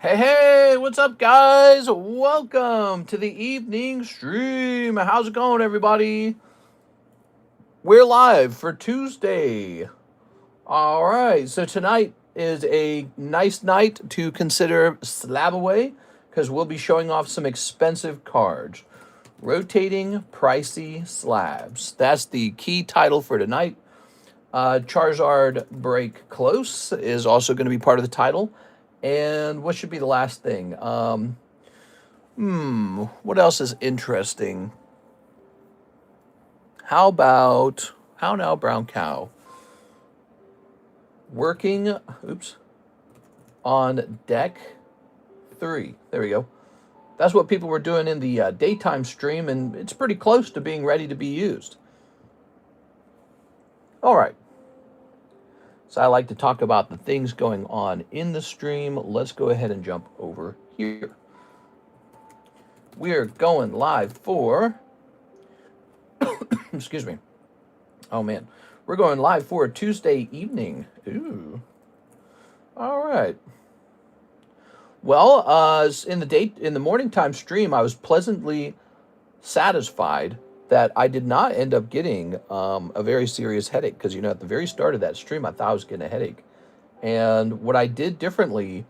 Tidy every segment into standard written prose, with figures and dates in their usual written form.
Hey, what's up, guys? Welcome to the evening stream. How's it going, everybody? We're live for Tuesday. All right, so tonight is a nice night to consider slab away because we'll be showing off some expensive cards. Rotating Pricey Slabs. That's the key title for tonight. Charizard Break Close is also going to be part of the title. And what should be the last thing? What else is interesting? How now, brown cow? Working, on deck 3. There we go. That's what people were doing in the daytime stream, and it's pretty close to being ready to be used. All right. So I like to talk about the things going on in the stream. Let's go ahead and jump over here. We're going live for, excuse me. Oh man, we're going live for Tuesday evening. Ooh. All right. Well, in the morning time stream, I was pleasantly satisfied that I did not end up getting a very serious headache because, at the very start of that stream, I thought I was getting a headache. And what I did differently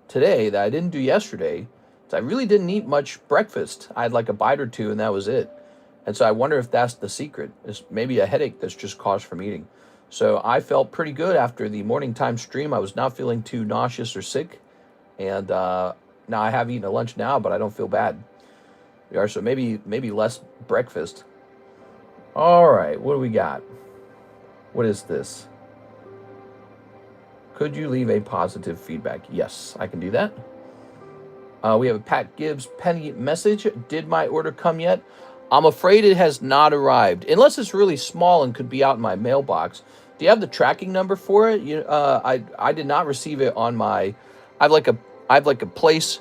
today that I didn't do yesterday is I really didn't eat much breakfast. I had like a bite or two and that was it. And so I wonder if that's the secret. It's maybe a headache that's just caused from eating. So I felt pretty good after the morning time stream. I was not feeling too nauseous or sick. And now I have eaten a lunch now, but I don't feel bad. So maybe less breakfast. All right, what do we got? What is this? Could you leave a positive feedback? Yes, I can do that. We have a Pat Gibbs penny message. Did my order come yet? I'm afraid it has not arrived, unless it's really small and could be out in my mailbox. Do you have the tracking number for it? I did not receive it on my. I have like a place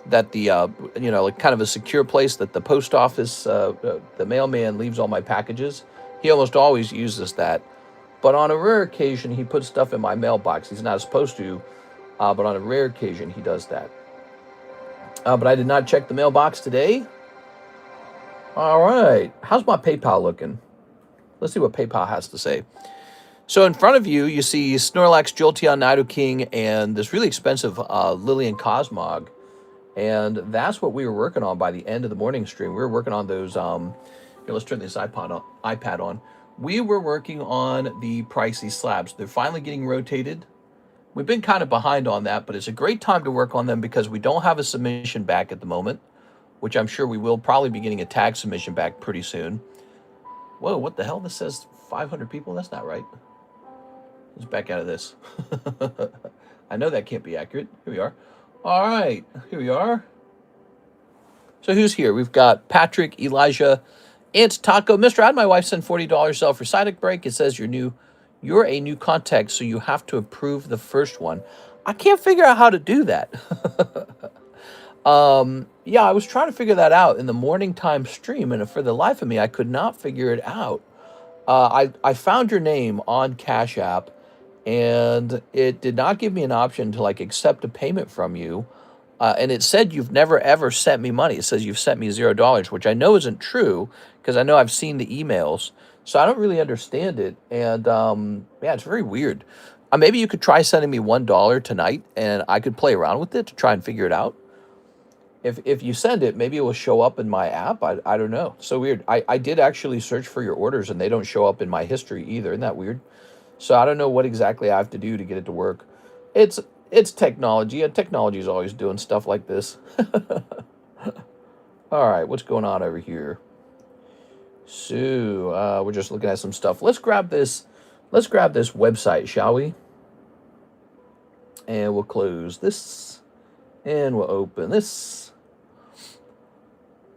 that the like kind of a secure place that the post office, the mailman leaves all my packages. He almost always uses that, but on a rare occasion he puts stuff in my mailbox. He's not supposed to, but on a rare occasion he does that. But I did not check the mailbox today. All right, how's my PayPal looking? Let's see what PayPal has to say. So in front of you, you see Snorlax, Jolteon, Nidoking, and this really expensive Lillian Cosmog. And that's what we were working on by the end of the morning stream. We were working on those, here, let's turn this iPad on. We were working on the Pricey slabs. They're finally getting rotated. We've been kind of behind on that, but it's a great time to work on them because we don't have a submission back at the moment, which I'm sure we will probably be getting a tag submission back pretty soon. Whoa, what the hell? This says 500 people? That's not right. Let's back out of this. I know that can't be accurate. Here we are. All right, here we are. So who's here? We've got Patrick, Elijah, Aunt Taco. Mr. I had my wife send $40 sell for Psychic Break. It says you're a new contact, so you have to approve the first one. I can't figure out how to do that. Yeah, I was trying to figure that out in the morning time stream, and for the life of me, I could not figure it out. I found your name on Cash App, and it did not give me an option to like accept a payment from you. And it said you've never ever sent me money. It says you've sent me $0, which I know isn't true because I know I've seen the emails. So I don't really understand it. And yeah, it's very weird. Maybe you could try sending me $1 tonight and I could play around with it to try and figure it out. If you send it, maybe it will show up in my app. I don't know. So weird. I did actually search for your orders and they don't show up in my history either. Isn't that weird? So I don't know what exactly I have to do to get it to work. It's technology, and technology is always doing stuff like this. All right, what's going on over here? So we're just looking at some stuff. Let's grab this website, shall we? And we'll close this, and we'll open this.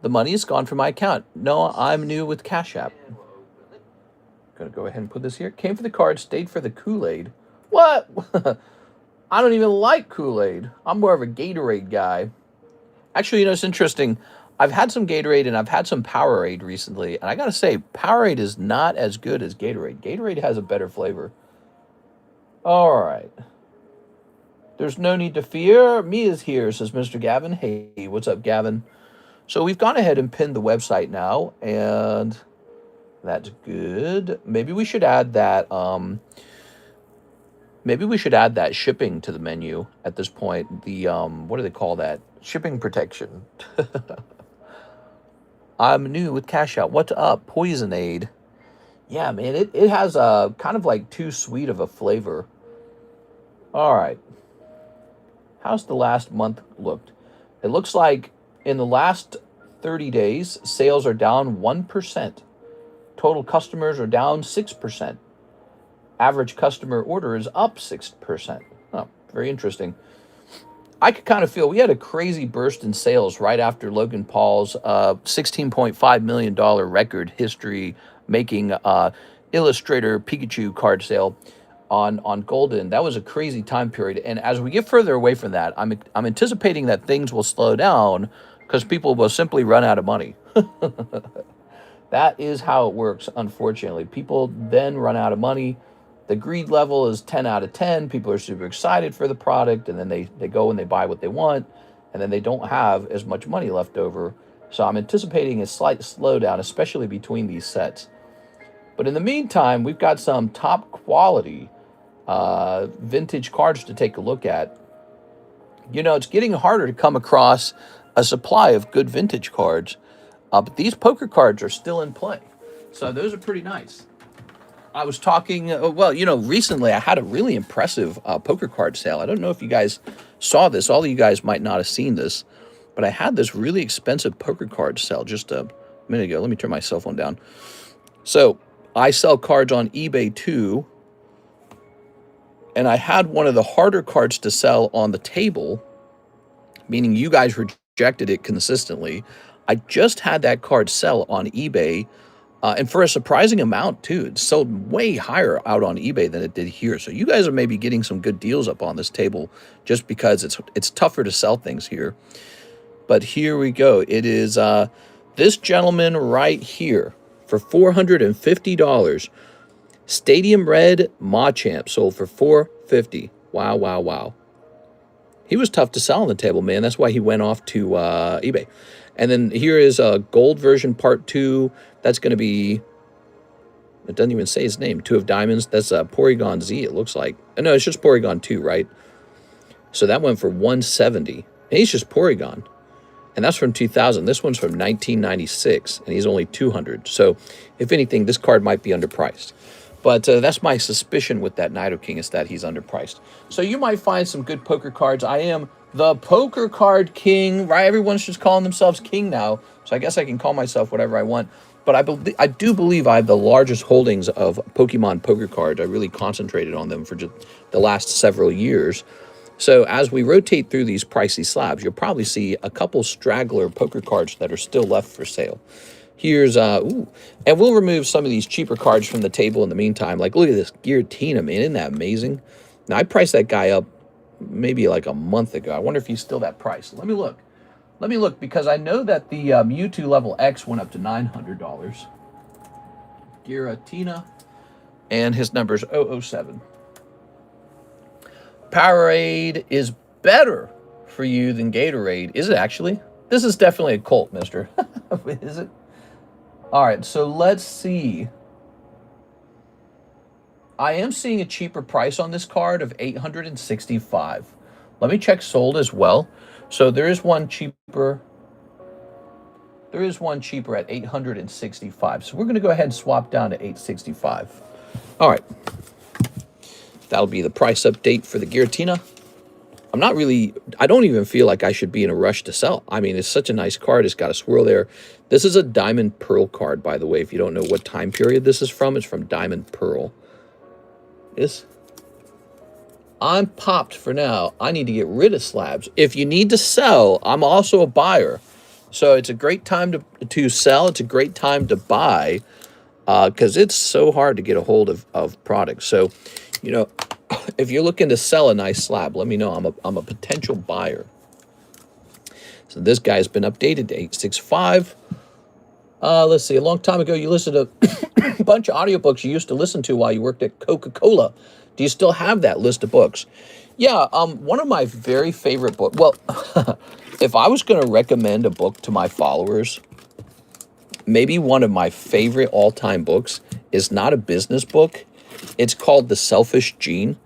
The money is gone from my account. No, I'm new with Cash App. Gonna go ahead and put this here. Came for the card, stayed for the Kool-Aid. What? I don't even like Kool-Aid. I'm more of a Gatorade guy. Actually, it's interesting. I've had some Gatorade and I've had some Powerade recently. And I got to say, Powerade is not as good as Gatorade. Gatorade has a better flavor. All right. There's no need to fear. Me is here, says Mr. Gavin. Hey, what's up, Gavin? So we've gone ahead and pinned the website now, and that's good. Maybe we should add that. Maybe we should add that shipping to the menu at this point. The what do they call that? Shipping protection. I'm new with CASHAPP. What's up, Poisonade? Yeah, man, it has a kind of like too sweet of a flavor. All right. How's the last month looked? It looks like in the last 30 days, sales are down 1%. Total customers are down 6%. Average customer order is up 6%. Oh, very interesting. I could kind of feel we had a crazy burst in sales right after Logan Paul's $16.5 million record history making Illustrator Pikachu card sale on Golden. That was a crazy time period. And as we get further away from that, I'm anticipating that things will slow down because people will simply run out of money. That is how it works, unfortunately. People then run out of money. The greed level is 10 out of 10. People are super excited for the product, and then they go and they buy what they want, and then they don't have as much money left over. So I'm anticipating a slight slowdown, especially between these sets. But in the meantime, we've got some top quality vintage cards to take a look at. You know, it's getting harder to come across a supply of good vintage cards, but these poker cards are still in play. So those are pretty nice. I was talking, well, you know, recently I had a really impressive poker card sale. I don't know if you guys saw this. All of you guys might not have seen this, but I had this really expensive poker card sale just a minute ago. Let me turn my cell phone down. So I sell cards on eBay too, and I had one of the harder cards to sell on the table, meaning you guys rejected it consistently. I just had that card sell on eBay. And for a surprising amount, too. It sold way higher out on eBay than it did here. So you guys are maybe getting some good deals up on this table just because it's tougher to sell things here. But here we go. It is this gentleman right here for $450. Stadium Red Machamp sold for $450. Wow, wow, wow. He was tough to sell on the table, man. That's why he went off to eBay. And then here is a gold version part 2. That's going to be, it doesn't even say his name, 2 of Diamonds. That's a Porygon Z, it looks like. No, it's just Porygon 2, right? So that went for $170. And he's just Porygon. And that's from 2000. This one's from 1996, and he's only $200. So if anything, this card might be underpriced. But that's my suspicion with that Nido King, is that he's underpriced. So you might find some good poker cards. I am the poker card king, right? Everyone's just calling themselves king now. So I guess I can call myself whatever I want. But I do believe I have the largest holdings of Pokemon poker cards. I really concentrated on them for just the last several years. So as we rotate through these pricey slabs, you'll probably see a couple straggler poker cards that are still left for sale. Here's, and we'll remove some of these cheaper cards from the table in the meantime. Like, look at this Giratina, man. Isn't that amazing? Now, I priced that guy up maybe like a month ago. I wonder if he's still that price. Let me look. Let me look, because I know that the Mewtwo level X went up to $900. Giratina, and his number's 007. Powerade is better for you than Gatorade. Is it actually? This is definitely a cult, mister. Is it? All right, so let's see. I am seeing a cheaper price on this card of $865. Let me check sold as well. So there is one cheaper. There is one cheaper at $865. So we're going to go ahead and swap down to $865. All right. That'll be the price update for the Giratina. I don't even feel like I should be in a rush to sell. I mean, it's such a nice card. It's got a swirl there. This is a Diamond Pearl card, by the way. If you don't know what time period this is from, it's from Diamond Pearl. I'm popped for now. I need to get rid of slabs. If you need to sell, I'm also a buyer. So it's a great time to sell. It's a great time to buy because it's so hard to get a hold of products. So, you know, if you're looking to sell a nice slab, let me know. I'm a potential buyer. So this guy's been updated to 865. Let's see. A long time ago, you listened to a bunch of audiobooks you used to listen to while you worked at Coca-Cola. Do you still have that list of books? Yeah, one of my very favorite books. Well, if I was going to recommend a book to my followers, maybe one of my favorite all-time books is not a business book. It's called The Selfish Gene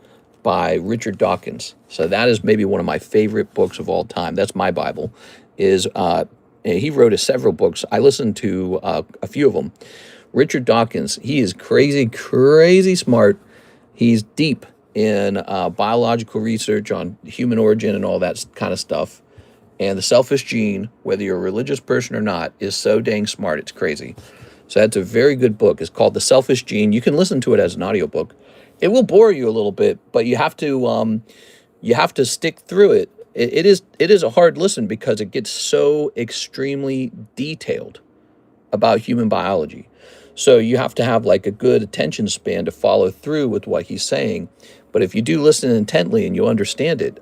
by Richard Dawkins. So that is maybe one of my favorite books of all time. That's my Bible. He wrote several books. I listened to a few of them. Richard Dawkins, he is crazy, crazy smart. He's deep in biological research on human origin and all that kind of stuff. And The Selfish Gene, whether you're a religious person or not, is so dang smart, it's crazy. So that's a very good book. It's called The Selfish Gene. You can listen to it as an audiobook. It will bore you a little bit, but you have to stick through it. It is a hard listen because it gets so extremely detailed about human biology. So you have to have like a good attention span to follow through with what he's saying. But if you do listen intently and you understand it,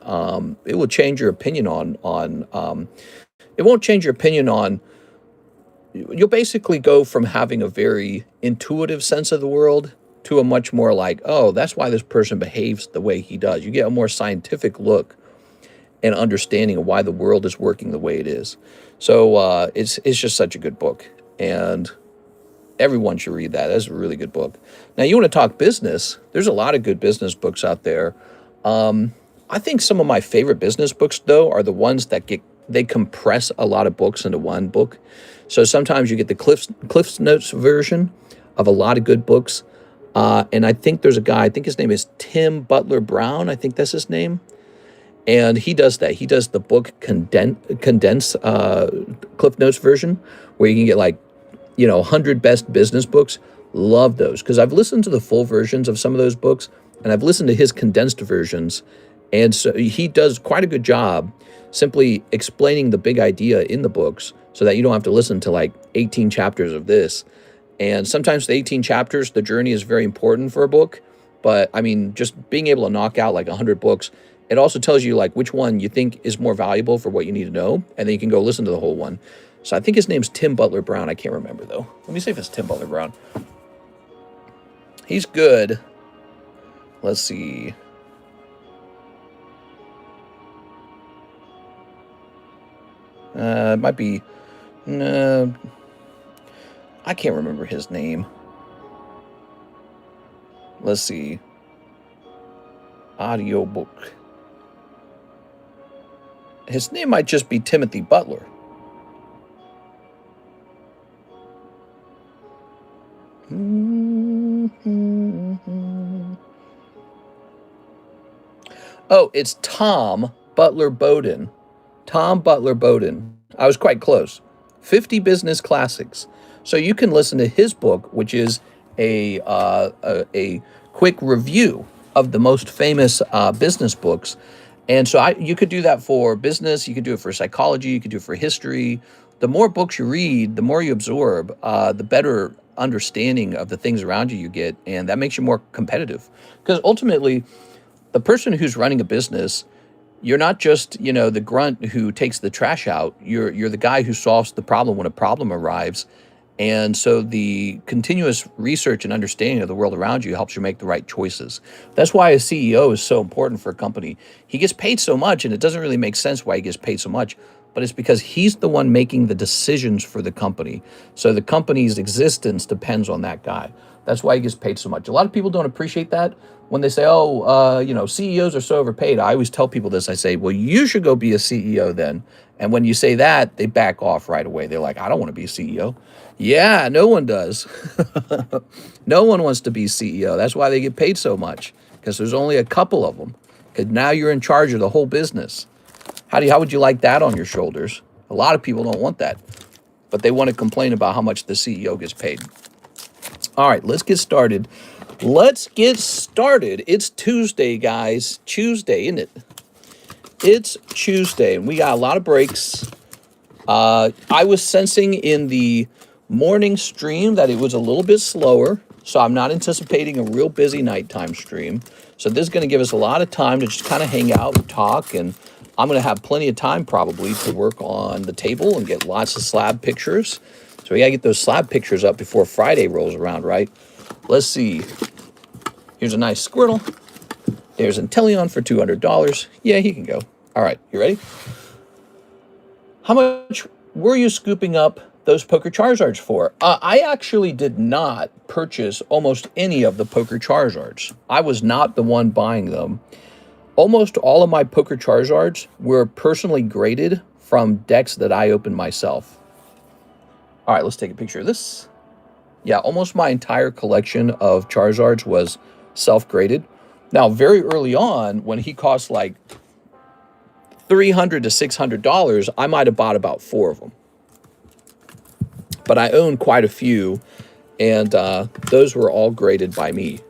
it will change your opinion it won't change your opinion on, you'll basically go from having a very intuitive sense of the world to a much more like, oh, that's why this person behaves the way he does. You get a more scientific look and understanding of why the world is working the way it is. So it's just such a good book. And everyone should read that. That's a really good book. Now, you want to talk business? There's a lot of good business books out there. I think some of my favorite business books, though, are the ones that they compress a lot of books into one book. So sometimes you get the Cliff's Notes version of a lot of good books. And I think there's a guy, I think his name is Tim Butler Brown. I think that's his name. And he does that. He does the book condensed Cliff Notes version, where you can get like, 100 best business books. Love those, because I've listened to the full versions of some of those books, and I've listened to his condensed versions. And so he does quite a good job simply explaining the big idea in the books so that you don't have to listen to like 18 chapters of this. And sometimes the 18 chapters, the journey is very important for a book. But I mean, just being able to knock out like 100 books, it also tells you like which one you think is more valuable for what you need to know. And then you can go listen to the whole one. So I think his name's Tim Butler Brown. I can't remember, though. Let me see if it's Tim Butler Brown. He's good. Let's see. It might be... I can't remember his name. Let's see. Audiobook. His name might just be Timothy Butler. Oh, it's Tom Butler Bowden. Tom Butler Bowden. I was quite close. 50 Business Classics. So you can listen to his book, which is a quick review of the most famous business books. And so you could do that for business. You could do it for psychology. You could do it for history. The more books you read, the more you absorb, the better understanding of the things around you get. And that makes you more competitive. Because ultimately, the person who's running a business, you're not just, the grunt who takes the trash out. You're the guy who solves the problem when a problem arrives. And so the continuous research and understanding of the world around you helps you make the right choices. That's why a CEO is so important for a company. He gets paid so much, and it doesn't really make sense why he gets paid so much, but it's because he's the one making the decisions for the company. So the company's existence depends on that guy. That's why he gets paid so much. A lot of people don't appreciate that when they say, CEOs are so overpaid. I always tell people this. I say, well, you should go be a CEO then. And when you say that, they back off right away. They're like, I don't want to be a CEO. Yeah, no one does. No one wants to be CEO. That's why they get paid so much, because there's only a couple of them. Because now you're in charge of the whole business. How would you like that on your shoulders? A lot of people don't want that, but they want to complain about how much the CEO gets paid. All right, let's get started. It's Tuesday, guys. Tuesday, isn't it? It's Tuesday, and we got a lot of breaks. I was sensing in the morning stream that it was a little bit slower, so I'm not anticipating a real busy nighttime stream. So this is going to give us a lot of time to just kind of hang out and talk, and I'm going to have plenty of time probably to work on the table and get lots of slab pictures. So we got to get those slab pictures up before Friday rolls around, right? Let's see. Here's a nice squirtle. There's Inteleon for $200. Yeah, he can go. All right, you ready? How much were you scooping up those Poker Charizards for? I actually did not purchase almost any of the Poker Charizards. I was not the one buying them. Almost all of my Poker Charizards were personally graded from decks that I opened myself. All right, let's take a picture of this. Yeah, almost my entire collection of Charizards was self-graded. Now, very early on, when he cost like $300 to $600, I might have bought about 4 of them. But I own quite a few, and those were all graded by me.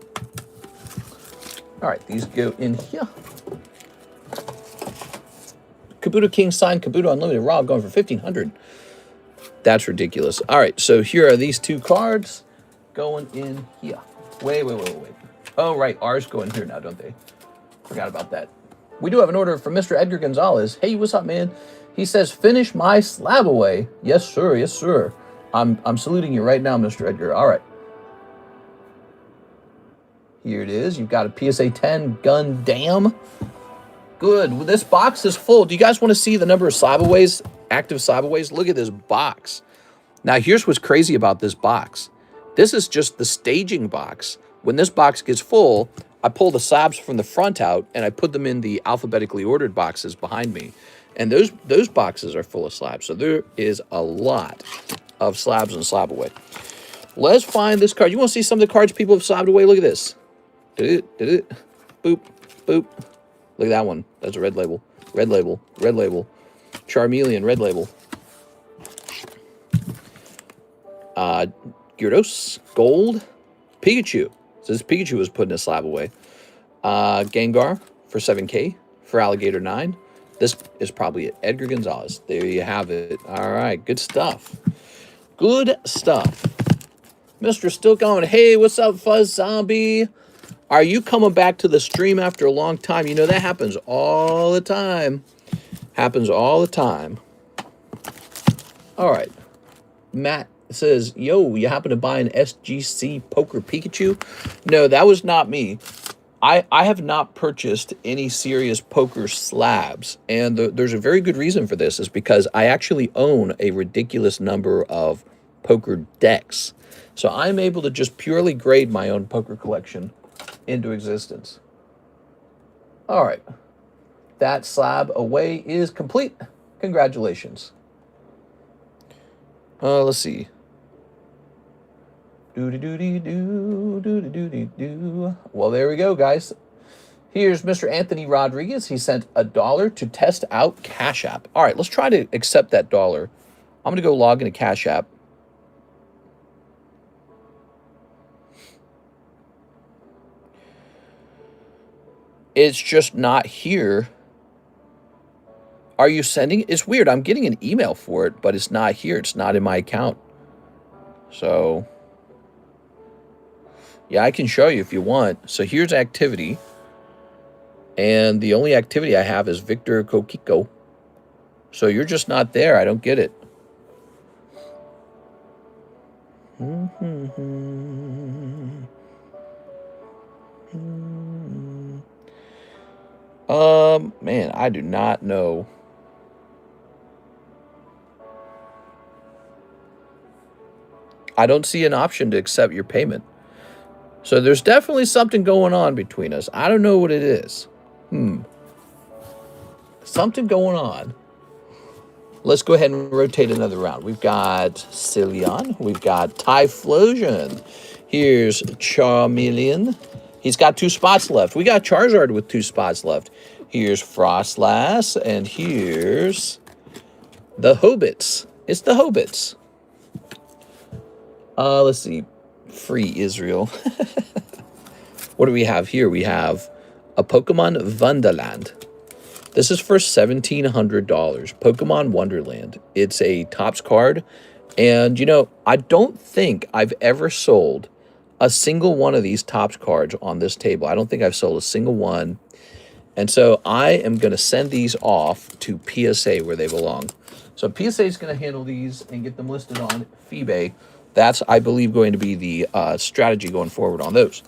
All right, these go in here. Kabuto King signed Kabuto Unlimited Raw going for $1,500. That's ridiculous. All right, so here are these 2 cards going in here. Wait. Oh, right, ours go in here now, don't they? Forgot about that. We do have an order from Mr. Edgar Gonzalez. Hey, what's up, man? He says, finish my slab away. Yes, sir. Yes, sir. I'm saluting you right now, Mr. Edgar. All right. Here it is. You've got a PSA 10 Gundam. Good. Well, this box is full. Do you guys want to see the number of slabaways, active slabaways? Look at this box. Now, here's what's crazy about this box. This is just the staging box. When this box gets full, I pull the slabs from the front out, and I put them in the alphabetically ordered boxes behind me. And those boxes are full of slabs. So there is a lot of slabs and slab away. Let's find this card. You want to see some of the cards people have slabbed away? Look at this. Did it? Boop, boop. Look at that one. That's a red label. Red label. Red label. Charmeleon, red label. Gyarados, gold. Pikachu. So this Pikachu was put in a slab away. Gengar for 7K. For Alligator 9. This is probably it. Edgar Gonzalez. There you have it. All right. Good stuff. Good stuff. Mr. Still going. Hey, what's up, Fuzz Zombie? Are you coming back to the stream after a long time? You know, that happens all the time. Happens all the time. All right. Matt says, yo, you happen to buy an SGC Poker Pikachu? No, that was not me. I have not purchased any serious poker slabs. And there's a very good reason for this, is because I actually own a ridiculous number of poker decks. So I'm able to just purely grade my own poker collection into existence. All right. That slab away is complete. Congratulations. Let's see. Well, there we go, guys. Here's Mr. Anthony Rodriguez. He sent $1 to test out Cash App. All right, let's try to accept that $1. I'm going to go log into Cash App. It's just not here. Are you sending? It's weird. I'm getting an email for it, but it's not here. It's not in my account. So, yeah, I can show you if you want. So here's activity. And the only activity I have is Victor Kokiko. So you're just not there. I don't get it. Man, I do not know. I don't see an option to accept your payment. So there's definitely something going on between us. I don't know what it is. Something going on. Let's go ahead and rotate another round. We've got Cillian. We've got Typhlosion. Here's Charmeleon. He's got 2 spots left. We got Charizard with 2 spots left. Here's Frostlass. And here's the Hobbits. It's the Hobbits. Let's see. Free Israel. What do we have here? We have a Pokemon Wonderland. This is for $1,700. Pokemon Wonderland. It's a Topps card. And, you know, I don't think I've ever sold a single one of these Topps cards on this table. I don't think I've sold a single one. And so I am going to send these off to PSA where they belong. So PSA is going to handle these and get them listed on eBay. That's, I believe, going to be the strategy going forward on those.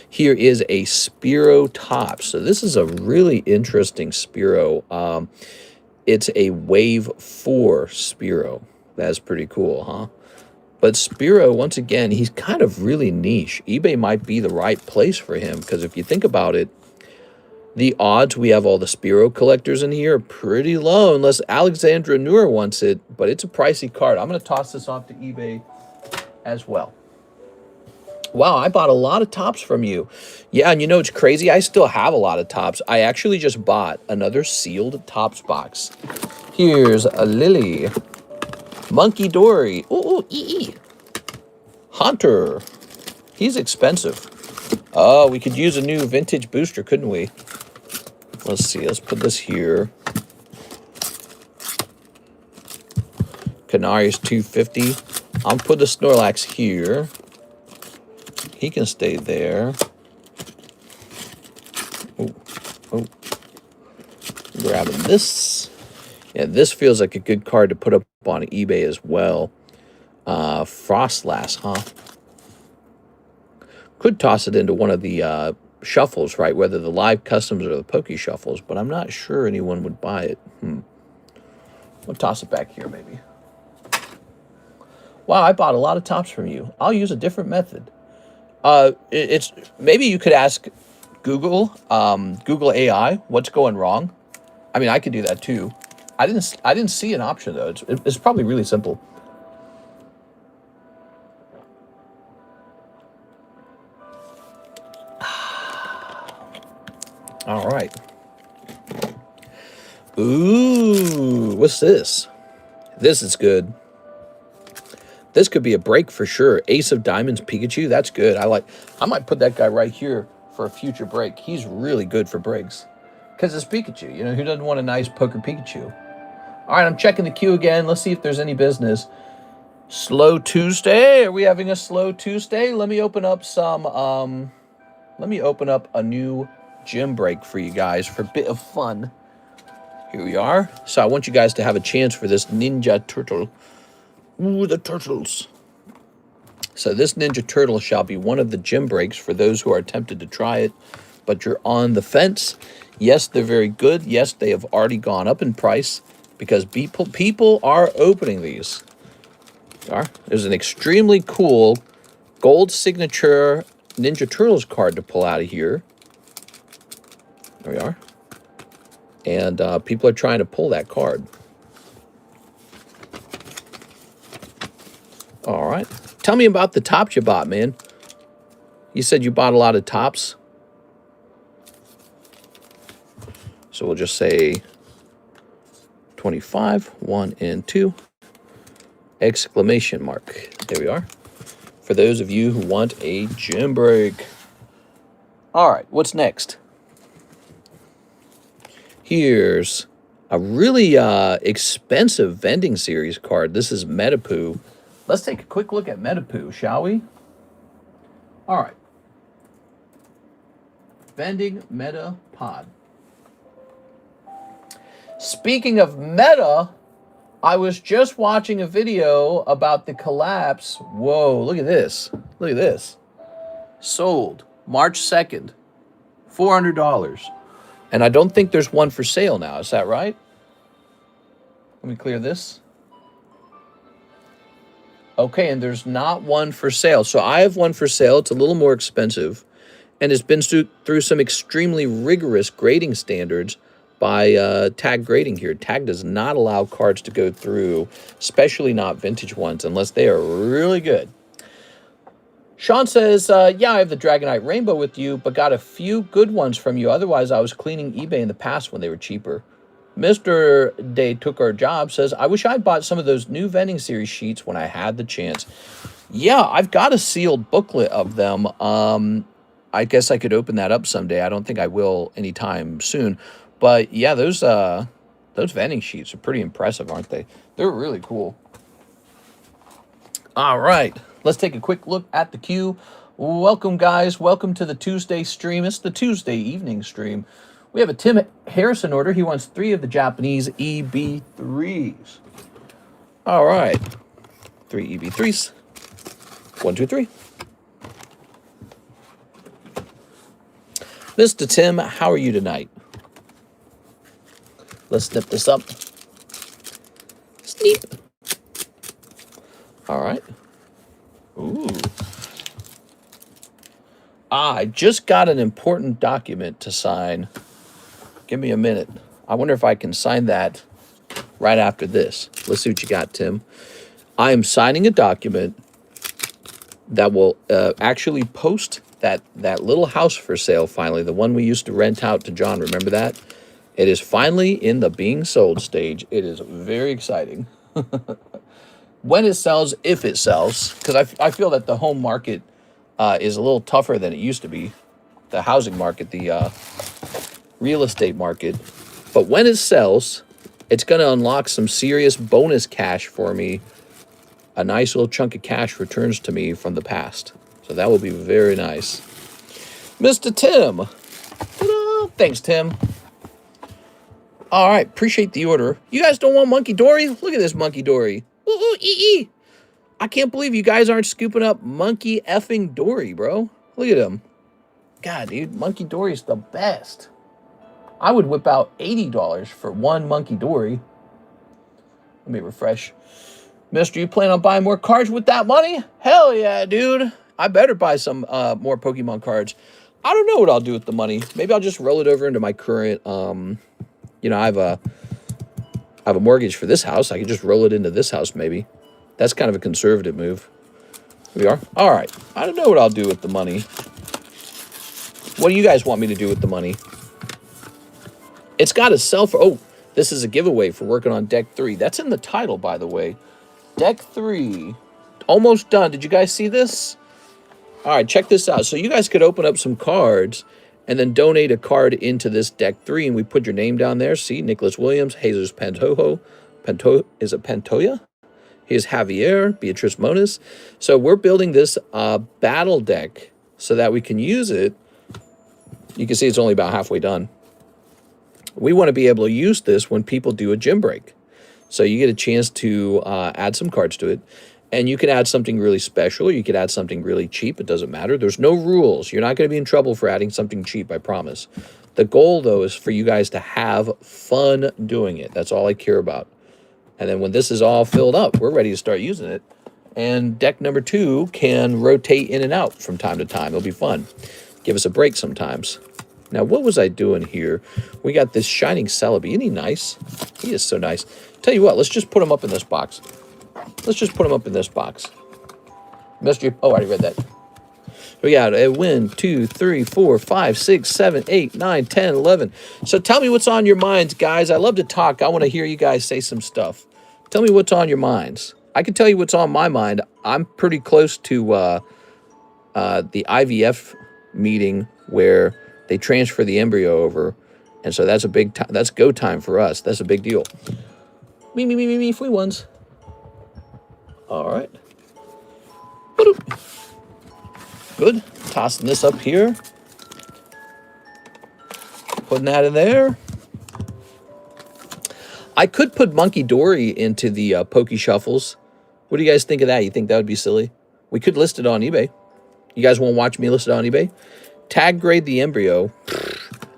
Here is a Spiro top. So this is a really interesting Spiro. It's a Wave 4 Spiro. That's pretty cool, huh? But Spiro, once again, he's kind of really niche. eBay might be the right place for him, because if you think about it, the odds we have all the Spiro collectors in here are pretty low, unless Alexandra Noor wants it, but it's a pricey card. I'm going to toss this off to eBay as well. Wow, I bought a lot of tops from you. Yeah, and you know it's crazy? I still have a lot of tops. I actually just bought another sealed tops box. Here's a Lily. Monkey Dory. Ooh, Hunter. He's expensive. Oh, we could use a new vintage booster, couldn't we? Let's see. Let's put this here. Canarius 250. I'll put the Snorlax here. He can stay there. Oh. Grabbing this. Yeah, this feels like a good card to put up on eBay as well. Frostlass, huh? Could toss it into one of the shuffles, right? Whether the live customs or the Poke Shuffles, but I'm not sure anyone would buy it. We'll toss it back here, maybe. Wow, I bought a lot of tops from you. I'll use a different method. It's maybe you could ask Google, Google AI, what's going wrong. I mean, I could do that too. I didn't see an option though. It's probably really simple. All right. Ooh, what's this? This is good. This could be a break for sure. Ace of Diamonds Pikachu, that's good. I might put that guy right here for a future break. He's really good for breaks. Because it's Pikachu. You know, who doesn't want a nice poker Pikachu? All right, I'm checking the queue again. Let's see if there's any business. Slow Tuesday. Are we having a slow Tuesday? Let me open up some, let me open up a new gym break for you guys for a bit of fun. Here we are. So I want you guys to have a chance for this Ninja Turtle. Ooh, the turtles. So this Ninja Turtle shall be one of the gym breaks for those who are tempted to try it, but you're on the fence. Yes, they're very good. Yes, they have already gone up in price because people are opening these. There's an extremely cool gold signature Ninja Turtles card to pull out of here. There we are. And people are trying to pull that card. All right. Tell me about the tops you bought, man. You said you bought a lot of tops. So we'll just say 25, 1 and 2, exclamation mark. There we are. For those of you who want a gym break. All right, what's next? Here's a really expensive vending series card. This is Metapoo. Let's take a quick look at Metapoo, shall we? All right. Vending Meta Pod. Speaking of meta, I was just watching a video about the collapse. Whoa, look at this. Look at this. Sold March 2nd, $400. And I don't think there's one for sale now. Is that right? Let me clear this. Okay, and there's not one for sale. So I have one for sale. It's a little more expensive. And it's been through some extremely rigorous grading standards by tag grading here. Tag does not allow cards to go through, especially not vintage ones, unless they are really good. Sean says, yeah, I have the Dragonite Rainbow with you, but got a few good ones from you. Otherwise, I was cleaning eBay in the past when they were cheaper. Mr. Day Took Our Job says, I wish I'd bought some of those new vending series sheets when I had the chance. Yeah, I've got a sealed booklet of them. I guess I could open that up someday. I don't think I will anytime soon. But yeah, those vending sheets are pretty impressive, aren't they? They're really cool. All right, let's take a quick look at the queue. Welcome, guys. Welcome to the Tuesday stream. It's the Tuesday evening stream. We have a Tim Harrison order. He wants 3 of the Japanese EB3s. All right, 3 EB3s. 1, 2, 3. Mr. Tim, how are you tonight? Let's snip this up. Sneep. All right. Ooh. I just got an important document to sign. Give me a minute. I wonder if I can sign that right after this. Let's see what you got, Tim. I am signing a document that will actually post that little house for sale finally, the one we used to rent out to John. Remember that? It is finally in the being sold stage. It is very exciting. When it sells, if it sells, because I feel that the home market is a little tougher than it used to be. The housing market, the real estate market. But when it sells, it's going to unlock some serious bonus cash for me. A nice little chunk of cash returns to me from the past. So that will be very nice. Mr. Tim. Ta-da! Thanks, Tim. All right, appreciate the order. You guys don't want Monkey Dory? Look at this Monkey Dory. Ooh, ee. I can't believe you guys aren't scooping up Monkey effing Dory, bro. Look at him. God, dude, Monkey Dory's the best. I would whip out $80 for one Monkey Dory. Let me refresh. Mister, you plan on buying more cards with that money? Hell yeah, dude. I better buy some more Pokemon cards. I don't know what I'll do with the money. Maybe I'll just roll it over into my current, you know, I have a mortgage for this house. I could just roll it into this house, maybe. That's kind of a conservative move. Here we are. All right. I don't know what I'll do with the money. What do you guys want me to do with the money? It's got to sell for... Oh, this is a giveaway for working on Deck 3. That's in the title, by the way. Deck 3. Almost done. Did you guys see this? All right, check this out. So you guys could open up some cards and then donate a card into this Deck 3, and we put your name down there. See, Nicholas Williams, Jesus Pantoja. Is it Pantoja? Here's Javier, Beatrice Moniz. So we're building this battle deck so that we can use it. You can see it's only about halfway done. We want to be able to use this when people do a gym break. So you get a chance to add some cards to it. And you can add something really special, or you could add something really cheap. It doesn't matter. There's no rules. You're not going to be in trouble for adding something cheap, I promise. The goal, though, is for you guys to have fun doing it. That's all I care about. And then when this is all filled up, we're ready to start using it. And deck number 2 can rotate in and out from time to time. It'll be fun. Give us a break sometimes. Now, what was I doing here? We got this Shining Celebi. Isn't he nice? He is so nice. Tell you what, let's just put him up in this box. Let's just put him up in this box. Mystery. Oh, I already read that. We got a 1, 2, 3, 4, 5, 6, 7, 8, 9, 10, 11. So tell me what's on your minds, guys. I love to talk. I want to hear you guys say some stuff. Tell me what's on your minds. I can tell you what's on my mind. I'm pretty close to the IVF meeting where they transfer the embryo over. And so that's a big time. That's go time for us. That's a big deal. Me, free ones. All right. Good. Tossing this up here. Putting that in there. I could put Monkey Dory into the Poke Shuffles. What do you guys think of that? You think that would be silly? We could list it on eBay. You guys want to watch me list it on eBay? Tag grade the embryo.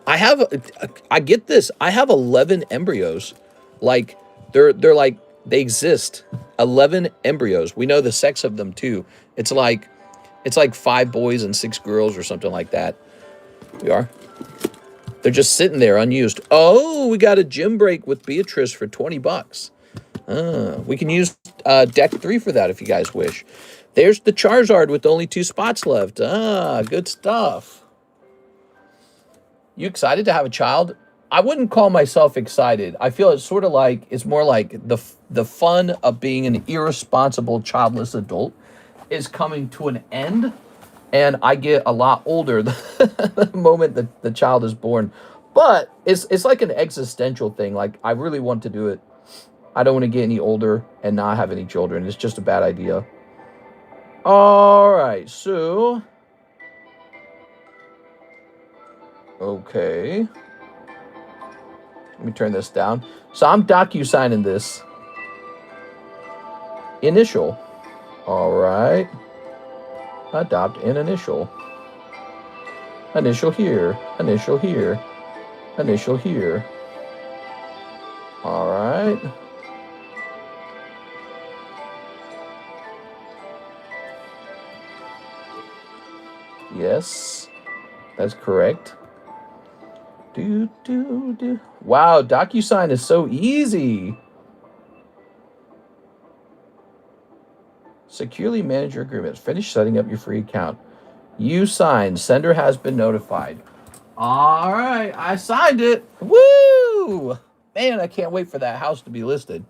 I get this. I have 11 embryos. Like, they're like, they exist. 11 embryos. We know the sex of them too. It's like 5 boys and 6 girls or something like that. We are. They're just sitting there unused. Oh, we got a gym break with Beatrice for 20 bucks. We can use deck 3 for that if you guys wish. There's the Charizard with only 2 spots left. Good stuff. You excited to have a child? I wouldn't call myself excited. I feel it's sort of like, it's more like the fun of being an irresponsible childless adult is coming to an end. And I get a lot older the moment that the child is born. But it's like an existential thing. Like, I really want to do it. I don't want to get any older and not have any children. It's just a bad idea. All right, so... Okay. Let me turn this down. So I'm docu-signing this. Initial. All right. Adopt an initial. Initial here. Initial here. Initial here. All right. Yes, that's correct. Wow, DocuSign is so easy. Securely manage your agreements. Finish setting up your free account. You signed. Sender has been notified. All right, I signed it. Woo! Man, I can't wait for that house to be listed.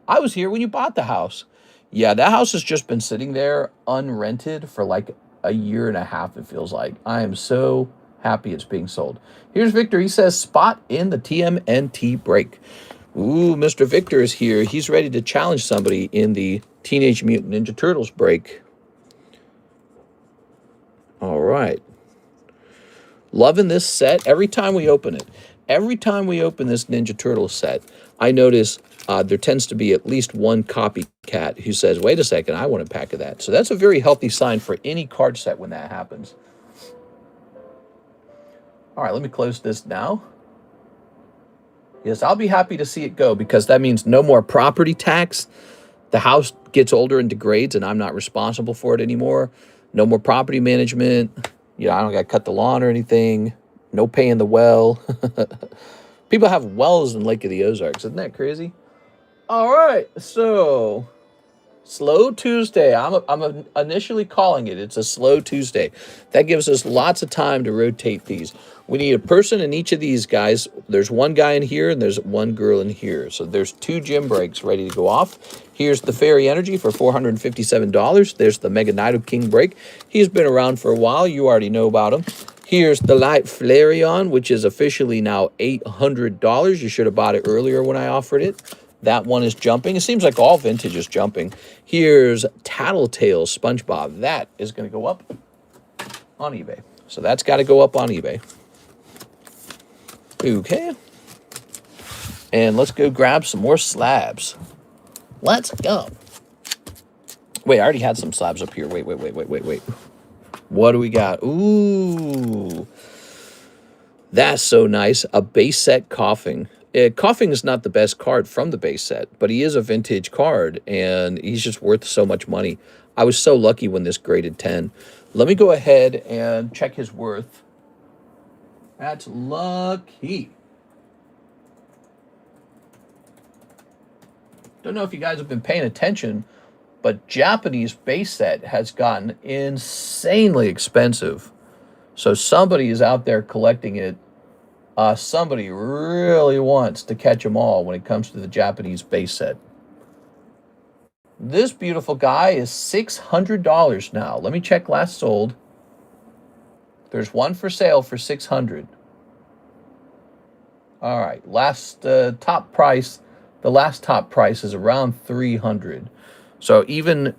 I was here when you bought the house. Yeah, that house has just been sitting there unrented for like a year and a half, it feels like. I am so happy it's being sold. Here's Victor. He says, spot in the TMNT break. Ooh, Mr. Victor is here. He's ready to challenge somebody in the Teenage Mutant Ninja Turtles break. All right. Loving this set. Every time we open it, every time we open this Ninja Turtle set, I notice there tends to be at least one copycat who says, wait a second, I want a pack of that. So that's a very healthy sign for any card set when that happens. All right, let me close this now. Yes, I'll be happy to see it go because that means no more property tax. The house gets older and degrades and I'm not responsible for it anymore. No more property management. You know, I don't got to cut the lawn or anything. No paying the well. People have wells in Lake of the Ozarks. Isn't that crazy? All right, so Slow Tuesday. I'm initially calling it. It's a Slow Tuesday. That gives us lots of time to rotate these. We need a person in each of these guys. There's one guy in here and there's one girl in here. So there's 2 gym breaks ready to go off. Here's the Fairy Energy for $457. There's the Mega Nido King break. He's been around for a while. You already know about him. Here's the Light Flareon, which is officially now $800. You should have bought it earlier when I offered it. That one is jumping. It seems like all vintage is jumping. Here's Tattletale SpongeBob. That is going to go up on eBay. So that's got to go up on eBay. Okay. And let's go grab some more slabs. Let's go. Wait, I already had some slabs up here. Wait. What do we got? Ooh. That's so nice. A base set Coughing. Coughing is not the best card from the base set, but he is a vintage card, and he's just worth so much money. I was so lucky when this graded 10. Let me go ahead and check his worth. That's lucky. Don't know if you guys have been paying attention, but Japanese base set has gotten insanely expensive. So somebody is out there collecting it. Somebody really wants to catch them all when it comes to the Japanese base set. This beautiful guy is $600 now. Let me check last sold. There's one for sale for $600. All right, last top price. The last top price is around $300. So even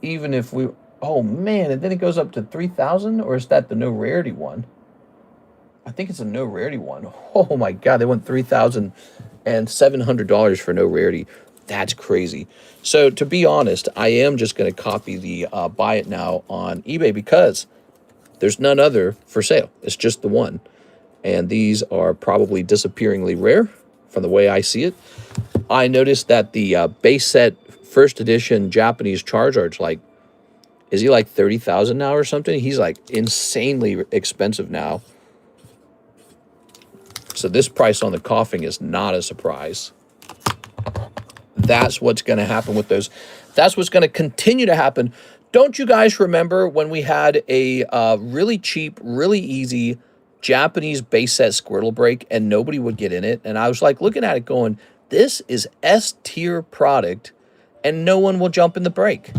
if we, oh man, and then it goes up to $3,000, or is that the no rarity one? I think it's a no rarity one. Oh my God, they went $3,700 for no rarity. That's crazy. So to be honest, I am just going to copy the buy it now on eBay because there's none other for sale. It's just the one. And these are probably disappearingly rare from the way I see it. I noticed that the base set first edition Japanese Charizard's like, is he like 30,000 now or something? He's like insanely expensive now. So this price on the Coughing is not a surprise. That's what's going to happen with those. That's what's going to continue to happen. Don't you guys remember when we had a really cheap, really easy Japanese base set Squirtle break and nobody would get in it? And I was like looking at it going, this is S-tier product and no one will jump in the break.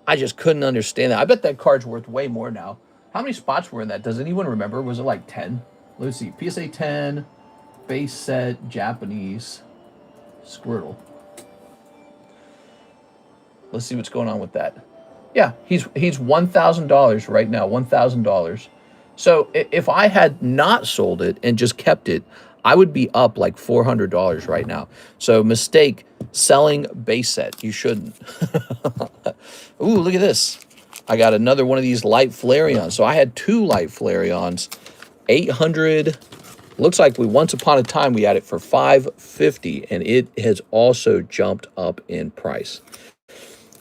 I just couldn't understand that. I bet that card's worth way more now. How many spots were in that? Does anyone remember? Was it like 10? Let's see. PSA 10, base set, Japanese, Squirtle. Let's see what's going on with that. Yeah, he's $1,000 right now, $1,000. So if I had not sold it and just kept it, I would be up like $400 right now. So mistake selling base set. You shouldn't. Ooh, look at this. I got another one of these light Flareons. So I had 2 light Flareons. 800. Looks like once upon a time we had it for $550, and it has also jumped up in price.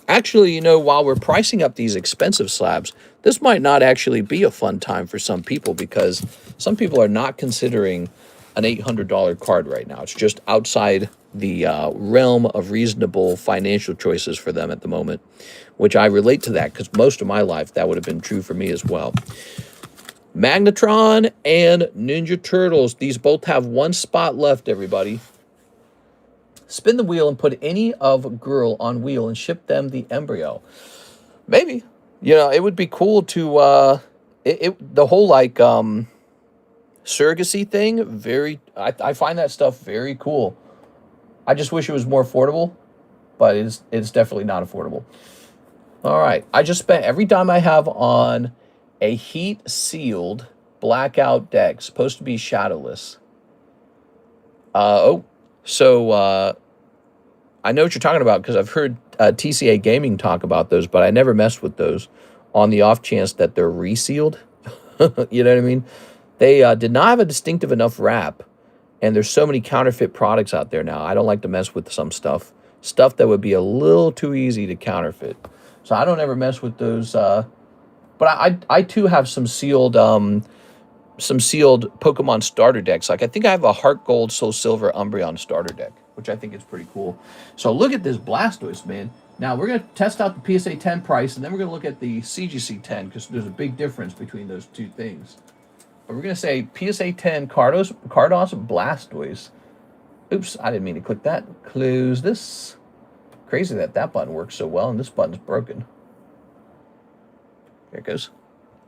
Actually, you know, while we're pricing up these expensive slabs, this might not actually be a fun time for some people, because some people are not considering an $800 card right now. It's just outside the realm of reasonable financial choices for them at the moment, which I relate to that, because most of my life that would have been true for me as well. Magnetron and Ninja Turtles. These both have 1 spot left, everybody. Spin the wheel and put any of girl on wheel and ship them the embryo. Maybe. You know, it would be cool to, the whole, like, surrogacy thing, I find that stuff very cool. I just wish it was more affordable, but it's definitely not affordable. All right. I just spent every dime I have on a heat-sealed blackout deck, supposed to be shadowless. So I know what you're talking about, because I've heard TCA Gaming talk about those, but I never messed with those on the off chance that they're resealed. You know what I mean? They did not have a distinctive enough wrap, and there's so many counterfeit products out there now. I don't like to mess with some stuff that would be a little too easy to counterfeit. So I don't ever mess with those. But I too have some sealed Pokemon starter decks. Like, I think I have a Heart Gold, Soul Silver, Umbreon starter deck, which I think is pretty cool. So look at this Blastoise, man. Now, we're going to test out the PSA 10 price, and then we're going to look at the CGC 10, because there's a big difference between those two things. But we're going to say PSA 10 Cardos Blastoise. Oops, I didn't mean to click that. Close this. Crazy that button works so well, and this button's broken. There it goes.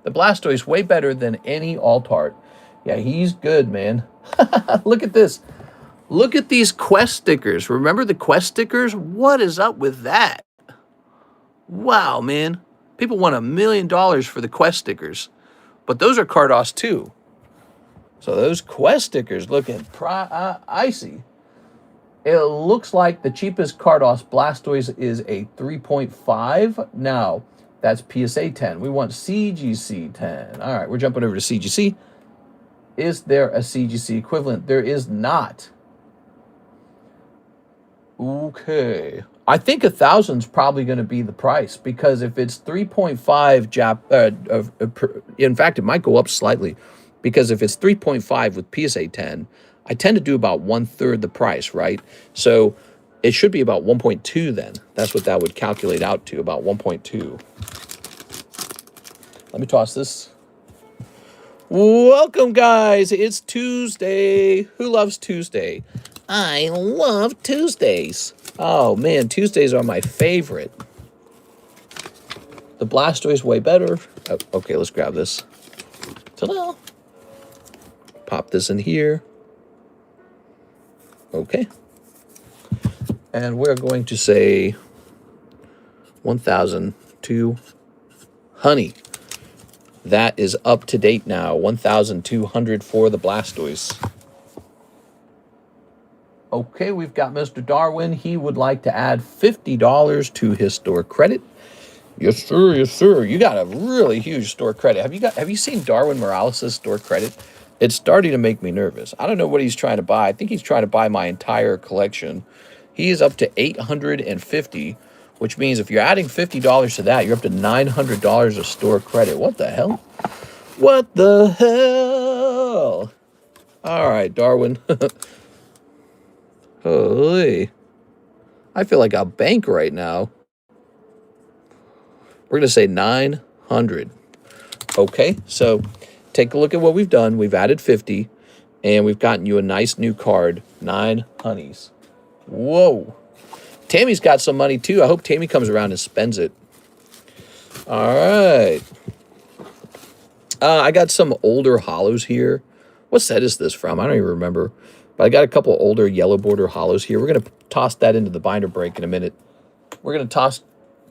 The Blastoise, way better than any alt-art. Yeah, he's good, man. Look at this. Look at these quest stickers. Remember the quest stickers? What is up with that? Wow, man. People want $1 million for the quest stickers. But those are Cardos too. So those quest stickers looking icy. It looks like the cheapest Cardos Blastoise is a 3.5. Now, that's PSA 10. We want CGC 10. All right, we're jumping over to CGC. Is there a CGC equivalent? There is not. Okay. I think 1,000 is probably going to be the price, because if it's 3.5 in fact, it might go up slightly, because if it's 3.5 with PSA 10, I tend to do about 1/3 the price, right? So it should be about 1.2 then. That's what that would calculate out to, about 1.2. Let me toss this. Welcome, guys. It's Tuesday. Who loves Tuesday? I love Tuesdays. Oh, man, Tuesdays are my favorite. The Blastoise way better. Oh, okay, let's grab this. Ta-da! Pop this in here. Okay. And we're going to say 1,000 to Honey. That is up to date now. 1,200 for the Blastoise. Okay, we've got Mr. Darwin. He would like to add $50 to his store credit. Yes, sir. Yes, sir. You got a really huge store credit. Have you seen Darwin Morales' store credit? It's starting to make me nervous. I don't know what he's trying to buy. I think he's trying to buy my entire collection. He is up to $850, which means if you're adding $50 to that, you're up to $900 of store credit. What the hell? What the hell? All right, Darwin. Holy. I feel like a bank right now. We're going to say 900. Okay, so take a look at what we've done. We've added 50, and we've gotten you a nice new card, 9 honeys. Whoa. Tammy's got some money, too. I hope Tammy comes around and spends it. All right. I got some older hollows here. What set is this from? I don't even remember. But I got a couple older yellow border hollows here. We're going to toss that into the binder break in a minute. We're going to toss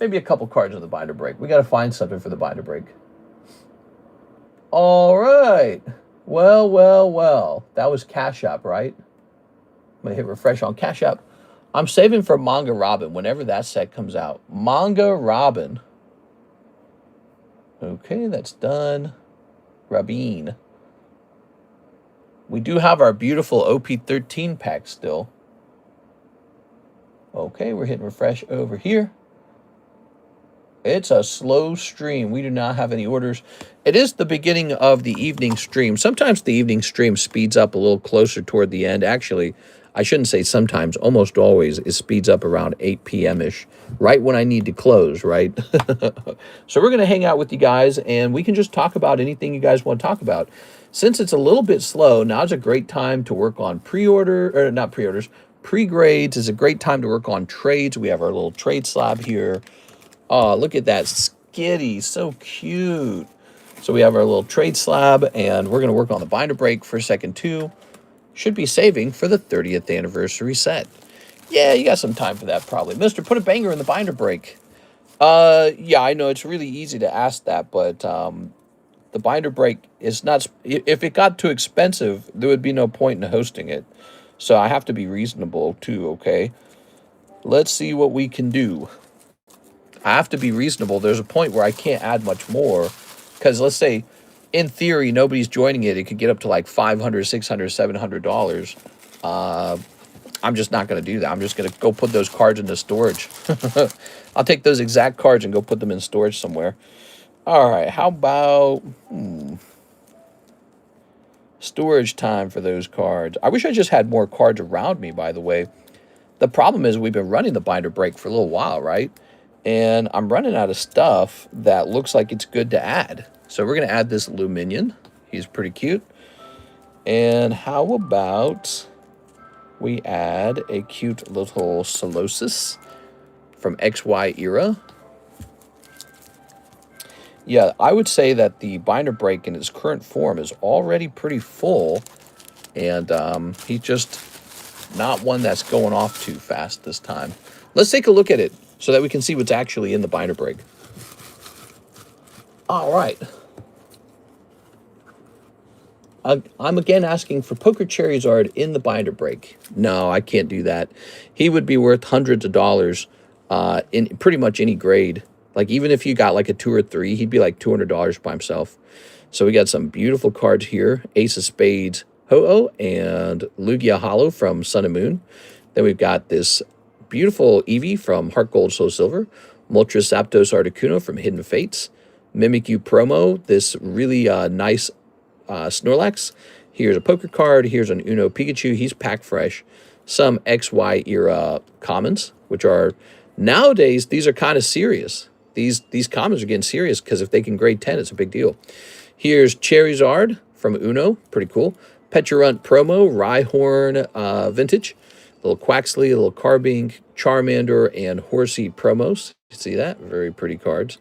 maybe a couple cards in the binder break. We got to find something for the binder break. All right. Well, well, well. That was CASHAPP, right? I'm going to hit refresh on CASHAPP. I'm saving for Manga Robin whenever that set comes out. Manga Robin. Okay, that's done. Rabin. We do have our beautiful OP13 pack still. Okay, we're hitting refresh over here. It's a slow stream. We do not have any orders. It is the beginning of the evening stream. Sometimes the evening stream speeds up a little closer toward the end. Actually, I shouldn't say sometimes. Almost always, it speeds up around 8 p.m.-ish, right when I need to close, right? So we're going to hang out with you guys, and we can just talk about anything you guys want to talk about. Since it's a little bit slow, now's a great time to work on pre-order, or not pre-orders, pre-grades. Is a great time to work on trades. We have our little trade slab here. Oh, look at that skitty, so cute. So we have our little trade slab, and we're going to work on the binder break for second 2. Should be saving for the 30th anniversary set. Yeah, you got some time for that probably. Mister, put a banger in the binder break. Yeah, I know it's really easy to ask that, but the binder break is not... If it got too expensive, there would be no point in hosting it. So I have to be reasonable too, okay? Let's see what we can do. I have to be reasonable. There's a point where I can't add much more, because let's say, in theory, nobody's joining it. It could get up to like $500, $600, $700. I'm just not going to do that. I'm just going to go put those cards into storage. I'll take those exact cards and go put them in storage somewhere. All right, how about storage time for those cards? I wish I just had more cards around me, by the way. The problem is we've been running the binder break for a little while, right? And I'm running out of stuff that looks like it's good to add. So we're going to add this Luminion. He's pretty cute. And how about we add a cute little Solosis from XY era? Yeah, I would say that the binder break in its current form is already pretty full. And he's just not one that's going off too fast this time. Let's take a look at it so that we can see what's actually in the binder break. All right. I'm again asking for Poker Charizard in the binder break. No, I can't do that. He would be worth hundreds of dollars in pretty much any grade. Like, even if you got like a 2 or 3, he'd be like $200 by himself. So we got some beautiful cards here. Ace of Spades Ho-Oh and Lugia Hollow from Sun and Moon. Then we've got this beautiful Eevee from Heart Gold Soul Silver. Moltres Zapdos Articuno from Hidden Fates. Mimikyu promo, this really nice Snorlax. Here's a poker card. Here's an Uno Pikachu. He's pack fresh. Some XY era commons, which are nowadays, these are kind of serious. These commons are getting serious because if they can grade 10, it's a big deal. Here's Charizard from Uno. Pretty cool. Pecharunt promo, Rhyhorn vintage. A little Quaxley, a little Carbink, Charmander, and Horsey promos. You see that? Very pretty cards.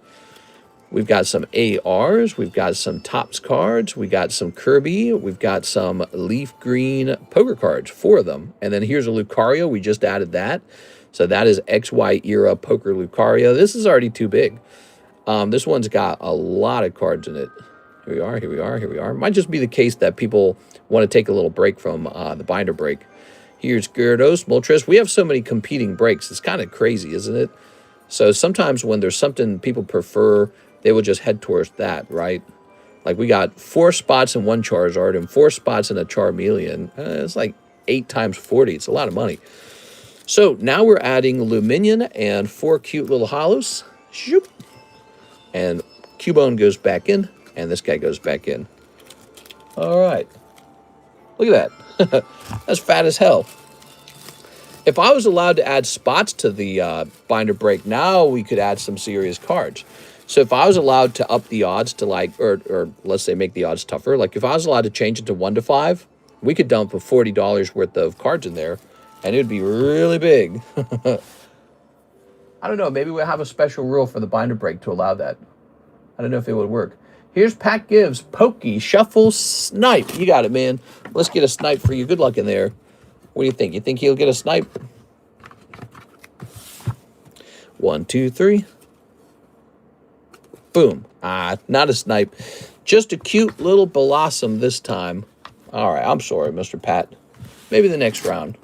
We've got some ARs. We've got some Topps cards. We got some Kirby. We've got some Leaf Green poker cards, 4 of them. And then here's a Lucario. We just added that. So that is XY era poker Lucario. This is already too big. This one's got a lot of cards in it. Here we are, here we are, here we are. Might just be the case that people want to take a little break from the binder break. Here's Gyarados, Moltres. We have so many competing breaks. It's kind of crazy, isn't it? So sometimes when there's something people prefer, they will just head towards that, right? Like we got 4 spots in one Charizard and 4 spots in a Charmeleon. It's like 8 times 40. It's a lot of money. So now we're adding Luminion and 4 cute little hollows. Shoop. And Cubone goes back in, and this guy goes back in. All right. Look at that. That's fat as hell. If I was allowed to add spots to the binder break, now we could add some serious cards. So if I was allowed to up the odds to like, or let's say make the odds tougher, like if I was allowed to change it to 1 to 5, we could dump a $40 worth of cards in there, and it would be really big. I don't know. Maybe we'll have a special rule for the binder break to allow that. I don't know if it would work. Here's Pat Gibbs, Pokey, Shuffle, Snipe. You got it, man. Let's get a Snipe for you. Good luck in there. What do you think? You think he'll get a Snipe? 1, 2, 3. Boom. Not a Snipe. Just a cute little Blossom this time. All right. I'm sorry, Mr. Pat. Maybe the next round.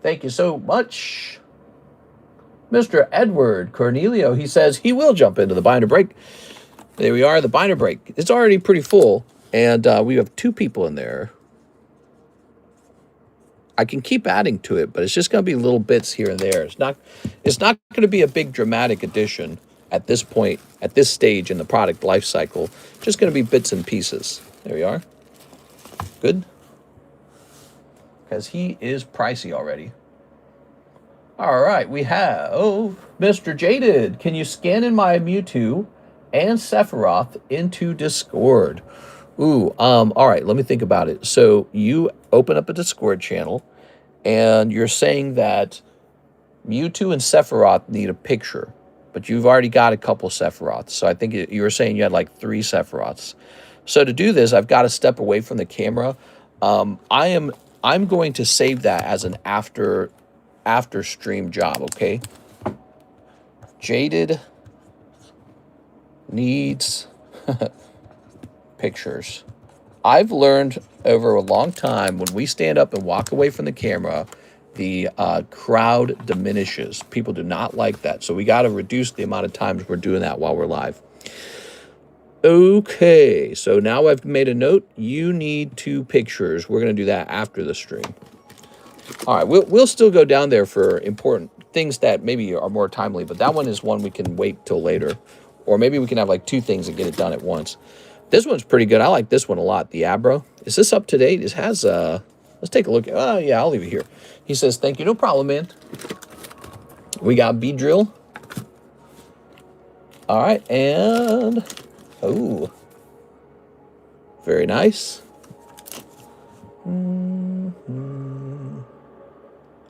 Thank you so much. Mr. Edward Cornelio, he says he will jump into the binder break. There we are, the binder break. It's already pretty full, and we have 2 people in there. I can keep adding to it, but it's just going to be little bits here and there. It's not going to be a big dramatic addition at this point, at this stage in the product life cycle. Just going to be bits and pieces. There we are. Good. Because he is pricey already. All right, we have Mr. Jaded. Can you scan in my Mewtwo and Sephiroth into Discord? Ooh, all right, let me think about it. So you open up a Discord channel, and you're saying that Mewtwo and Sephiroth need a picture, but you've already got a couple Sephiroths. So I think you were saying you had like 3 Sephiroths. So to do this, I've got to step away from the camera. I'm going to save that as an after stream job, okay? Jaded needs pictures. I've learned over a long time, when we stand up and walk away from the camera, the crowd diminishes. People do not like that. So we got to reduce the amount of times we're doing that while we're live. Okay, so now I've made a note. You need 2 pictures. We're going to do that after the stream. All right, we'll still go down there for important things that maybe are more timely, but that one is one we can wait till later. Or maybe we can have like 2 things and get it done at once. This one's pretty good. I like this one a lot, the Abra. Is this up to date? It has, let's take a look. Oh, yeah, I'll leave it here. He says, thank you. No problem, man. We got B-Drill. All right, and, oh, very nice.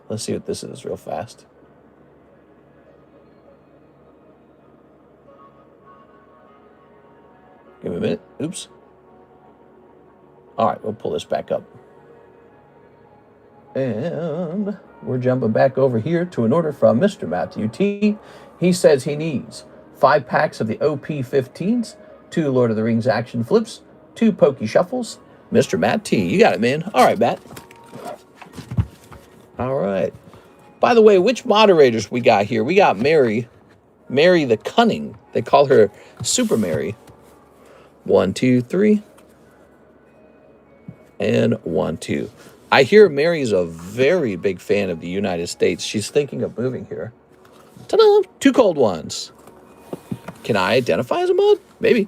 Let's see what this is real fast. Give me a minute. Oops. All right, we'll pull this back up. And we're jumping back over here to an order from Mr. Matthew T. He says he needs 5 packs of the OP15s, 2 Lord of the Rings action flips, 2 Pokey Shuffles. Mr. Matt T, you got it, man. All right, Matt. All right. By the way, which moderators we got here? We got Mary the Cunning. They call her Super Mary. 1, 2, 3. And 1, 2. I hear Mary's a very big fan of the United States. She's thinking of moving here. Ta-da! 2 cold ones. Can I identify as a mod? Maybe.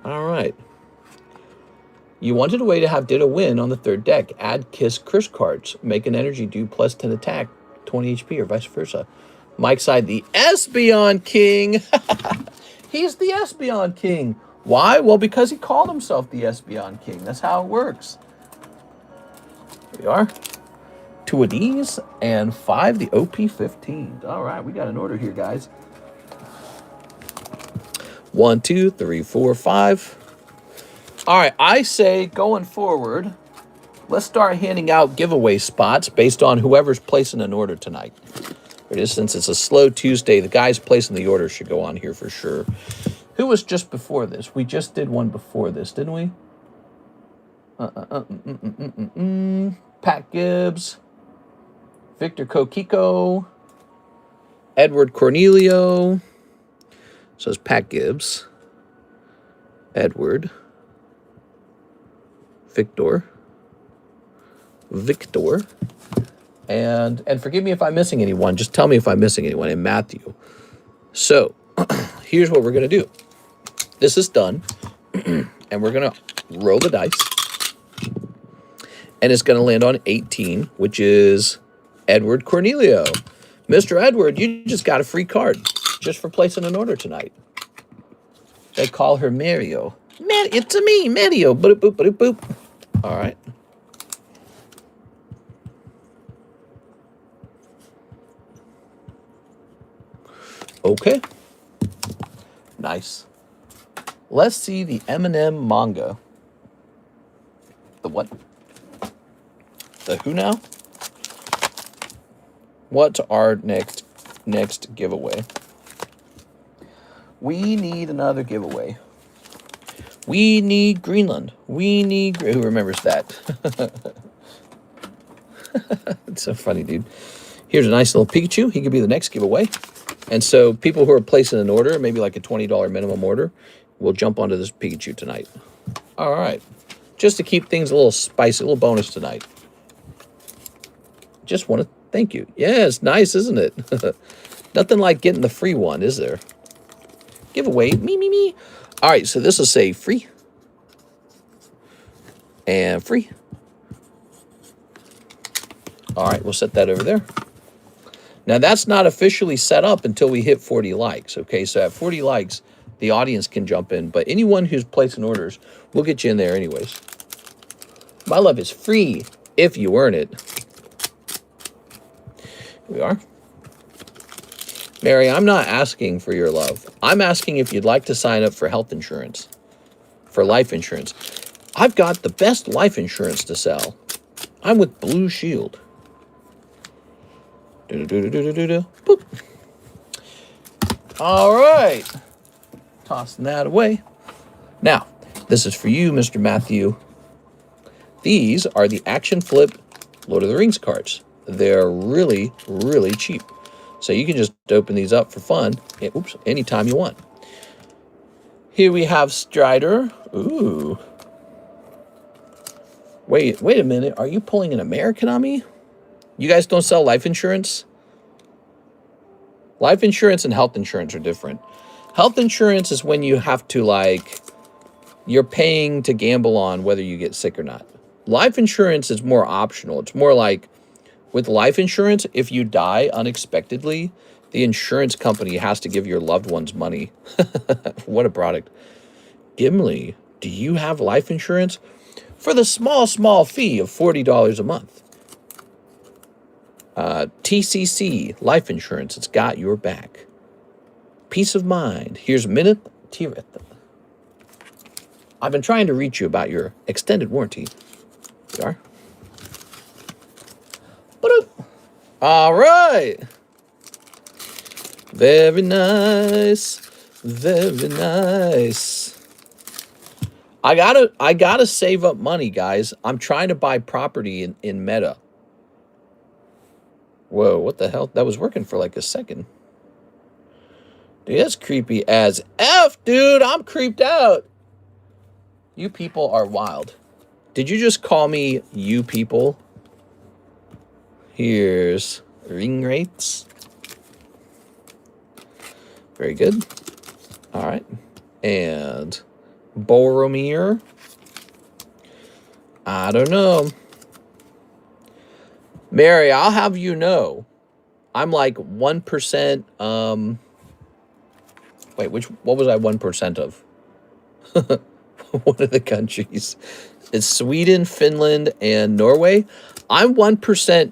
All right. You wanted a way to have Ditto win on the 3rd deck. Add Kiss Chris cards. Make an energy do plus 10 attack, 20 HP, or vice versa. Mike's side, the Espeon King. He's the Espeon King. Why? Well, because he called himself the Espeon King. That's how it works. Here we are. 2 of these and 5 the OP15. All right, we got an order here, guys. 1, 2, 3, 4, 5. All right, I say going forward, let's start handing out giveaway spots based on whoever's placing an order tonight. It is, since it's a slow Tuesday, the guys placing the order should go on here for sure. Who was just before this? We just did one before this, didn't we? Pat Gibbs, Victor Kokiko, Edward Cornelio. So it's Pat Gibbs, Edward, Victor, and forgive me if I'm missing anyone. Just tell me if I'm missing anyone. And Matthew. So here's what we're going to do. This is done. And we're going to roll the dice. And it's going to land on 18, which is Edward Cornelio. Mr. Edward, you just got a free card just for placing an order tonight. They call her Mario. It's a me, Mario. Boop, boop, boop, boop. All right. Okay. Nice. Let's see the M&M manga. The what? The who now? What's our next giveaway? We need another giveaway. We need Greenland. We need... Who remembers that? It's so funny, dude. Here's a nice little Pikachu. He could be the next giveaway. And so people who are placing an order, maybe like a $20 minimum order, will jump onto this Pikachu tonight. All right. Just to keep things a little spicy, a little bonus tonight. Just want to thank you. Yeah, it's nice, isn't it? Nothing like getting the free one, is there? Giveaway. Me. All right, so this will say free. And free. All right, we'll set that over there. Now, that's not officially set up until we hit 40 likes, okay? So at 40 likes, the audience can jump in. But anyone who's placing orders, we'll get you in there anyways. My love is free if you earn it. Here we are. Mary, I'm not asking for your love. I'm asking if you'd like to sign up for health insurance, for life insurance. I've got the best life insurance to sell. I'm with Blue Shield. Boop. All right. Tossing that away. Now, this is for you, Mr. Matthew. These are the Action Flip Lord of the Rings cards. They're really, really cheap. So you can just open these up for fun. Oops, anytime you want. Here we have Strider. Ooh. Wait a minute. Are you pulling an American on me? You guys don't sell life insurance? Life insurance and health insurance are different. Health insurance is when you have to, like, you're paying to gamble on whether you get sick or not. Life insurance is more optional. It's more like, with life insurance, if you die unexpectedly, the insurance company has to give your loved ones money. What a product. Gimli, do you have life insurance? For the small fee of $40 a month. TCC, life insurance, it's got your back. Peace of mind. Here's Minute Tirith. I've been trying to reach you about your extended warranty. Here we are. All right. Very nice. Very nice. I gotta save up money, guys. I'm trying to buy property in Meta. Whoa, what the hell? That was working for like a second. Dude, that's creepy as F, dude. I'm creeped out. You people are wild. Did you just call me you people? Here's ring rates. Very good. All right. And Boromir. I don't know. Mary, I'll have you know, I'm like 1%. Wait, what was I 1% of? One of the countries. It's Sweden, Finland, and Norway. I'm 1%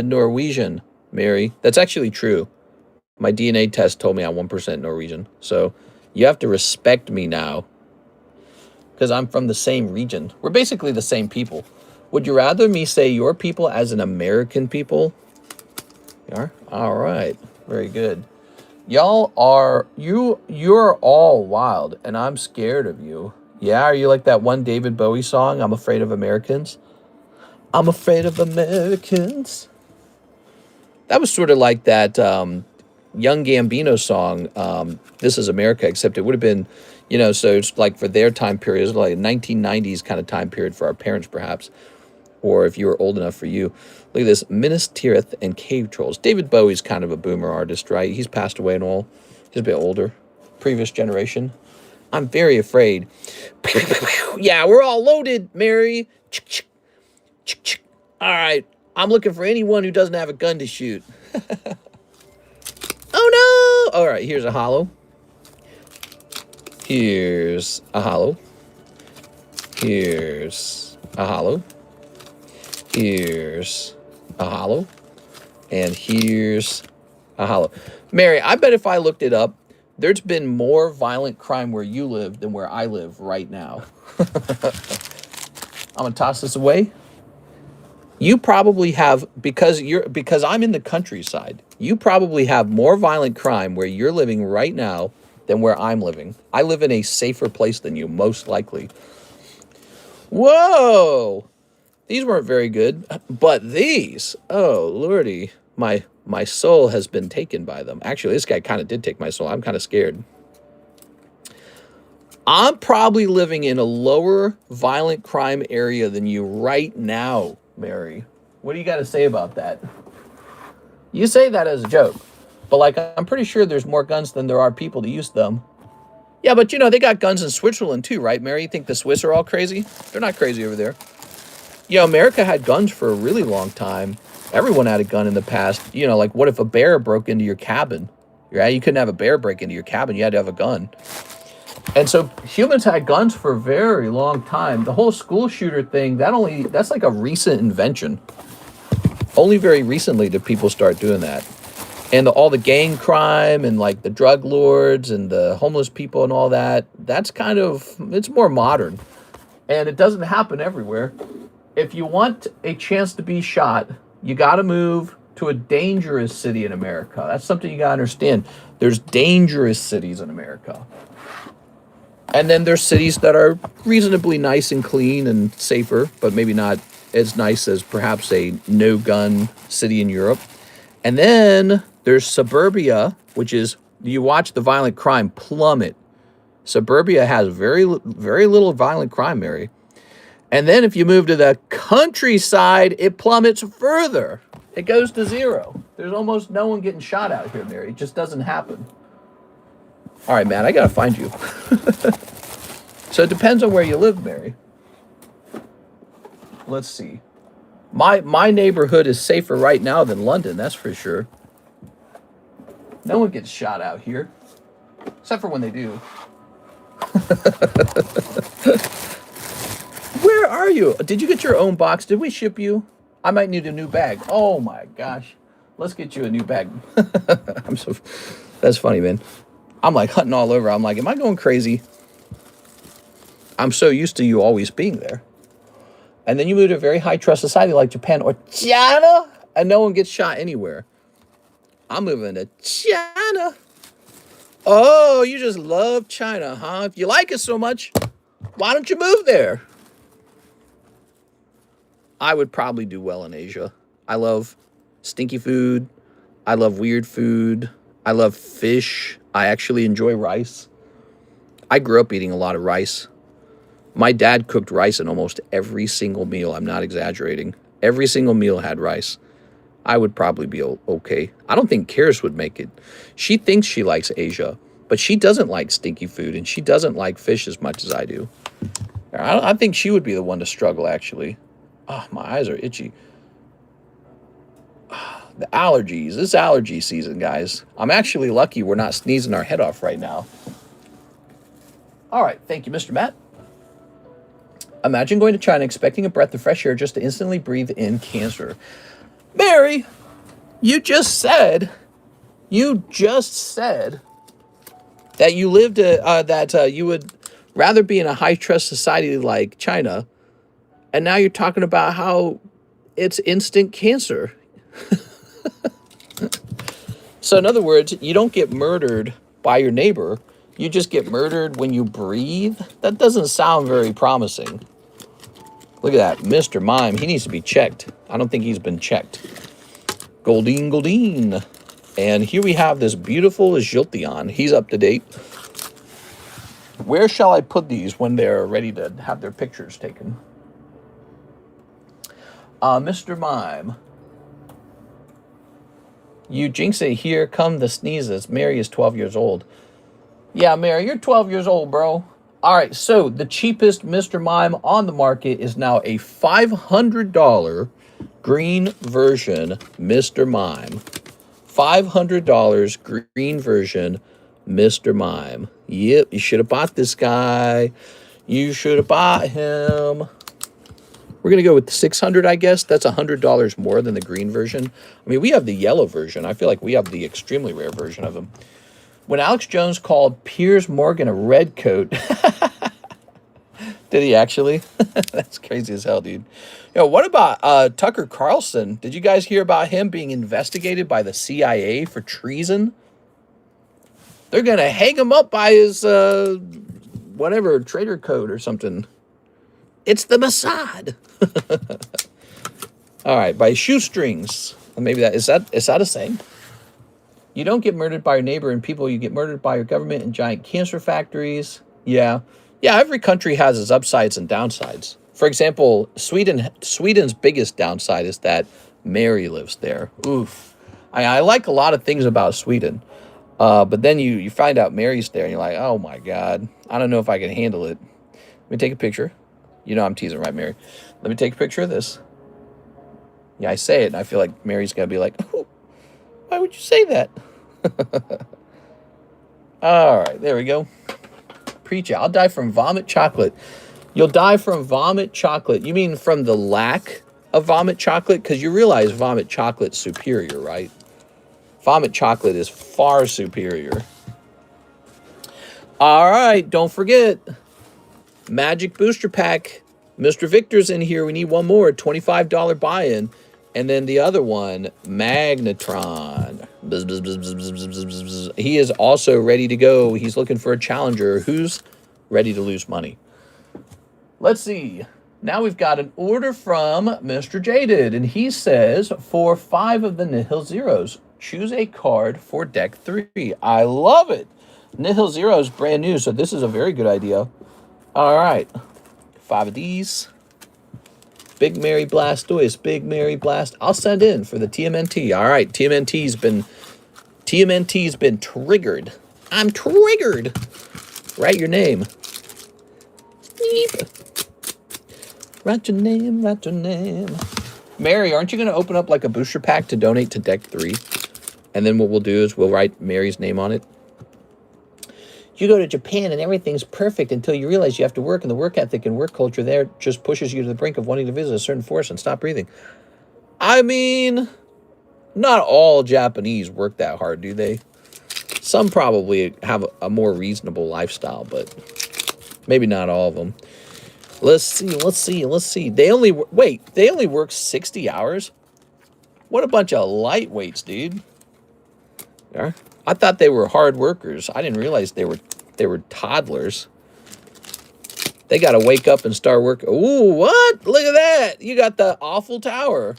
Norwegian, Mary. That's actually true. My DNA test told me I'm 1% Norwegian. So you have to respect me now. Because I'm from the same region. We're basically the same people. Would you rather me say your people as an American people? You are? All right. Very good. Y'all are, you're all wild, and I'm scared of you. Yeah, are you like that one David Bowie song, I'm Afraid of Americans? I'm afraid of Americans. That was sort of like that Young Gambino song, This Is America, except it would have been, you know, so it's like for their time period, it was like a 1990s kind of time period for our parents, perhaps. Or if you were old enough for you. Look at this, Minas Tirith and Cave Trolls. David Bowie's kind of a boomer artist, right? He's passed away and all. He's a bit older. Previous generation. I'm very afraid. Yeah, we're all loaded, Mary. All right. I'm looking for anyone who doesn't have a gun to shoot. Oh, no. All right, here's a hollow. Here's a hollow. Here's a hollow. Here's a hollow. And here's a hollow. Mary, I bet if I looked it up, there's been more violent crime where you live than where I live right now. I'm going to toss this away. You probably have, because I'm in the countryside, you probably have more violent crime where you're living right now than where I'm living. I live in a safer place than you, most likely. Whoa! These weren't very good, but these, oh lordy, my My soul has been taken by them. Actually, this guy kind of did take my soul. I'm kind of scared. I'm probably living in a lower violent crime area than you right now, Mary. What do you got to say about that? You say that as a joke, but like, I'm pretty sure there's more guns than there are people to use them. Yeah, but you know, they got guns in Switzerland too, right, Mary? You think the Swiss are all crazy? They're not crazy over there. You know, America had guns for a really long time. Everyone had a gun in the past. You know, like, what if a bear broke into your cabin? Right? You couldn't have a bear break into your cabin. You had to have a gun. And so humans had guns for a very long time. The whole school shooter thing, that's like a recent invention. Only very recently did people start doing that. And all the gang crime and like the drug lords and the homeless people and all that, that's kind of, it's more modern. And it doesn't happen everywhere. If you want a chance to be shot, you got to move to a dangerous city in America. That's something you got to understand. There's dangerous cities in America. And then there's cities that are reasonably nice and clean and safer, but maybe not as nice as perhaps a no-gun city in Europe. And then there's suburbia, which is, you watch the violent crime plummet. Suburbia has very little violent crime, Mary. And then if you move to the countryside, it plummets further. It goes to zero. There's almost no one getting shot out here, Mary. It just doesn't happen. All right, man, I got to find you. So it depends on where you live, Mary. Let's see. My neighborhood is safer right now than London, that's for sure. No one gets shot out here. Except for when they do. Where are you? Did you get your own box? Did we ship you? I might need a new bag. Oh my gosh. Let's get you a new bag. That's funny, man. I'm like hunting all over. I'm like, am I going crazy? I'm so used to you always being there. And then you move to a very high trust society like Japan or China, and no one gets shot anywhere. I'm moving to China. Oh, you just love China, huh? If you like it so much, why don't you move there? I would probably do well in Asia. I love stinky food. I love weird food. I love fish. I actually enjoy rice. I grew up eating a lot of rice. My dad cooked rice in almost every single meal. I'm not exaggerating. Every single meal had rice. I would probably be okay. I don't think Karis would make it. She thinks she likes Asia, but she doesn't like stinky food, and she doesn't like fish as much as I do. I think she would be the one to struggle, actually. Oh, my eyes are itchy. The allergies. This allergy season, guys. I'm actually lucky we're not sneezing our head off right now. All right. Thank you, Mr. Matt. Imagine going to China expecting a breath of fresh air just to instantly breathe in cancer. Mary, you just said that you lived, that you would rather be in a high-trust society like China, and now you're talking about how it's instant cancer. So in other words, you don't get murdered by your neighbor. You just get murdered when you breathe. That doesn't sound very promising. Look at that, Mr. Mime. He needs to be checked. I don't think he's been checked. Goldine. And here we have this beautiful Jolteon. He's up to date. Where shall I put these when they're ready to have their pictures taken? Mr. Mime. You jinx it, here come the sneezes. Mary is 12 years old. Yeah, Mary, you're 12 years old, bro. All right, so the cheapest Mr. Mime on the market is now a $500 green version Mr. Mime. $500 green version Mr. Mime. Yep, you should have bought this guy. You should have bought him. We're going to go with $600, I guess. That's $100 more than the green version. I mean, we have the yellow version. I feel like we have the extremely rare version of him. When Alex Jones called Piers Morgan a red coat, did he actually? That's crazy as hell, dude. You know, what about Tucker Carlson? Did you guys hear about him being investigated by the CIA for treason? They're going to hang him up by his, whatever, traitor code or something. It's the Mossad. All right, by shoestrings. Maybe is that a saying? You don't get murdered by your neighbor and people. You get murdered by your government and giant cancer factories. Yeah. Yeah, every country has its upsides and downsides. For example, Sweden's biggest downside is that Mary lives there. Oof. I like a lot of things about Sweden. But then you find out Mary's there and you're like, oh my God, I don't know if I can handle it. Let me take a picture. You know I'm teasing, right, Mary? Let me take a picture of this. Yeah, I say it and I feel like Mary's going to be like, oh, why would you say that? All right, there we go. Preach it. I'll die from vomit chocolate. You'll die from vomit chocolate. You mean from the lack of vomit chocolate? Because you realize vomit chocolate's superior, right? Vomit chocolate is far superior. All right, don't forget. Magic Booster Pack. Mr. Victor's in here. We need one more. $25 buy-in. And then the other one, Magnetron. Bzz, bzz, bzz, bzz, bzz, bzz, bzz, bzz. He is also ready to go. He's looking for a challenger who's ready to lose money. Let's see. Now we've got an order from Mr. Jaded. And he says, for 5 of the Nihil Zeros, choose a card for deck 3. I love it. Nihil Zero is brand new, so this is a very good idea. All right. 5 of these. Big Mary Blastoise, Big Mary Blast. I'll send in for the TMNT. All right, TMNT's been triggered. I'm triggered. Write your name. Beep. Write your name, write your name. Mary, aren't you going to open up like a booster pack to donate to deck 3? And then what we'll do is we'll write Mary's name on it. You go to Japan and everything's perfect until you realize you have to work, and the work ethic and work culture there just pushes you to the brink of wanting to visit a certain forest and stop breathing. I mean, not all Japanese work that hard, do they? Some probably have a more reasonable lifestyle, but maybe not all of them. Let's see. They only work 60 hours? What a bunch of lightweights, dude. Yeah. I thought they were hard workers. I didn't realize they were toddlers. They got to wake up and start working. Ooh, what? Look at that. You got the awful tower.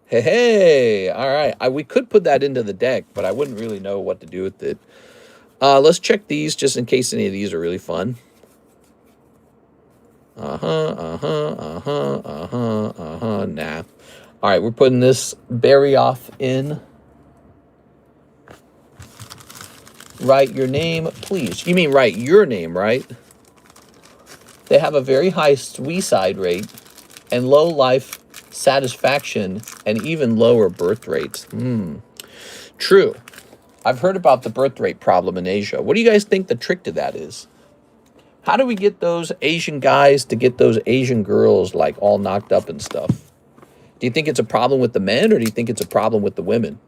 Hey. All right. We could put that into the deck, but I wouldn't really know what to do with it. Let's check these just in case any of these are really fun. Nah. All right, we're putting this berry off in. Write your name, please. You mean write your name, right? They have a very high suicide rate and low life satisfaction and even lower birth rates. True. I've heard about the birth rate problem in Asia. What do you guys think the trick to that is? How do we get those Asian guys to get those Asian girls like all knocked up and stuff? Do you think it's a problem with the men, or do you think it's a problem with the women?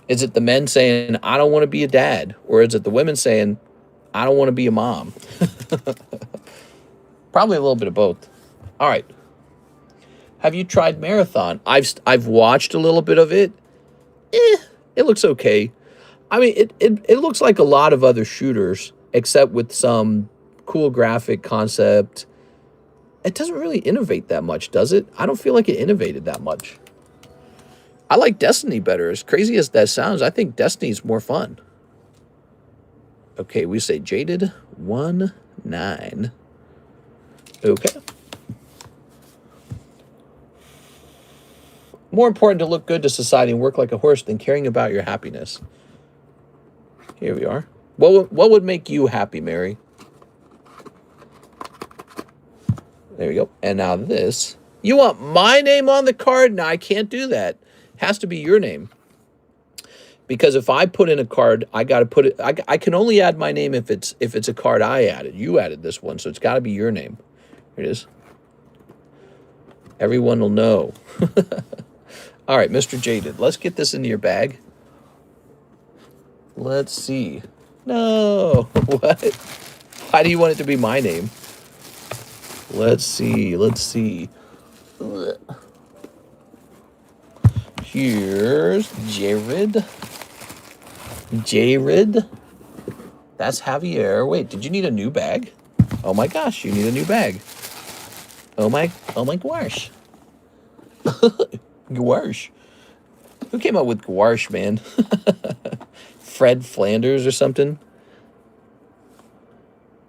Is it the men saying, I don't want to be a dad? Or is it the women saying, I don't want to be a mom? Probably a little bit of both. All right. Have you tried Marathon? I've watched a little bit of it. It looks okay. I mean, it looks like a lot of other shooters, except with some cool graphic concept. It doesn't really innovate that much, does it? I don't feel like it innovated that much. I like Destiny better. As crazy as that sounds, I think Destiny's more fun. Okay, we say Jaded 19. Okay. More important to look good to society and work like a horse than caring about your happiness. Here we are. What would make you happy, Mary? There we go. And now this. You want my name on the card? No, I can't do that. Has to be your name, because if I put in a card, I got to put it. I can only add my name if it's a card I added. You added this one, so it's got to be your name. Here it is. Everyone will know. All right, Mr. Jaded, let's get this into your bag. Let's see. No, what? Why do you want it to be my name? Let's see. Ugh. Here's Jared. That's Javier. Wait, did you need a new bag? Oh my gosh, you need a new bag. Oh my gosh. Gosh. Who came up with gouache, man? Fred Flanders or something?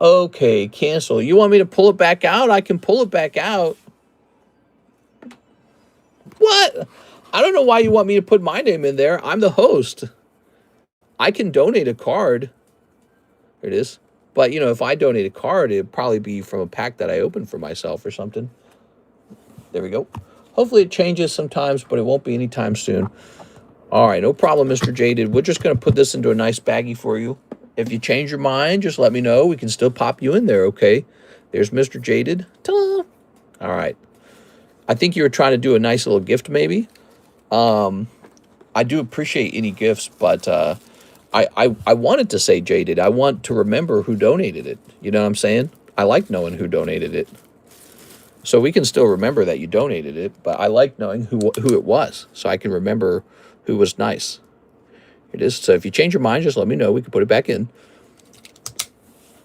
Okay, cancel. You want me to pull it back out? I can pull it back out. What? I don't know why you want me to put my name in there. I'm the host. I can donate a card. Here it is. But, you know, if I donate a card, it'd probably be from a pack that I opened for myself or something. There we go. Hopefully it changes sometimes, but it won't be anytime soon. All right, no problem, Mr. Jaded. We're just going to put this into a nice baggie for you. If you change your mind, just let me know. We can still pop you in there, okay? There's Mr. Jaded. Ta-da! All right. I think you were trying to do a nice little gift, maybe. I do appreciate any gifts, but I wanted to say Jaded. I want to remember who donated it. You know what I'm saying? I like knowing who donated it. So we can still remember that you donated it, but I like knowing who it was, so I can remember who was nice. Here it is. So if you change your mind, just let me know. We can put it back in.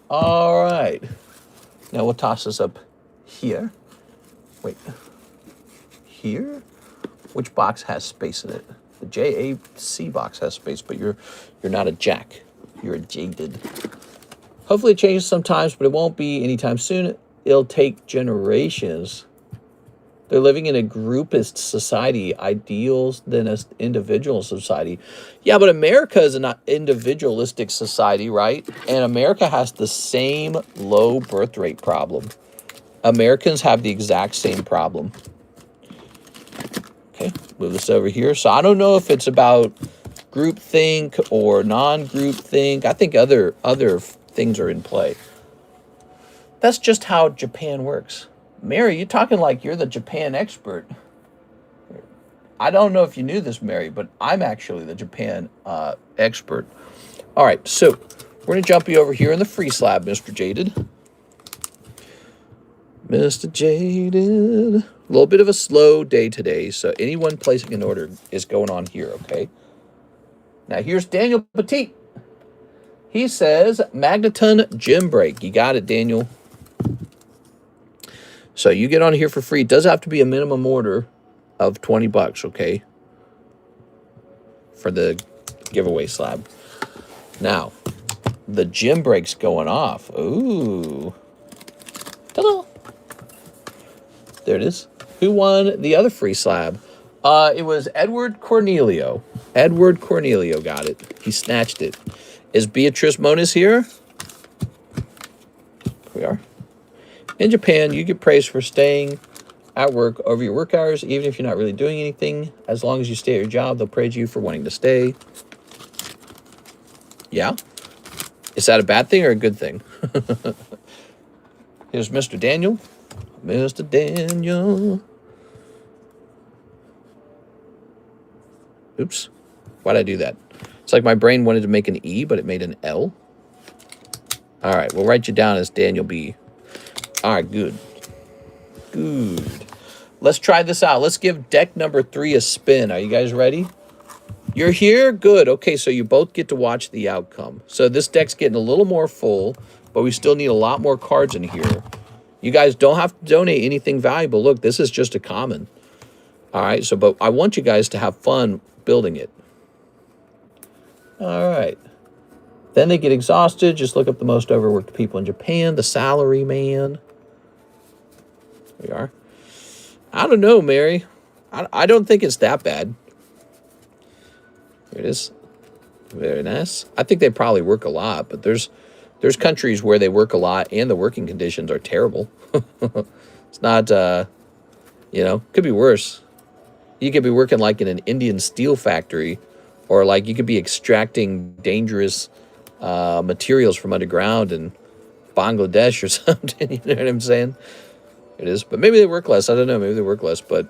All right. Now we'll toss this up here. Wait. Here? Which box has space in it? The JAC box has space, but you're not a Jack. You're a Jaded. Hopefully it changes sometimes, but it won't be anytime soon. It'll take generations. They're living in a groupist society, ideals than an individual society. Yeah, but America is an individualistic society, right? And America has the same low birth rate problem. Americans have the exact same problem. Okay, move this over here. So I don't know if it's about groupthink or non-groupthink. I think other things are in play. That's just how Japan works. Mary, you're talking like you're the Japan expert. I don't know if you knew this, Mary, but I'm actually the Japan expert. All right, so we're going to jump you over here in the free slab, Mr. Jaded. Mr. Jaded. A little bit of a slow day today, so anyone placing an order is going on here, okay? Now, here's Daniel Petit. He says, Magneton Gym Break. You got it, Daniel. So you get on here for free. It does have to be a minimum order of 20 bucks, okay? For the giveaway slab. Now, the gym break's going off. Ooh. Ta-da! There it is. Who won the other free slab? It was Edward Cornelio. Edward Cornelio got it. He snatched it. Is Beatrice Moniz here? Here we are. In Japan, you get praised for staying at work over your work hours, even if you're not really doing anything. As long as you stay at your job, they'll praise you for wanting to stay. Yeah? Is that a bad thing or a good thing? Here's Mr. Daniel. Mr. Daniel. Oops. Why'd I do that? It's like my brain wanted to make an E, but it made an L. All right, we'll write you down as Daniel B. All right, good. Good. Let's try this out. Let's give deck number 3 a spin. Are you guys ready? You're here? Good. Okay, so you both get to watch the outcome. So this deck's getting a little more full, but we still need a lot more cards in here. You guys don't have to donate anything valuable. Look, this is just a common. All right, so but I want you guys to have fun building it. All right. Then they get exhausted. Just look up the most overworked people in Japan. The salary man. There we are. I don't know, Mary. I don't think it's that bad. Here it is. Very nice. I think they probably work a lot, but there's countries where they work a lot and the working conditions are terrible. It's not, could be worse. You could be working like in an Indian steel factory, or like you could be extracting dangerous materials from underground in Bangladesh or something. You know what I'm saying? It is. But maybe they work less. I don't know. Maybe they work less. But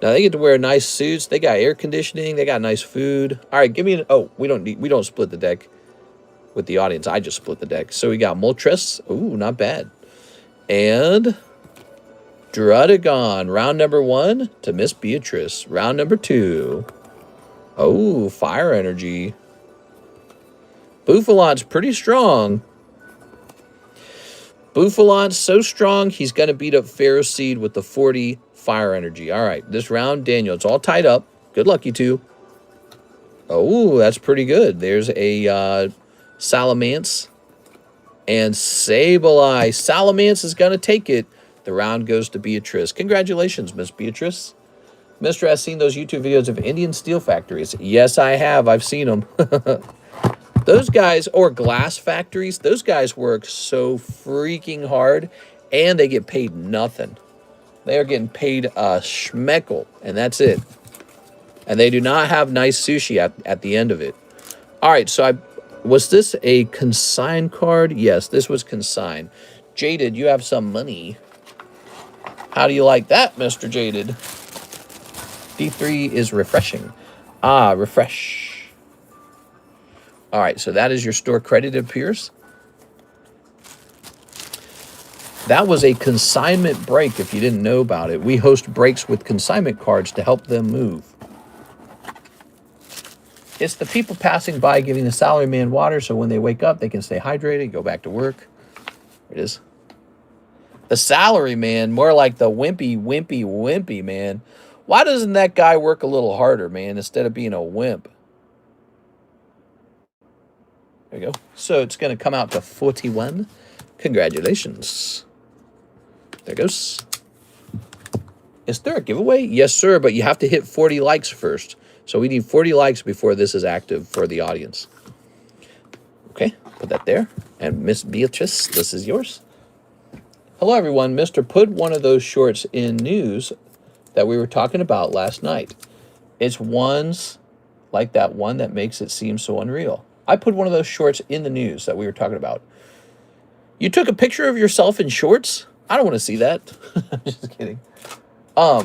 now they get to wear nice suits. They got air conditioning. They got nice food. All right, give me an... Oh, we don't split the deck with the audience. I just split the deck. So we got Moltres. Ooh, not bad. And Druddigon. Round number 1 to Miss Beatrice. Round number 2. Oh, fire energy. Buffalan's pretty strong. Buffalan's so strong, he's going to beat up Ferroseed with the 40 fire energy. All right, this round, Daniel, it's all tied up. Good luck, you two. Oh, that's pretty good. There's a Salamence and Sableye. Salamence is going to take it. The round goes to Beatrice. Congratulations, Miss Beatrice. Mr. has seen those YouTube videos of Indian steel factories. Yes, I have. I've seen them. Those guys, or glass factories, those guys work so freaking hard, and they get paid nothing. They are getting paid a schmeckle, and that's it. And they do not have nice sushi at the end of it. All right, so was this a consigned card? Yes, this was consigned. Jaded, you have some money. How do you like that, Mr. Jaded? D3 is refreshing. Ah, refresh. All right, so that is your store credit, it appears. That was a consignment break, if you didn't know about it. We host breaks with consignment cards to help them move. It's the people passing by giving the salaryman water so when they wake up, they can stay hydrated and go back to work. There it is. The salaryman, more like the wimpy man. Why doesn't that guy work a little harder, man, instead of being a wimp? There you go. So it's going to come out to 41. Congratulations. There goes. Is there a giveaway? Yes, sir, but you have to hit 40 likes first. So we need 40 likes before this is active for the audience. Okay, put that there. And Miss Beatrice, this is yours. Hello, everyone. Mr. put one of those shorts in news that we were talking about last night. It's ones like that one that makes it seem so unreal. I put one of those shorts in the news that we were talking about. You took a picture of yourself in shorts? I don't want to see that. I'm just kidding.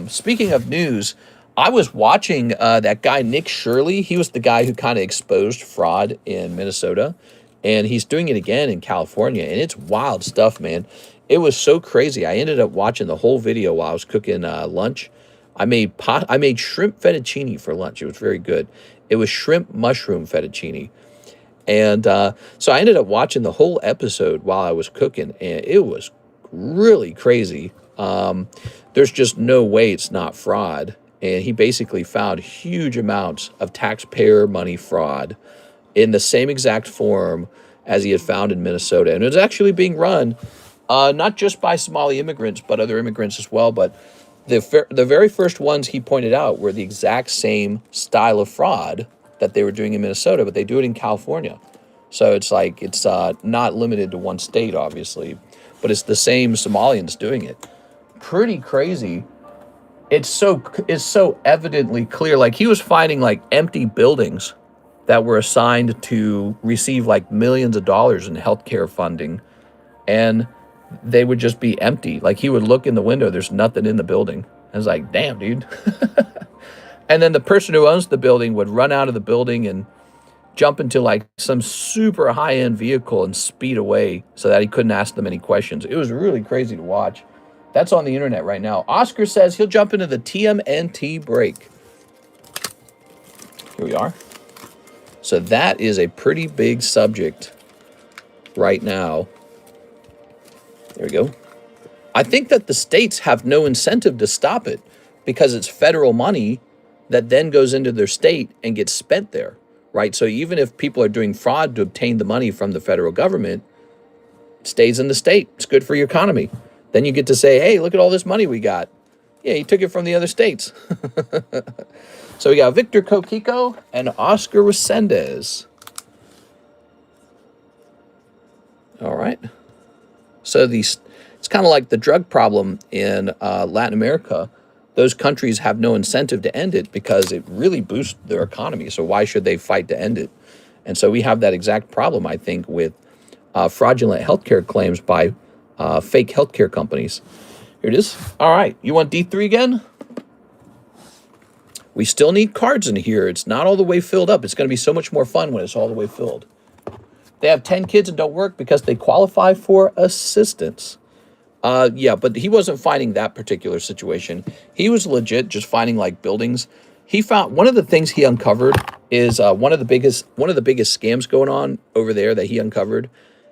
Speaking of news, I was watching that guy, Nick Shirley. He was the guy who kind of exposed fraud in Minnesota. And he's doing it again in California. And it's wild stuff, man. It was so crazy. I ended up watching the whole video while I was cooking lunch. I made shrimp fettuccine for lunch. It was very good. It was shrimp mushroom fettuccine. And so I ended up watching the whole episode while I was cooking. And it was really crazy. There's just no way it's not fraud. And he basically found huge amounts of taxpayer money fraud in the same exact form as he had found in Minnesota. And it was actually being run not just by Somali immigrants, but other immigrants as well. But the very first ones he pointed out were the exact same style of fraud that they were doing in Minnesota, but they do it in California. So it's like it's not limited to one state, obviously, but it's the same Somalians doing it. Pretty crazy. It's so evidently clear. Like he was finding like empty buildings that were assigned to receive like millions of dollars in healthcare funding, and they would just be empty. Like he would look in the window, there's nothing in the building. I was like, damn, dude. And then the person who owns the building would run out of the building and jump into like some super high-end vehicle and speed away so that he couldn't ask them any questions. It was really crazy to watch. That's on the internet right now. Oscar says he'll jump into the TMNT break. Here we are. So that is a pretty big subject right now. There we go. I think that the states have no incentive to stop it because it's federal money that then goes into their state and gets spent there, right? So even if people are doing fraud to obtain the money from the federal government, it stays in the state. It's good for your economy. Then you get to say, hey, look at all this money we got. Yeah, he took it from the other states. So we got Victor Kokiko and Oscar Resendez. All right. So it's kind of like the drug problem in Latin America. Those countries have no incentive to end it because it really boosts their economy. So why should they fight to end it? And so we have that exact problem, I think, with fraudulent healthcare claims by fake healthcare companies. Here it is. All right. You want D3 again? We still need cards in here. It's not all the way filled up. It's going to be so much more fun when it's all the way filled. They have 10 kids and don't work because they qualify for assistance. Yeah, but he wasn't finding that particular situation. He was legit just finding like buildings. He found one of the things he uncovered is one of the biggest scams going on over there that he uncovered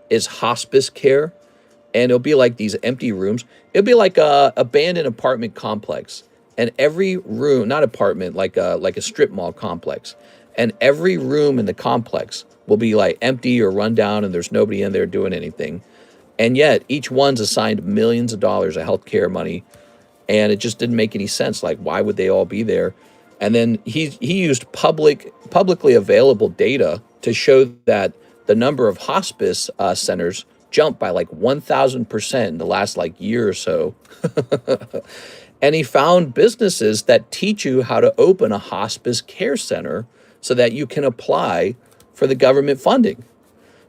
is hospice care. And it'll be like these empty rooms. It'll be like a abandoned apartment complex. And every room, not apartment, like a strip mall complex. And every room in the complex will be like empty or run down and there's nobody in there doing anything. And yet each one's assigned millions of dollars of healthcare money. And it just didn't make any sense. Like, why would they all be there? And then he used publicly available data to show that the number of hospice centers jumped by like 1,000% in the last like year or so. And he found businesses that teach you how to open a hospice care center so that you can apply for the government funding.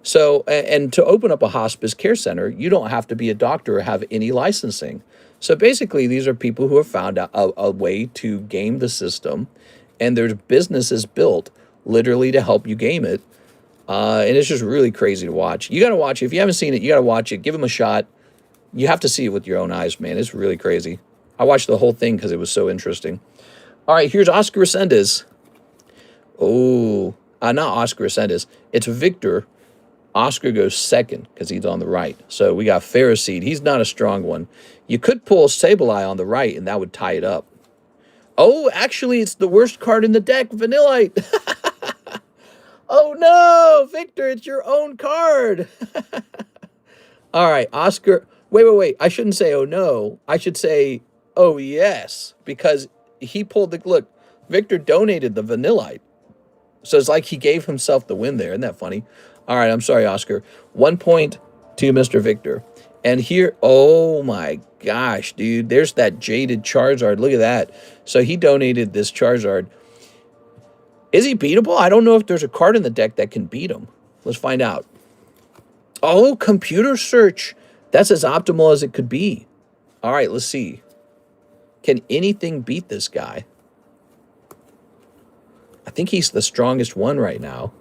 So, and to open up a hospice care center, you don't have to be a doctor or have any licensing. So basically, these are people who have found a way to game the system, and there's businesses built literally to help you game it. And it's just really crazy to watch. You got to watch it. If you haven't seen it, you got to watch it. Give them a shot. You have to see it with your own eyes, man. It's really crazy. I watched the whole thing because it was so interesting. All right, here's Oscar Ascendez. Oh, not Oscar Ascendez. It's Victor. Oscar goes second because he's on the right. So we got Phariseed. He's not a strong one. You could pull Sableye on the right, and that would tie it up. Oh, actually, it's the worst card in the deck, Vanillite. Oh, no, Victor, it's your own card. All right, Oscar. Wait. I shouldn't say, oh, no. I should say, oh, yes, because he pulled the, look, Victor donated the Vanillite. So it's like he gave himself the win there. Isn't that funny? All right, I'm sorry, Oscar. 1 point to Mr. Victor. And here, oh my gosh, dude, there's that jaded Charizard. Look at that. So he donated this Charizard. Is he beatable? I don't know if there's a card in the deck that can beat him. Let's find out. Oh, computer search. That's as optimal as it could be. All right, let's see. Can anything beat this guy? I think he's the strongest one right now.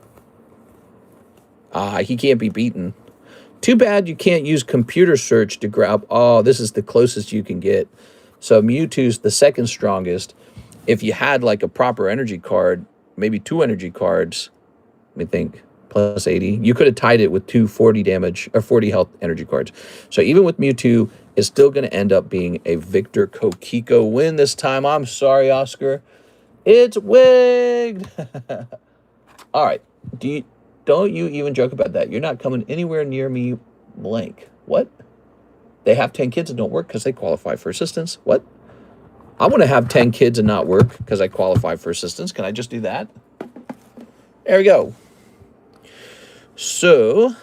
He can't be beaten. Too bad you can't use computer search to grab. Oh, this is the closest you can get. So Mewtwo's the second strongest. If you had like a proper energy card, maybe 2 energy cards, let me think, plus 80, you could have tied it with 2 40 damage or 40 health energy cards. So even with Mewtwo, it's still going to end up being a Victor Kokiko win this time. I'm sorry, Oscar. It's wigged. All right. Don't you even joke about that. You're not coming anywhere near me, blank. What? They have 10 kids and don't work because they qualify for assistance. What? I want to have 10 kids and not work because I qualify for assistance. Can I just do that? There we go. So,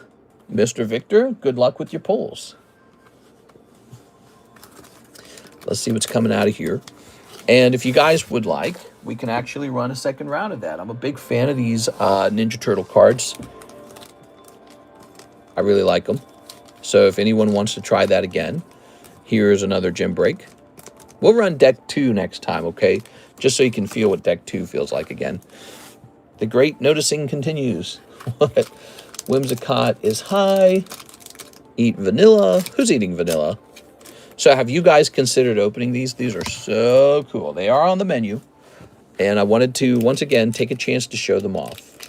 Mr. Victor, good luck with your polls. Let's see what's coming out of here. And if you guys would like, we can actually run a second round of that. I'm a big fan of these Ninja Turtle cards. I really like them. So if anyone wants to try that again, here's another gym break. We'll run deck 2 next time, okay? Just so you can feel what deck 2 feels like again. The great noticing continues. Whimsicott is high. Eat vanilla. Who's eating vanilla? So have you guys considered opening these? These are so cool. They are on the menu. And I wanted to, once again, take a chance to show them off.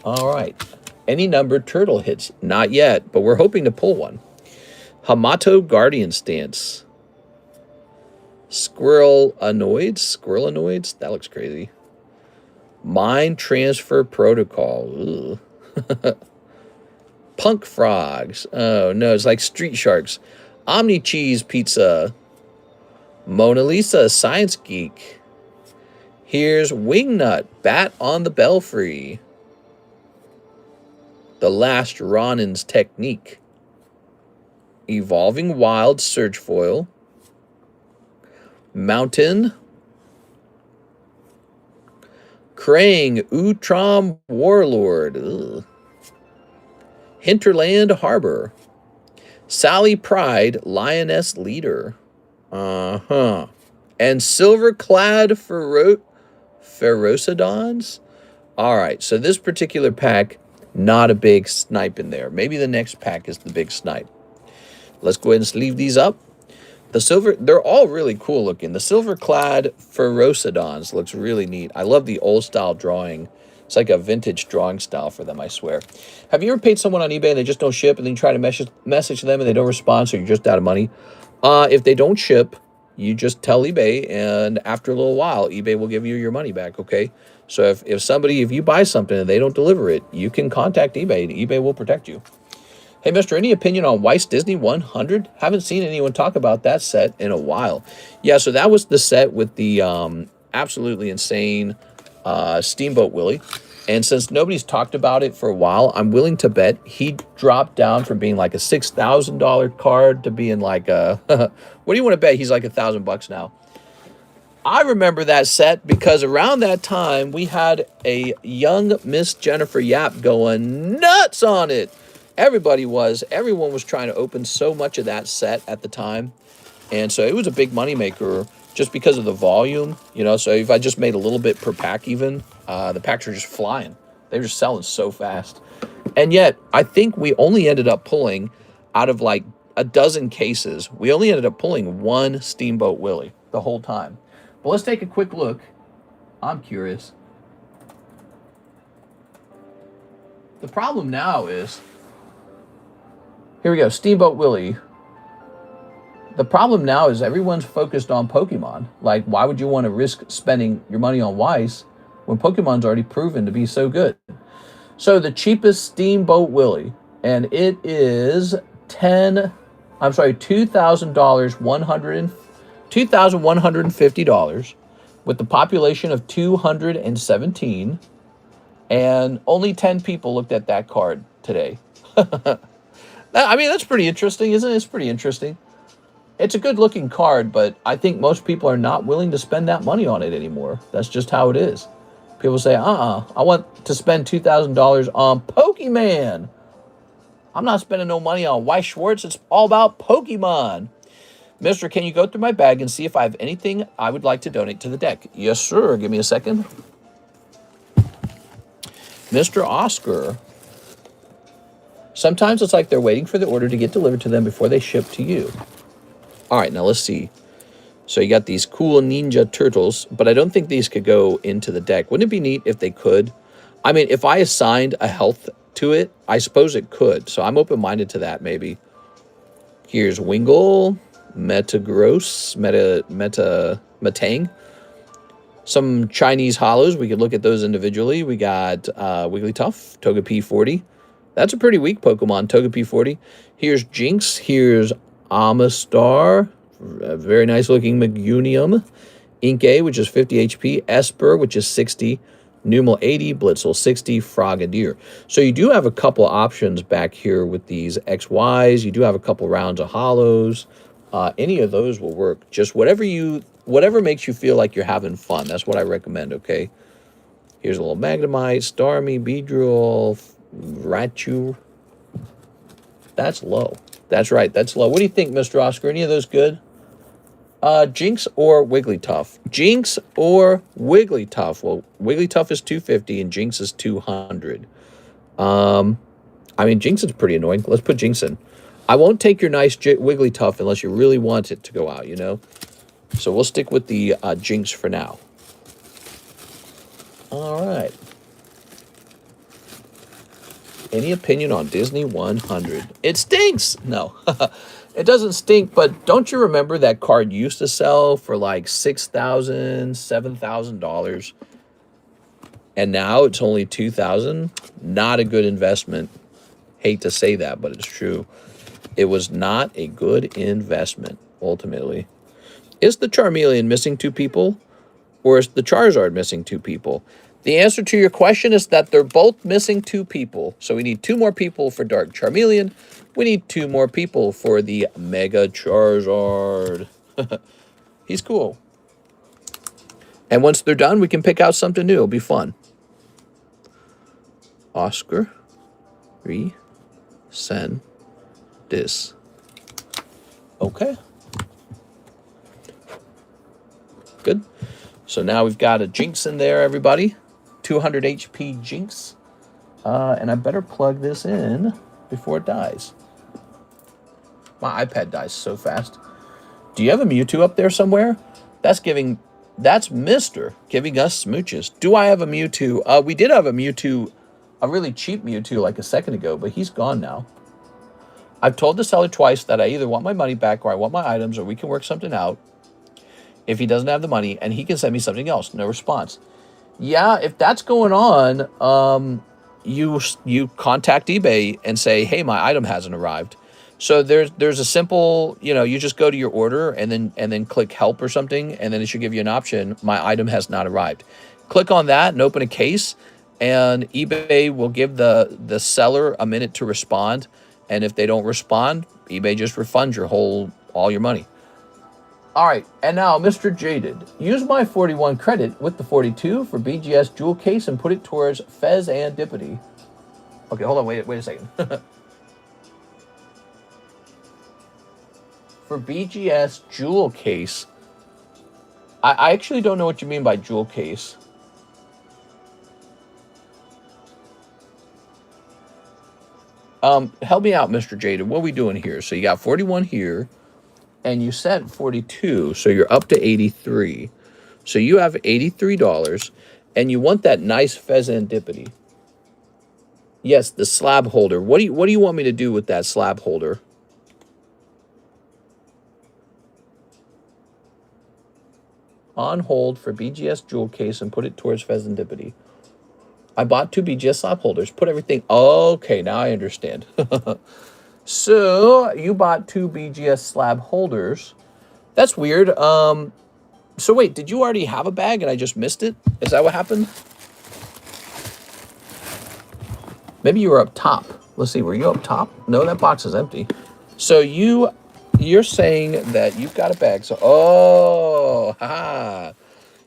All right. Any numbered turtle hits? Not yet, but we're hoping to pull one. Hamato Guardian Stance. Squirrelanoids? That looks crazy. Mind Transfer Protocol. Punk Frogs. Oh, no, it's like Street Sharks. Omni Cheese Pizza. Mona Lisa Science Geek. Here's Wingnut, Bat on the Belfry. The Last Ronin's Technique. Evolving Wild Surge Foil. Mountain. Krang, Utrom Warlord. Ugh. Hinterland Harbor. Sally Pride, Lioness Leader. And Silver-clad Ferocidons. All right, so this particular pack, not a big snipe in there. Maybe the next pack is the big snipe. Let's go ahead and sleeve these up. They're all really cool looking. The Silver-clad Ferocidons looks really neat. I love the old style drawing. It's like a vintage drawing style for them, I swear. Have you ever paid someone on eBay and they just don't ship, and then you try to message them and they don't respond, so you're just out of money? If they don't ship, you just tell eBay, and after a little while, eBay will give you your money back, okay? So if you buy something and they don't deliver it, you can contact eBay, and eBay will protect you. Hey, mister, any opinion on Weiss Disney 100? Haven't seen anyone talk about that set in a while. Yeah, so that was the set with the absolutely insane Steamboat Willie. And since nobody's talked about it for a while, I'm willing to bet he dropped down from being like a $6,000 card to being like a... what do you want to bet? He's like $1,000 now. I remember that set because around that time, we had a young Miss Jennifer Yap going nuts on it. Everyone was trying to open so much of that set at the time. And so it was a big moneymaker just because of the volume, you know. So if I just made a little bit per pack even, the packs are just flying. They were just selling so fast. And yet, I think we only ended up pulling, out of like a dozen cases, we only ended up pulling one Steamboat Willie the whole time. But let's take a quick look. I'm curious. The problem now is... Here we go, Steamboat Willie. The problem now is everyone's focused on Pokemon. Like, why would you want to risk spending your money on Weiss when Pokemon's already proven to be so good? So the cheapest Steamboat Willie, and it is $2,150 with the population of 217, and only 10 people looked at that card today. I mean, that's pretty interesting, isn't it? It's pretty interesting. It's a good-looking card, but I think most people are not willing to spend that money on it anymore. That's just how it is. People say, I want to spend $2,000 on Pokemon. I'm not spending no money on Weiss Schwartz. It's all about Pokemon. Mister, can you go through my bag and see if I have anything I would like to donate to the deck? Yes, sir. Give me a second. Mr. Oscar. Sometimes it's like they're waiting for the order to get delivered to them before they ship to you. All right, now let's see. So you got these cool Ninja Turtles, but I don't think these could go into the deck. Wouldn't it be neat if they could? I mean, if I assigned a health to it, I suppose it could. So I'm open-minded to that, maybe. Here's Wingull, Metagross, Metang. Some Chinese hollows. We could look at those individually. We got Wigglytuff, Togepi 40. That's a pretty weak Pokemon, Togepi 40. Here's Jinx. Here's Amistar. A very nice looking Meganium. Inkay, which is 50 HP. Esper, which is 60. Numel 80. Blitzel 60. Frogadier. So you do have a couple options back here with these XYs. You do have a couple rounds of hollows. Any of those will work. Just whatever makes you feel like you're having fun. That's what I recommend, okay? Here's a little Magnemite, Starmie, Beedrill, Raichu. That's low. That's right, that's low. What do you think, Mr. Oscar? Any of those good? Jinx or Wigglytuff? Jinx or Wigglytuff? Well, Wigglytuff is 250 and Jinx is 200. I mean, Jinx is pretty annoying. Let's put Jinx in. I won't take your nice Wigglytuff unless you really want it to go out, you know? So we'll stick with the Jinx for now. All right. Any opinion on Disney 100? It stinks! No, it doesn't stink, but don't you remember that card used to sell for like $6,000, $7,000? And now it's only $2,000? Not a good investment. Hate to say that, but it's true. It was not a good investment, ultimately. Is the Charmeleon missing 2 people? Or is the Charizard missing 2 people? The answer to your question is that they're both missing 2 people. So we need 2 more people for Dark Charmeleon. We need 2 more people for the Mega Charizard. He's cool. And once they're done, we can pick out something new. It'll be fun. Oscar. Send this. Okay. Good. So now we've got a Jinx in there, everybody. 200 HP Jinx. And I better plug this in before it dies. My iPad dies so fast. Do you have a Mewtwo up there somewhere? That's Mr. giving us smooches. Do I have a Mewtwo? We did have a Mewtwo, a really cheap Mewtwo like a second ago, but he's gone now. I've told the seller twice that I either want my money back or I want my items or we can work something out. if he doesn't have the money, and he can send me something else. No response. Yeah, if that's going on, you contact eBay and say, hey, my item hasn't arrived. So there's a simple, you just go to your order and then click help or something, and then it should give you an option, my item has not arrived. Click on that and open a case, and eBay will give the seller a minute to respond. And if they don't respond, eBay just refunds all your money. All right, and now, Mr. Jaded, use my 41 credit with the 42 for BGS jewel case and put it towards Fez and Dippity. Okay, hold on, wait a second. For BGS jewel case, I actually don't know what you mean by jewel case. Help me out, Mr. Jaded. What are we doing here? So you got 41 here, and you set 42, so you're up to 83. So you have $83, and you want that nice Fezandipity. Yes, the slab holder. What do you want me to do with that slab holder? On hold for BGS jewel case and put it towards Fezandipity. I bought 2 BGS slab holders. Put everything... Okay, now I understand. So, you bought 2 BGS slab holders. That's weird. So wait, did you already have a bag and I just missed it? Is that what happened? Maybe you were up top. Let's see, were you up top? No, that box is empty. So you're saying that you've got a bag. So, haha.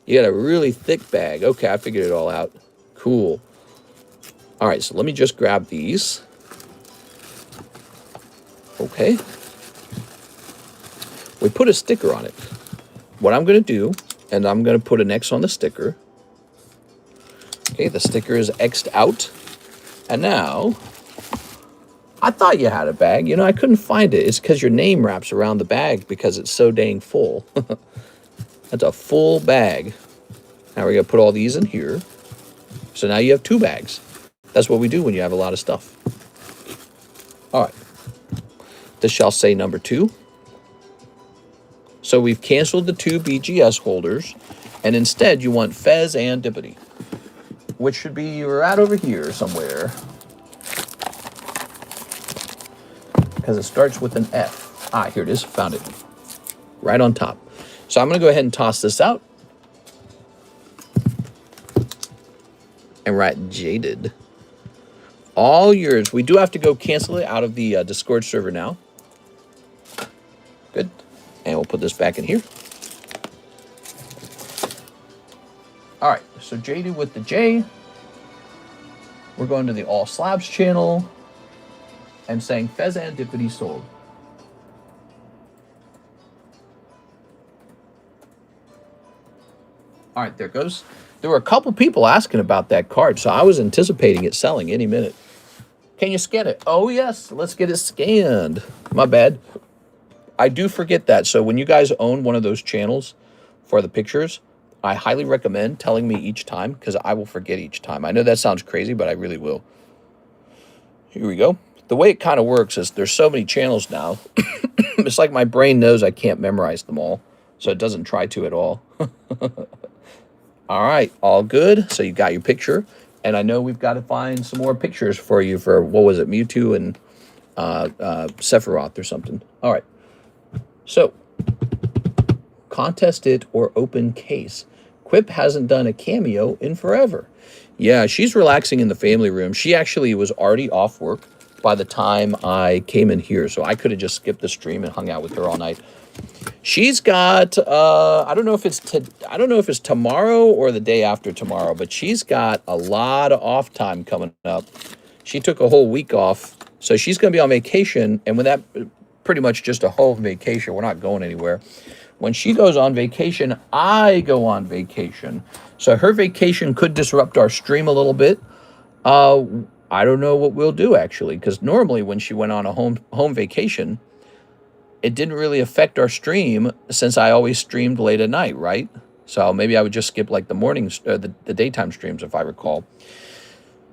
You got a really thick bag. Okay, I figured it all out. Cool. All right, so let me just grab these. Okay. We put a sticker on it. What I'm going to do, and I'm going to put an X on the sticker. Okay, the sticker is X'd out. And now, I thought you had a bag. I couldn't find it. It's because your name wraps around the bag because it's so dang full. That's a full bag. Now we're going to put all these in here. So now you have 2 bags. That's what we do when you have a lot of stuff. All right. This shall say number 2. So we've canceled the 2 BGS holders, and instead you want Fez and Dippity, which should be right over here somewhere, because it starts with an F. Here it is. Found it. Right on top. So I'm going to go ahead and toss this out. And write Jaded. All yours. We do have to go cancel it out of the Discord server now. Good. And we'll put this back in here. All right. So Jaded with the J. We're going to the All Slabs channel and saying Fezandipity sold. All right, there it goes. There were a couple people asking about that card, so I was anticipating it selling any minute. Can you scan it? Oh, yes. Let's get it scanned. My bad. I do forget that. So when you guys own one of those channels for the pictures, I highly recommend telling me each time, because I will forget each time. I know that sounds crazy, but I really will. Here we go. The way it kind of works is there's so many channels now. It's like my brain knows I can't memorize them all, so it doesn't try to at all. All right, all good. So you got your picture, and I know we've got to find some more pictures for you for, what was it, Mewtwo and Sephiroth or something. All right. So, contest it or open case. Quip hasn't done a cameo in forever. Yeah, she's relaxing in the family room. She actually was already off work by the time I came in here, so I could have just skipped the stream and hung out with her all night. She's got I don't know if it's tomorrow or the day after tomorrow, but she's got a lot of off time coming up. She took a whole week off, so she's going to be on vacation, and when that pretty much just a whole vacation, we're not going anywhere. When she goes on vacation, I go on vacation. So her vacation could disrupt our stream a little bit. I don't know what we'll do, actually, because normally when she went on a home vacation, it didn't really affect our stream since I always streamed late at night, right? So maybe I would just skip like the mornings, the daytime streams, if I recall.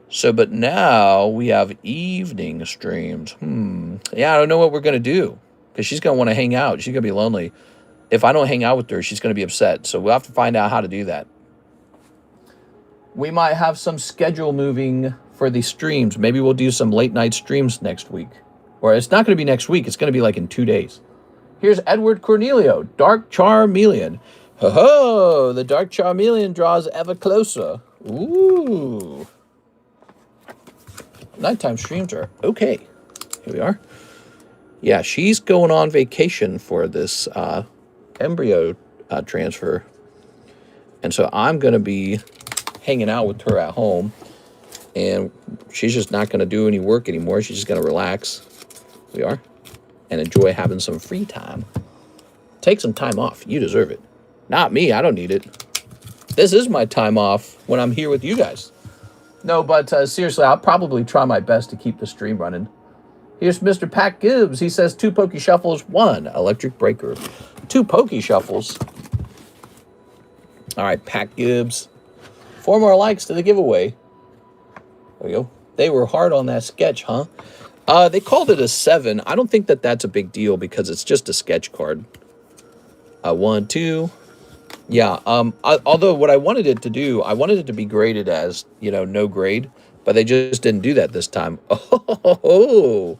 So, but now we have evening streams. Yeah, I don't know what we're going to do, because she's going to want to hang out. She's going to be lonely. if I don't hang out with her, she's going to be upset. So we'll have to find out how to do that. We might have some schedule moving for the streams. Maybe we'll do some late night streams next week. Or it's not going to be next week. It's going to be like in 2 days. Here's Edward Cornelio, Dark Charmeleon. Ho-ho! The Dark Charmeleon draws ever closer. Ooh. Nighttime streams are okay. Here we are. Yeah, she's going on vacation for this embryo transfer. And so I'm going to be hanging out with her at home. And she's just not going to do any work anymore. She's just going to relax. We are. And enjoy having some free time. Take some time off. You deserve it. Not me. I don't need it. This is my time off when I'm here with you guys. No, but seriously, I'll probably try my best to keep the stream running. Here's Mr. Pat Gibbs. He says 2 Poke Shuffles, 1 Electric Breaker. 2 Poke Shuffles. All right, Pat Gibbs. 4 more likes to the giveaway. There we go. They were hard on that sketch, huh? They called it a 7. I don't think that that's a big deal because it's just a sketch card. 1, 2. Yeah, although what I wanted it to do, I wanted it to be graded as, you know, no grade. But they just didn't do that this time. Oh,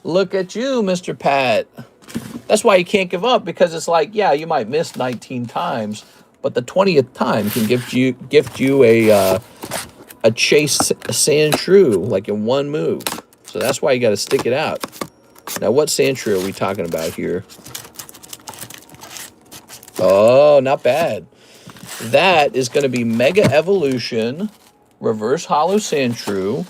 look at you, Mr. Pat. That's why you can't give up, because it's like, yeah, you might miss 19 times, but the 20th time can gift you a chase Sandshrew, like in one move. So that's why you got to stick it out. Now, what Sandshrew are we talking about here? Oh, not bad. That is going to be Mega Evolution. Reverse Hollow Sandshrew.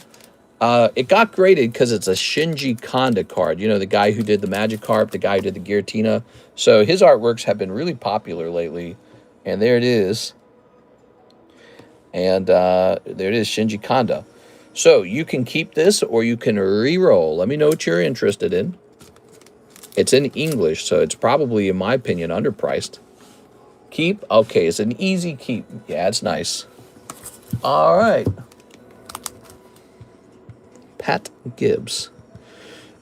It got graded because it's a Shinji Kanda card. You know, the guy who did the Magikarp, the guy who did the Giratina. So his artworks have been really popular lately. And there it is. And there it is, Shinji Kanda. So you can keep this or you can re-roll. Let me know what you're interested in. It's in English, so it's probably, in my opinion, underpriced. Keep? Okay, it's an easy keep. Yeah, it's nice. All right. Pat Gibbs.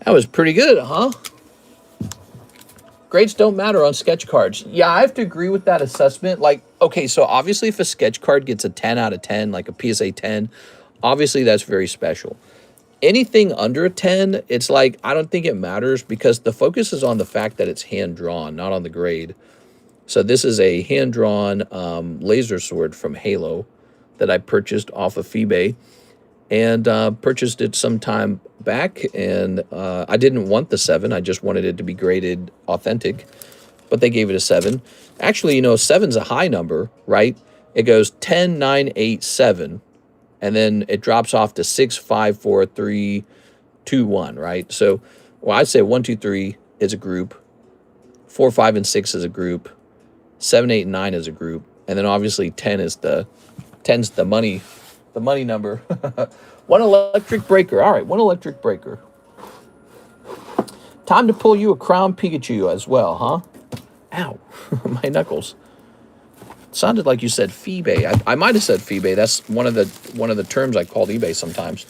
That was pretty good, huh? Grades don't matter on sketch cards. Yeah, I have to agree with that assessment. Like, okay, so obviously if a sketch card gets a 10 out of 10, like a PSA 10, obviously that's very special. Anything under a 10, it's like, I don't think it matters because the focus is on the fact that it's hand-drawn, not on the grade. So this is a hand-drawn laser sword from Halo that I purchased off of eBay, and purchased it some time back, and I didn't want the 7. I just wanted it to be graded authentic, but they gave it a 7. Actually, you know, 7's a high number, right? It goes 10, 9, 8, 7, and then it drops off to 6, 5, 4, 3, 2, 1, right? So, well, I'd say 1, 2, 3 is a group, 4, 5, and 6 is a group, 7, 8, and 9 is a group, and then obviously 10's the money number. 1 electric breaker. All right, 1 electric breaker. Time to pull you a Crown Pikachu as well, huh? Ow, my knuckles. It sounded like you said Feebay. I might have said Feebay. That's one of the terms I called eBay sometimes.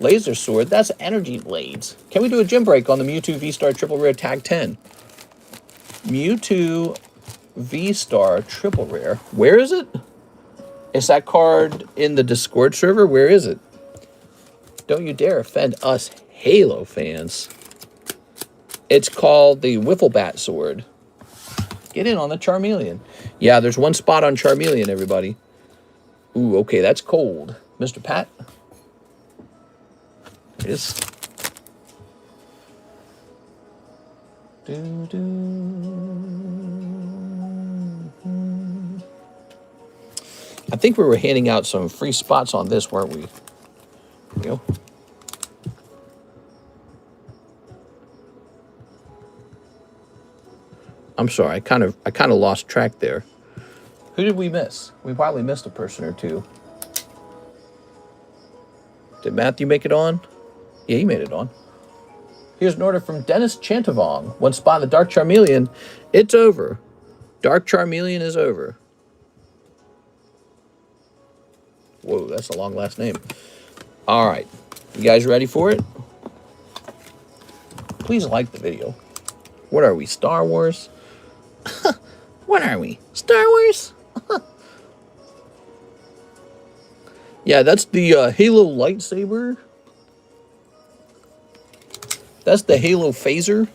Laser sword. That's energy blades. Can we do a gym break on the Mewtwo V-Star Triple Rare Tag 10? Mewtwo V-Star Triple Rare. Where is it? Is that card in the Discord server? Where is it? Don't you dare offend us Halo fans. It's called the Wiffle Bat Sword. Get in on the Charmeleon. Yeah, there's 1 spot on Charmeleon, everybody. Ooh, okay, that's cold. Mr. Pat. It is. I think we were handing out some free spots on this, weren't we? Here we go. I'm sorry, I kind of lost track there. Who did we miss? We probably missed a person or two. Did Matthew make it on? Yeah, he made it on. Here's an order from Dennis Chantavong. 1 spot in the Dark Charmeleon. It's over. Dark Charmeleon is over. Whoa, that's a long last name. All right. You guys ready for it? Please like the video. What are we, Star Wars? What are we? Star Wars? Yeah, that's the Halo lightsaber. That's the Halo phaser.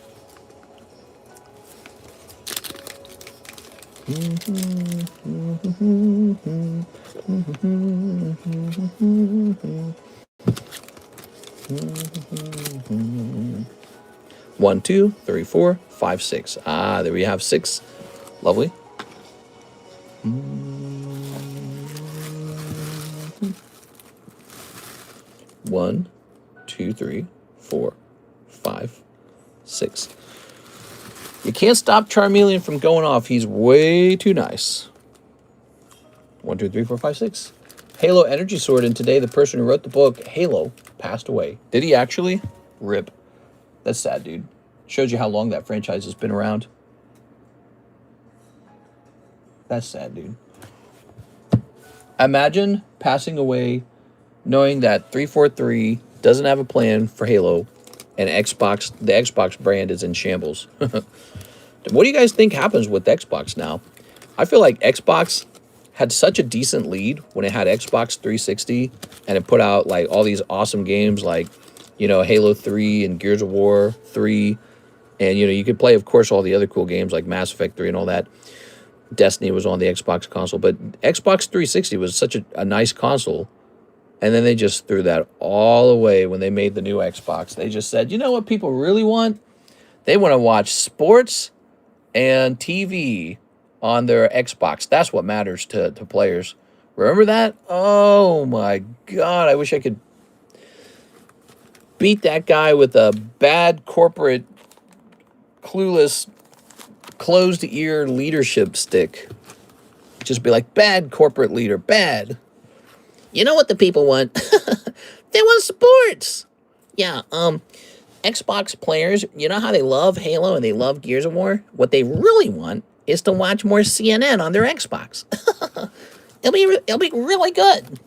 One, two, three, four, five, six. Ah, there we have 6. Lovely. One, two, three, 4, 5, 6. You can't stop Charmeleon from going off. He's way too nice. 1, 2, 3, 4, 5, 6. Halo Energy Sword, and today the person who wrote the book, Halo, passed away. Did he actually? Rip. That's sad, dude. Shows you how long that franchise has been around. That's sad, dude. Imagine passing away knowing that 343 doesn't have a plan for Halo and the Xbox brand is in shambles. What do you guys think happens with Xbox now? I feel like Xbox had such a decent lead when it had Xbox 360 and it put out like all these awesome games like, you know, Halo 3 and Gears of War 3. And, you know, you could play, of course, all the other cool games like Mass Effect 3 and all that. Destiny was on the Xbox console. But Xbox 360 was such a nice console. And then they just threw that all away when they made the new Xbox. They just said, you know what people really want? They want to watch sports and TV on their Xbox. That's what matters to players. Remember that? Oh, my God. I wish I could beat that guy with a bad corporate, clueless, closed-ear leadership stick. Just be like, bad corporate leader, bad. You know what the people want? They want sports. Yeah, Xbox players, you know how they love Halo and they love Gears of War? What they really want is to watch more CNN on their Xbox. It'll be really good.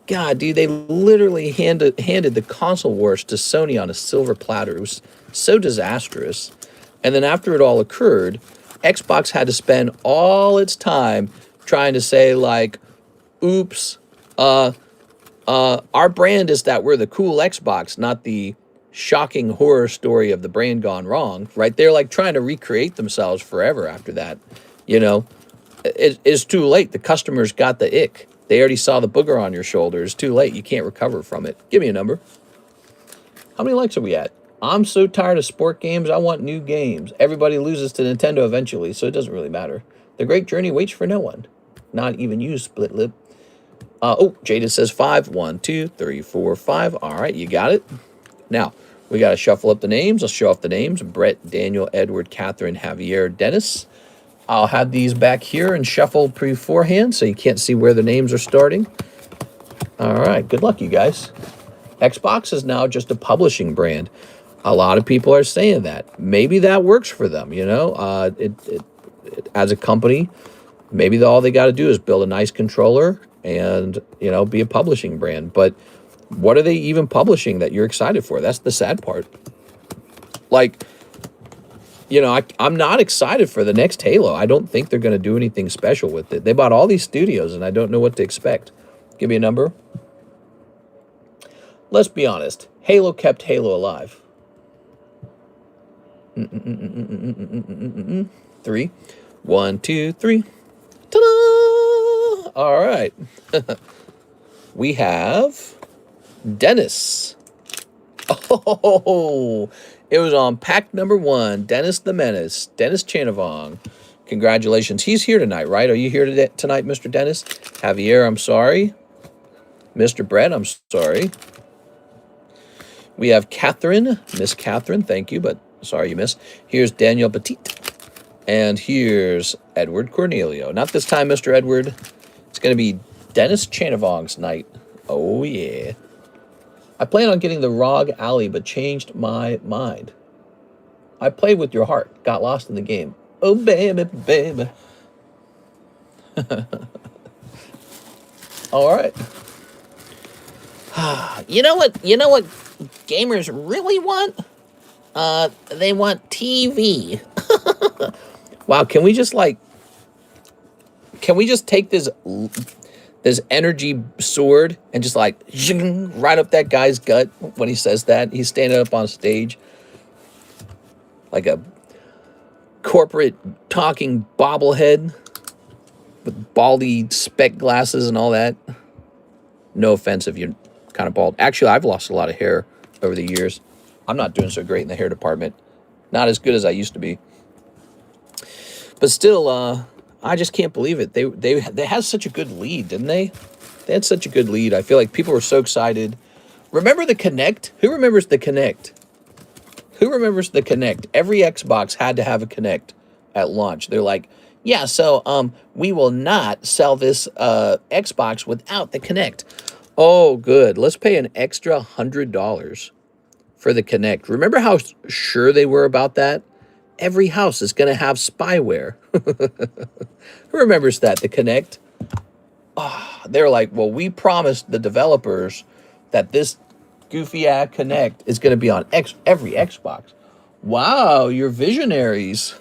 God, dude, they literally handed the console wars to Sony on a silver platter. It was so disastrous. And then after it all occurred, Xbox had to spend all its time trying to say, like, oops, our brand is that we're the cool Xbox, not the shocking horror story of the brand gone wrong, right? They're like trying to recreate themselves forever after that. You know, it's too late. The customers got the ick. They already saw the booger on your shoulder. It's too late. You can't recover from it. Give me a number. How many likes are we at? I'm so tired of sport games. I want new games. Everybody loses to Nintendo eventually, so it doesn't really matter. The great journey waits for no one. Not even you, split lip. Oh, Jada says 5. 1, 2, 3, 4, 5. All right, you got it. Now, we got to shuffle up the names. Let's show off the names. Brett, Daniel, Edward, Catherine, Javier, Dennis. I'll have these back here and shuffle beforehand so you can't see where the names are starting. All right, good luck, you guys. Xbox is now just a publishing brand. A lot of people are saying that. Maybe that works for them, you know. As a company, maybe all they got to do is build a nice controller and, you know, be a publishing brand. But what are they even publishing that you're excited for? That's the sad part. Like, you know, I'm not excited for the next Halo. I don't think they're going to do anything special with it. They bought all these studios, and I don't know what to expect. Give me a number. Let's be honest. Halo kept Halo alive. 3. 1, 2, 3. Ta-da! All right. We have Dennis. Oh, it was on pack number 1. Dennis the Menace. Dennis Chanavong. Congratulations. He's here tonight, right? Are you here tonight, Mr. Dennis? Javier, I'm sorry. Mr. Brett, I'm sorry. We have Catherine. Miss Catherine, thank you, but sorry you missed. Here's Daniel Petit. And here's Edward Cornelio. Not this time, Mr. Edward. It's going to be Dennis Chanavong's night. Oh, yeah. I plan on getting the Rogue Alley, but changed my mind. I played with your heart. Got lost in the game. Oh, baby, baby. All right. You know what gamers really want? They want TV. Wow, can we just like, can we just take this energy sword and just like right up that guy's gut when he says that? He's standing up on stage like a corporate talking bobblehead with baldy spec glasses and all that. No offense if you're kind of bald. Actually, I've lost a lot of hair over the years. I'm not doing so great in the hair department. Not as good as I used to be. But still, I just can't believe it. They had such a good lead, didn't they? They had such a good lead. I feel like people were so excited. Remember the Kinect? Who remembers the Kinect? Who remembers the Kinect? Every Xbox had to have a Kinect at launch. They're like, yeah, so we will not sell this Xbox without the Kinect. Oh, good. Let's pay an extra $100 for the Kinect. Remember how sure they were about that? Every house is going to have spyware. Who remembers that, the Kinect? Oh, they're like, well, we promised the developers that this goofy-ass Kinect is going to be on every Xbox. Wow, you're visionaries.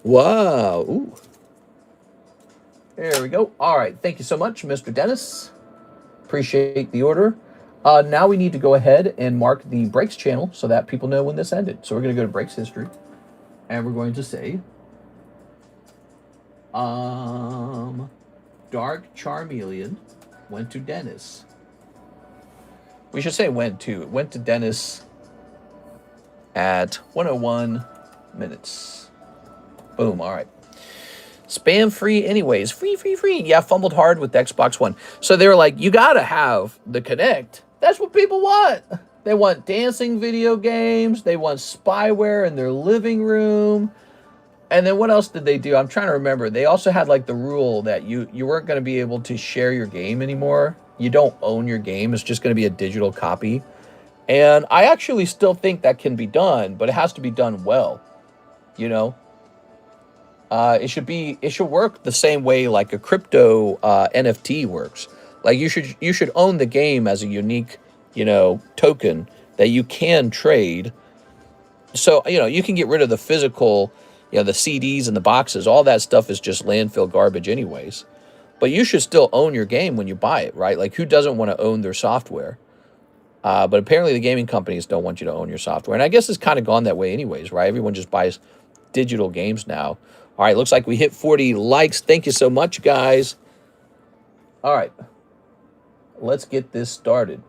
Wow. Ooh. There we go. All right. Thank you so much, Mr. Dennis. Appreciate the order. Now we need to go ahead and mark the breaks channel so that people know when this ended. So we're going to go to breaks history, and we're going to say, Dark Charmeleon went to Dennis. We should say went to. It went to Dennis at 101 minutes. Boom. All right. Spam free anyways. Free. Yeah, fumbled hard with the Xbox One. So they were like, you got to have the Kinect. That's what people want. They want dancing video games. They want spyware in their living room. And then what else did they do? I'm trying to remember. They also had like the rule that you weren't going to be able to share your game anymore. You don't own your game. It's just going to be a digital copy. And I actually still think that can be done, but it has to be done well. You know? It should work the same way like a crypto NFT works. Like you should own the game as a unique, token that you can trade. So, you can get rid of the physical, the CDs and the boxes. All that stuff is just landfill garbage anyways. But you should still own your game when you buy it, right? Like who doesn't want to own their software? But apparently the gaming companies don't want you to own your software. And I guess it's kind of gone that way anyways, right? Everyone just buys digital games now. All right, looks like we hit 40 likes. Thank you so much, guys. All right, let's get this started.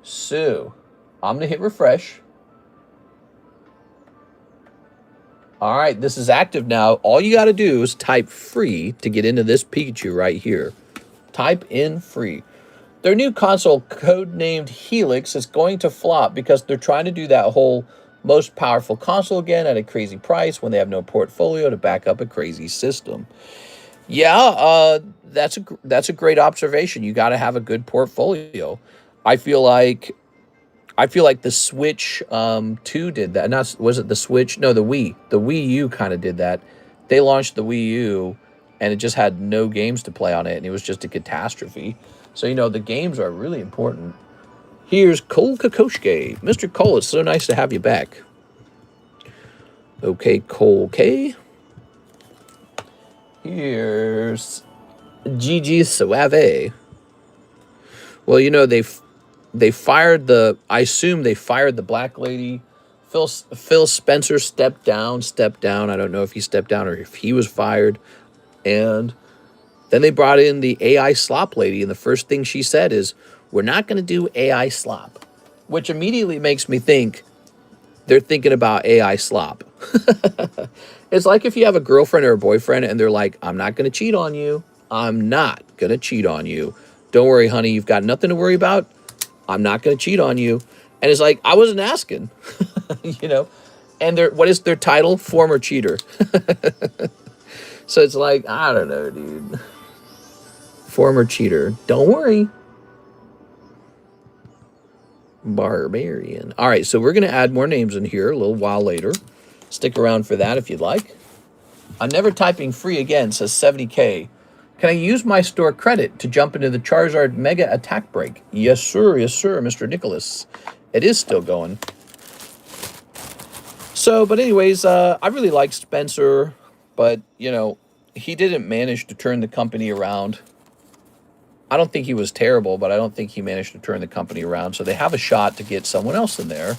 So, I'm going to hit refresh. All right, this is active now. All you got to do is type free to get into this Pikachu right here. Type in free. Their new console, codenamed Helix, is going to flop because they're trying to do that whole most powerful console again at a crazy price when they have no portfolio to back up a crazy system. Yeah, that's a great observation. You got to have a good portfolio. I feel like the Switch 2 did that. Was it the Switch? No, the Wii. The Wii U kind of did that. They launched the Wii U and it just had no games to play on it and it was just a catastrophe. So, the games are really important. Here's Cole Kokoshke. Mr. Cole, it's so nice to have you back. Okay, Cole K. Here's Gigi Suave. Well, they fired I assume they fired the black lady. Phil Spencer stepped down. I don't know if he stepped down or if he was fired. And then they brought in the AI slop lady, and the first thing she said is, we're not going to do AI slop, which immediately makes me think they're thinking about AI slop. It's like if you have a girlfriend or a boyfriend and they're like, I'm not going to cheat on you. I'm not going to cheat on you. Don't worry, honey. You've got nothing to worry about. I'm not going to cheat on you. And it's like, I wasn't asking, And what is their title? Former cheater. So it's like, I don't know, dude. Former cheater. Don't worry. Barbarian. All right, so we're going to add more names in here a little while later. Stick around for that if you'd like. I'm never typing free again, says 70K. Can I use my store credit to jump into the Charizard Mega Attack Break? Yes, sir, Mr. Nicholas. It is still going. So, but anyways, I really like Spencer, but you know, he didn't manage to turn the company around. I don't think he was terrible, but I don't think he managed to turn the company around. So they have a shot to get someone else in there.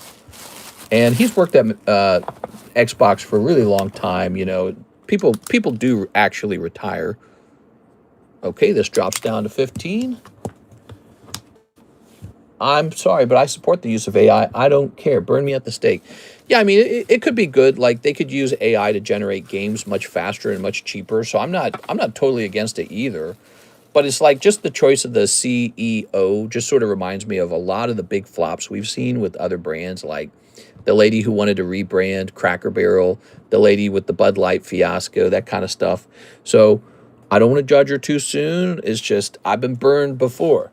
And he's worked at Xbox for a really long time. You know, people do actually retire. Okay, this drops down to 15. I'm sorry, but I support the use of AI. I don't care. Burn me at the stake. Yeah, I mean, it could be good. Like they could use AI to generate games much faster and much cheaper. So I'm not totally against it either. But it's like just the choice of the CEO just sort of reminds me of a lot of the big flops we've seen with other brands, like the lady who wanted to rebrand Cracker Barrel, the lady with the Bud Light fiasco, that kind of stuff. So I don't want to judge her too soon. It's just I've been burned before.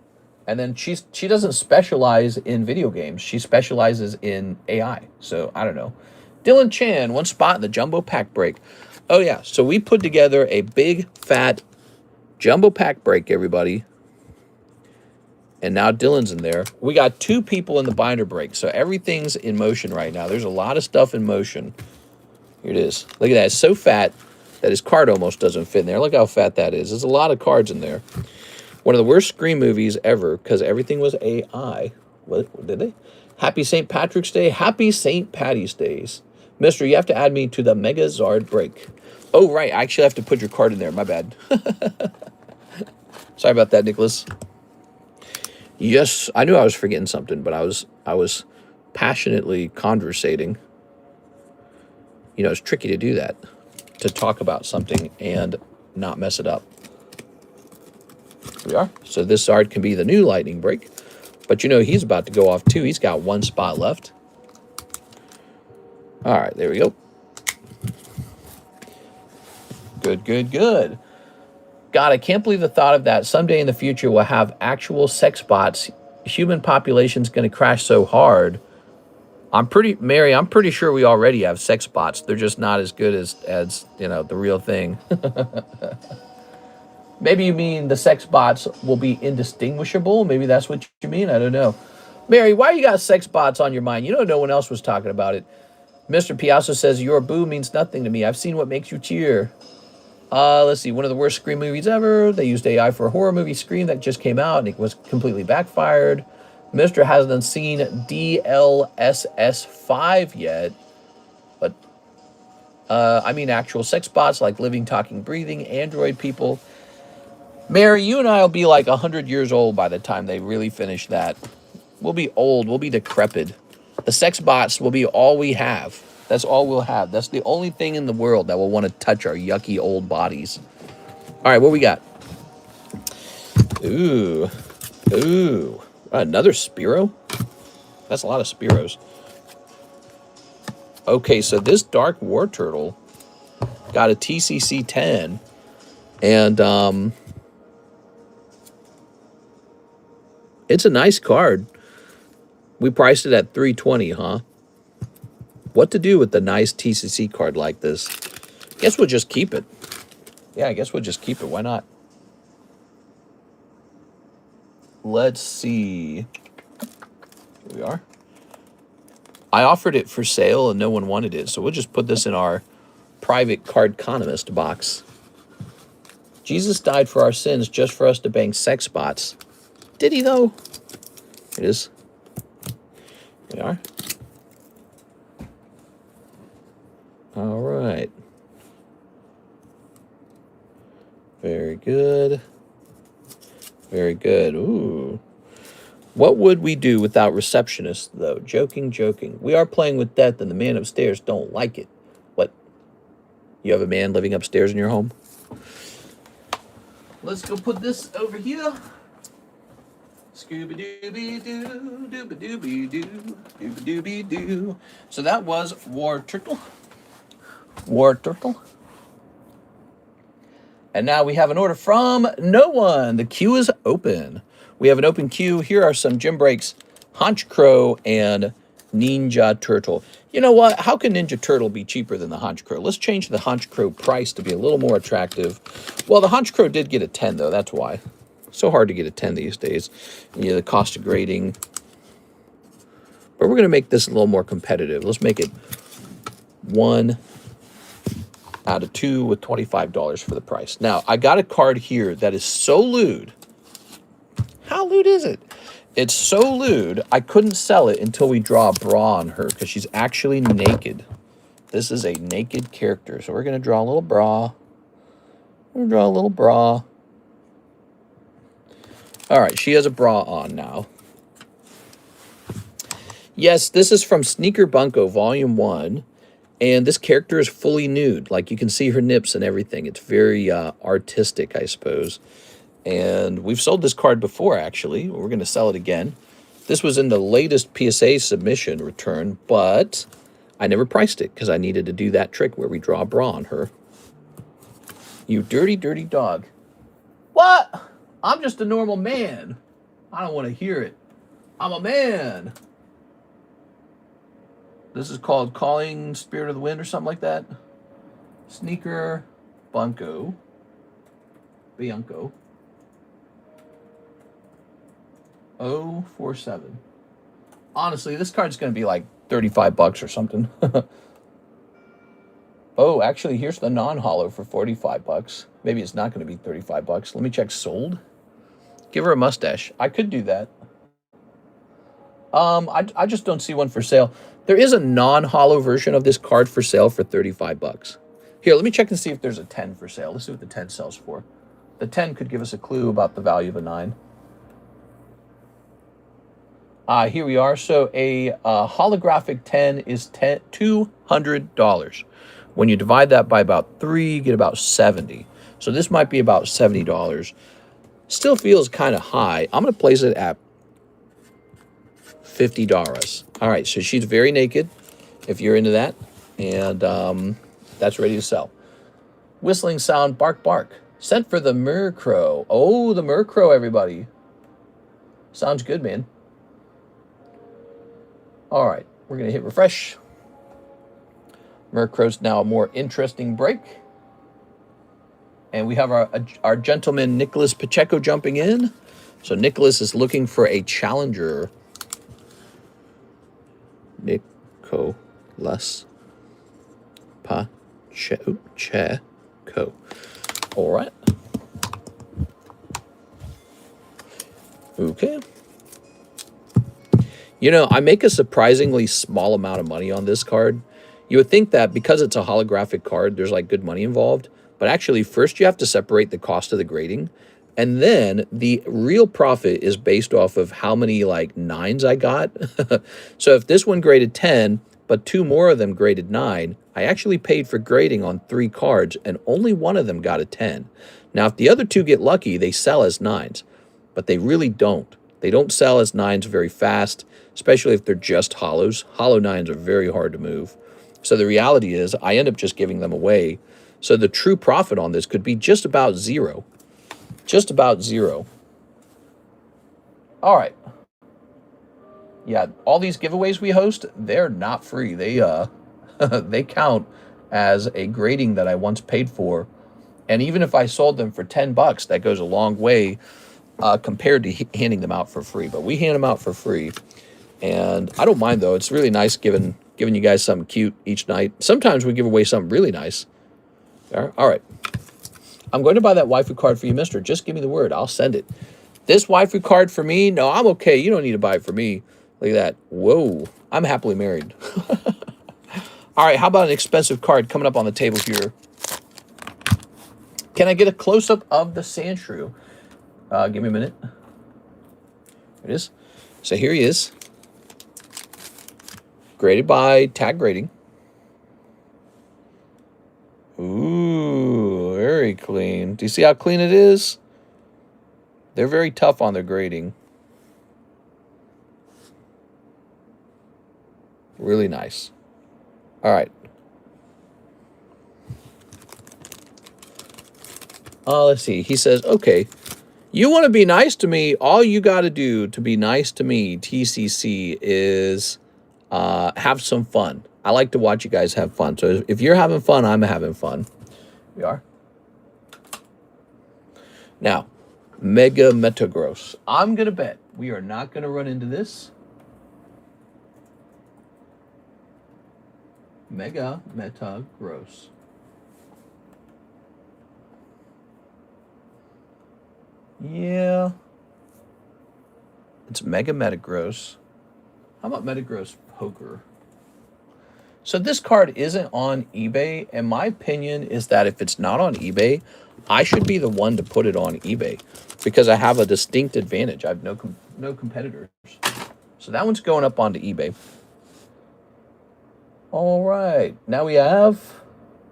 And then she doesn't specialize in video games. She specializes in AI. So I don't know. Dylan Chan, one spot in the jumbo pack break. Oh yeah, so we put together a big fat jumbo pack break, everybody. And now Dylan's in there. We got 2 people in the binder break. So everything's in motion right now. There's a lot of stuff in motion. Here it is. Look at that. It's so fat that his card almost doesn't fit in there. Look how fat that is. There's a lot of cards in there. One of the worst Scream movies ever because everything was AI. What did they? Happy St. Patrick's Day. Happy St. Patty's Days. Mister, you have to add me to the Mega Zard break. Oh, right. I actually have to put your card in there. My bad. Sorry about that, Nicholas. Yes, I knew I was forgetting something, but I was passionately conversating. You know, it's tricky to do that, to talk about something and not mess it up. Here we are. So this Zard can be the new lightning break, but you know he's about to go off too. He's got 1 spot left. All right, there we go. Good, good, good. God, I can't believe the thought of that. Someday in the future, we'll have actual sex bots. Human population's going to crash so hard. Mary, I'm pretty sure we already have sex bots. They're just not as good as you know, the real thing. Maybe you mean the sex bots will be indistinguishable. Maybe that's what you mean. I don't know. Mary, why you got sex bots on your mind? You know no one else was talking about it. Mr. Piazza says, your boo means nothing to me. I've seen what makes you cheer. Let's see. One of the worst Scream movies ever. They used AI for a horror movie, Scream, that just came out, and it was completely backfired. Mr. hasn't seen DLSS 5 yet. But, I mean actual sex bots like living, talking, breathing, android people. Mary, you and I will be like 100 years old by the time they really finish that. We'll be old. We'll be decrepit. The sex bots will be all we have. That's all we'll have. That's the only thing in the world that will want to touch our yucky old bodies. All right, what we got? Ooh. Ooh. Another Spiro? That's a lot of Spiros. Okay, so this Dark War Turtle got a TCC 10. And, it's a nice card. We priced it at $320, huh? What to do with the nice TCC card like this? Guess we'll just keep it. Yeah, I guess we'll just keep it. Why not? Let's see. Here we are. I offered it for sale and no one wanted it, so we'll just put this in our private CardConomist box. Jesus died for our sins just for us to bang sex bots. Did he, though? It is. Here we are. All right. Very good. Very good. Ooh. What would we do without receptionists, though? Joking, joking. We are playing with death, and the man upstairs don't like it. What? You have a man living upstairs in your home? Let's go put this over here. Scooby-Dooby-Doo, Dooby-Dooby-Doo, Dooby-Dooby-Doo. So that was War Turtle. War Turtle. And now we have an order from no one. The queue is open. We have an open queue. Here are some gym breaks. Haunch Crow and Ninja Turtle. You know what? How can Ninja Turtle be cheaper than the Haunch Crow? Let's change the Haunch Crow price to be a little more attractive. Well, the Haunch Crow did get a 10, though. That's why. So hard to get a 10 these days. You know, the cost of grading. But we're going to make this a little more competitive. Let's make it 1 out of 2 with $25 for the price. Now, I got a card here that is so lewd. How lewd is it? It's so lewd, I couldn't sell it until we draw a bra on her because she's actually naked. This is a naked character. So we're going to draw a little bra. We're going to draw a little bra. All right, she has a bra on now. Yes, this is from Sneaker Bunko, Volume 1. And this character is fully nude. Like, you can see her nips and everything. It's very artistic, I suppose. And we've sold this card before, actually. We're going to sell it again. This was in the latest PSA submission return, but I never priced it because I needed to do that trick where we draw a bra on her. You dirty, dirty dog. What? I'm just a normal man. I don't want to hear it. I'm a man. This is called Calling Spirit of the Wind or something like that. Sneaker Bunko. Bianco. 047. Honestly, this card's going to be like 35 bucks or something. Oh, actually, here's the non-holo for 45 bucks. Maybe it's not going to be 35 bucks. Let me check sold. Give her a mustache. I could do that. I just don't see one for sale. There is a non-holo version of this card for sale for 35 bucks. Here, let me check and see if there's a 10 for sale. Let's see what the 10 sells for. The 10 could give us a clue about the value of a 9. Here we are. So a holographic 10 is $200. When you divide that by about 3, you get about 70. So this might be about $70. Still feels kind of high. I'm going to place it at $50. All right, so she's very naked, if you're into that. And that's ready to sell. Whistling sound, bark, bark. Sent for the Murkrow. Oh, the Murkrow, everybody. Sounds good, man. All right, we're going to hit refresh. Murkrow's now a more interesting break. And we have our gentleman, Nicholas Pacheco, jumping in. So Nicholas is looking for a challenger. Nicholas Pacheco. All right. Okay. You know, I make a surprisingly small amount of money on this card. You would think that because it's a holographic card, there's like good money involved. But actually, first you have to separate the cost of the grading. And then the real profit is based off of how many like 9s I got. So if this one graded 10, but 2 more of them graded 9, I actually paid for grading on 3 cards and only one of them got a 10. Now, if the other 2 get lucky, they sell as 9s, but they really don't. They don't sell as 9s very fast, especially if they're just holos. Holo 9s are very hard to move. So the reality is I end up just giving them away. So the true profit on this could be just about 0. Just about 0. All right. Yeah, all these giveaways we host, they're not free. They they count as a grading that I once paid for. And even if I sold them for 10 bucks, that goes a long way compared to handing them out for free. But we hand them out for free. And I don't mind, though. It's really nice giving you guys something cute each night. Sometimes we give away something really nice. All right. I'm going to buy that waifu card for you, mister. Just give me the word. I'll send it. This waifu card for me? No, I'm okay. You don't need to buy it for me. Look at that. Whoa. I'm happily married. All right. How about an expensive card coming up on the table here? Can I get a close-up of the Sandshrew? Give me a minute. There it is. So here he is. Graded by Tag Grading. Ooh, very clean. Do you see how clean it is? They're very tough on their grading. Really nice. All right. Let's see. He says, okay, you want to be nice to me. All you got to do to be nice to me, TCC, is have some fun. I like to watch you guys have fun. So if you're having fun, I'm having fun. We are. Now, Mega Metagross. I'm going to bet we are not going to run into this. Mega Meta Gross. Yeah. It's Mega Meta Gross. How about Meta Gross Poker? So this card isn't on eBay, and my opinion is that if it's not on eBay, I should be the one to put it on eBay because I have a distinct advantage. I have no competitors. So that one's going up onto eBay. All right. Now we have...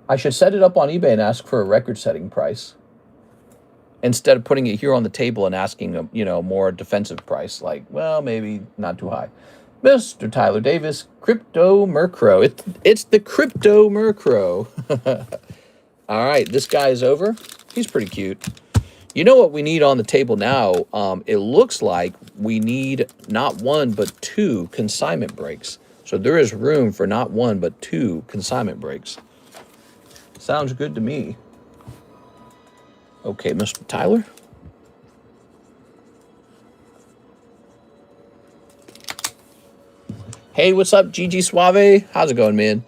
I should set it up on eBay and ask for a record-setting price instead of putting it here on the table and asking a, you know, more defensive price. Like, well, maybe not too high. Mr. Tyler Davis, Crypto Murkrow. It's the Crypto Murkrow. All right, this guy is over. He's pretty cute. You know what we need on the table now? It looks like we need not one, but two consignment breaks. So there is room for not one, but two consignment breaks. Sounds good to me. Okay, Mr. Tyler. Hey, what's up, GG Suave? How's it going, man?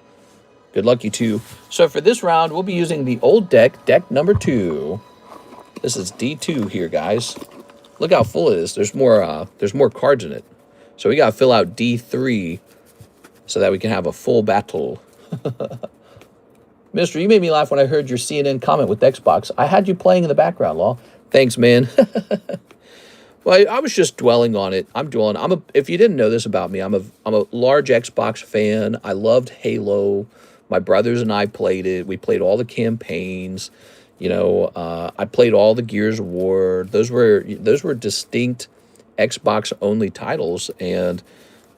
Good luck, you too. So for this round, we'll be using the old deck number 2. This is D2 here, guys. Look how full it is. There's more cards in it. So we got to fill out D3 so that we can have a full battle. Mister, you made me laugh when I heard your CNN comment with Xbox. I had you playing in the background, Law. Thanks, man. Well, I was just dwelling on it. If you didn't know this about me, I'm a large Xbox fan. I loved Halo. My brothers and I played it. We played all the campaigns. You know, I played all the Gears of War. Those were distinct Xbox only titles, and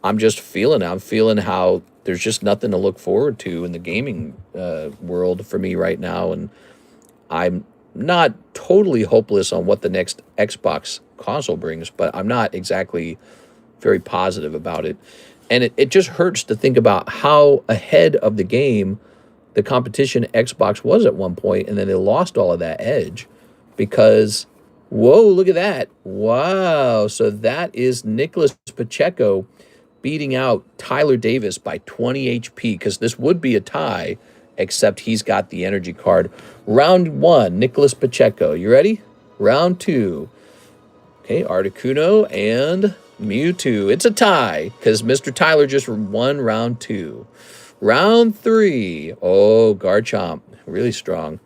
I'm feeling how there's just nothing to look forward to in the gaming world for me right now, and I'm not totally hopeless on what the next Xbox console brings, but I'm not exactly very positive about it. And it just hurts to think about how ahead of the game the competition Xbox was at one point, and then they lost all of that edge because, whoa, look at that. Wow. So that is Nicholas Pacheco beating out Tyler Davis by 20 HP, because this would be a tie, except he's got the energy card. Round 1, Nicholas Pacheco. You ready? Round 2. Okay, Articuno and Mewtwo. It's a tie, because Mr. Tyler just won round 2. Round 3. Oh, Garchomp. Really strong.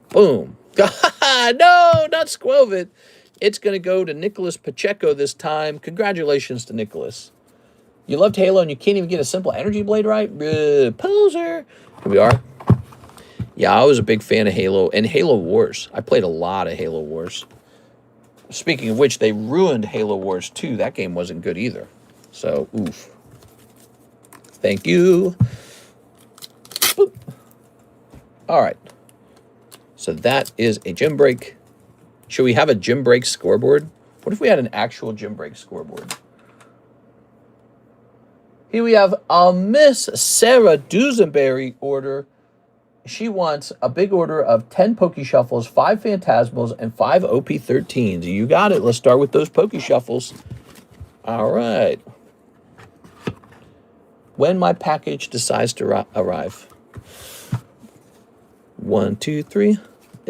Boom. No, not Squovit. It's going to go to Nicholas Pacheco this time. Congratulations to Nicholas. You loved Halo and you can't even get a simple energy blade right? Poser. Here we are. Yeah, I was a big fan of Halo and Halo Wars. I played a lot of Halo Wars. Speaking of which, they ruined Halo Wars 2. That game wasn't good either. So, oof. Thank you. Boop. All right. So that is a gym break. Should we have a gym break scoreboard? What if we had an actual gym break scoreboard? Here we have a Miss Sarah Dusenberry order. She wants a big order of 10 Poke Shuffles, 5 Phantasmals, and 5 OP13s. You got it. Let's start with those Poke Shuffles. All right. When my package decides to arrive. 1, 2, 3.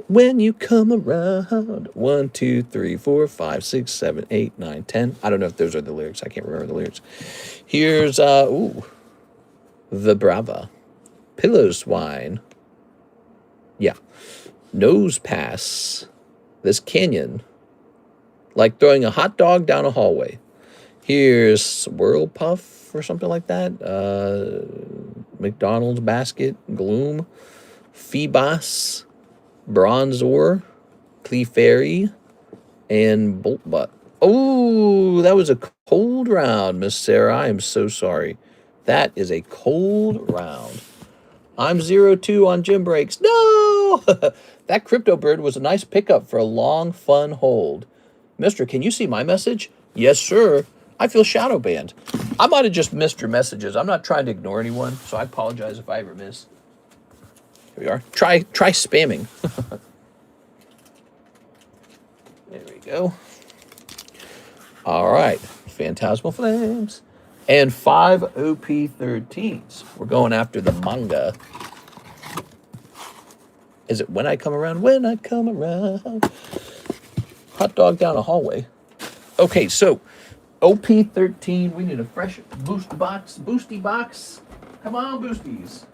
When you come around. 1, 2, 3, 4, 5, 6, 7, 8, 9, 10. I don't know if those are the lyrics. I can't remember the lyrics. Here's, the Brava. Pillow Swine. Yeah. Nose Pass. This Canyon. Like throwing a hot dog down a hallway. Here's Swirl Puff or something like that. McDonald's Basket. Gloom. Phoebus. Bronzor. Clefairy. And Bolt Butt. Oh, that was a cold round, Miss Sarah. I am so sorry. That is a cold round. I'm 0-2 on gym breaks. No! That Crypto Bird was a nice pickup for a long, fun hold. Mister, can you see my message? Yes, sir. I feel shadow banned. I might have just missed your messages. I'm not trying to ignore anyone, so I apologize if I ever miss. Here we are. Try spamming. There we go. All right. Phantasmal Flames. and 5 OP13s. We're going after the manga. Is it when I come around? When I come around. Hot dog down a hallway. Okay, so OP13. We need a fresh boost box. Boosty box. Come on, boosties.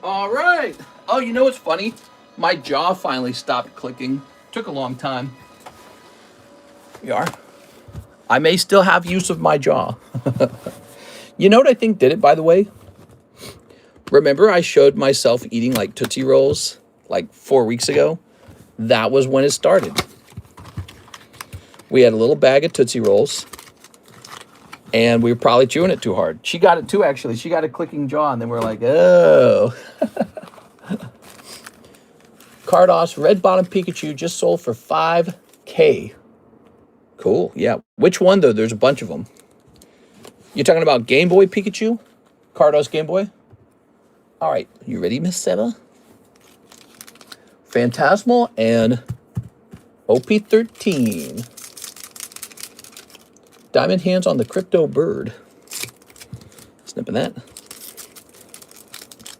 All right. Oh, you know what's funny? My jaw finally stopped clicking. Took a long time. Here we are. I may still have use of my jaw. You know what I think did it, by the way? Remember I showed myself eating like Tootsie Rolls like 4 weeks ago? That was when it started. We had a little bag of Tootsie Rolls, and we were probably chewing it too hard. She got it too, actually. She got a clicking jaw, and then we're like, oh. Cardos, red bottom Pikachu just sold for $5K. Cool, yeah. Which one, though? There's a bunch of them. You're talking about Game Boy Pikachu? Cardos Game Boy? All right, you ready, Miss Seba? Phantasmal and OP13. Diamond hands on the crypto bird. Snipping that.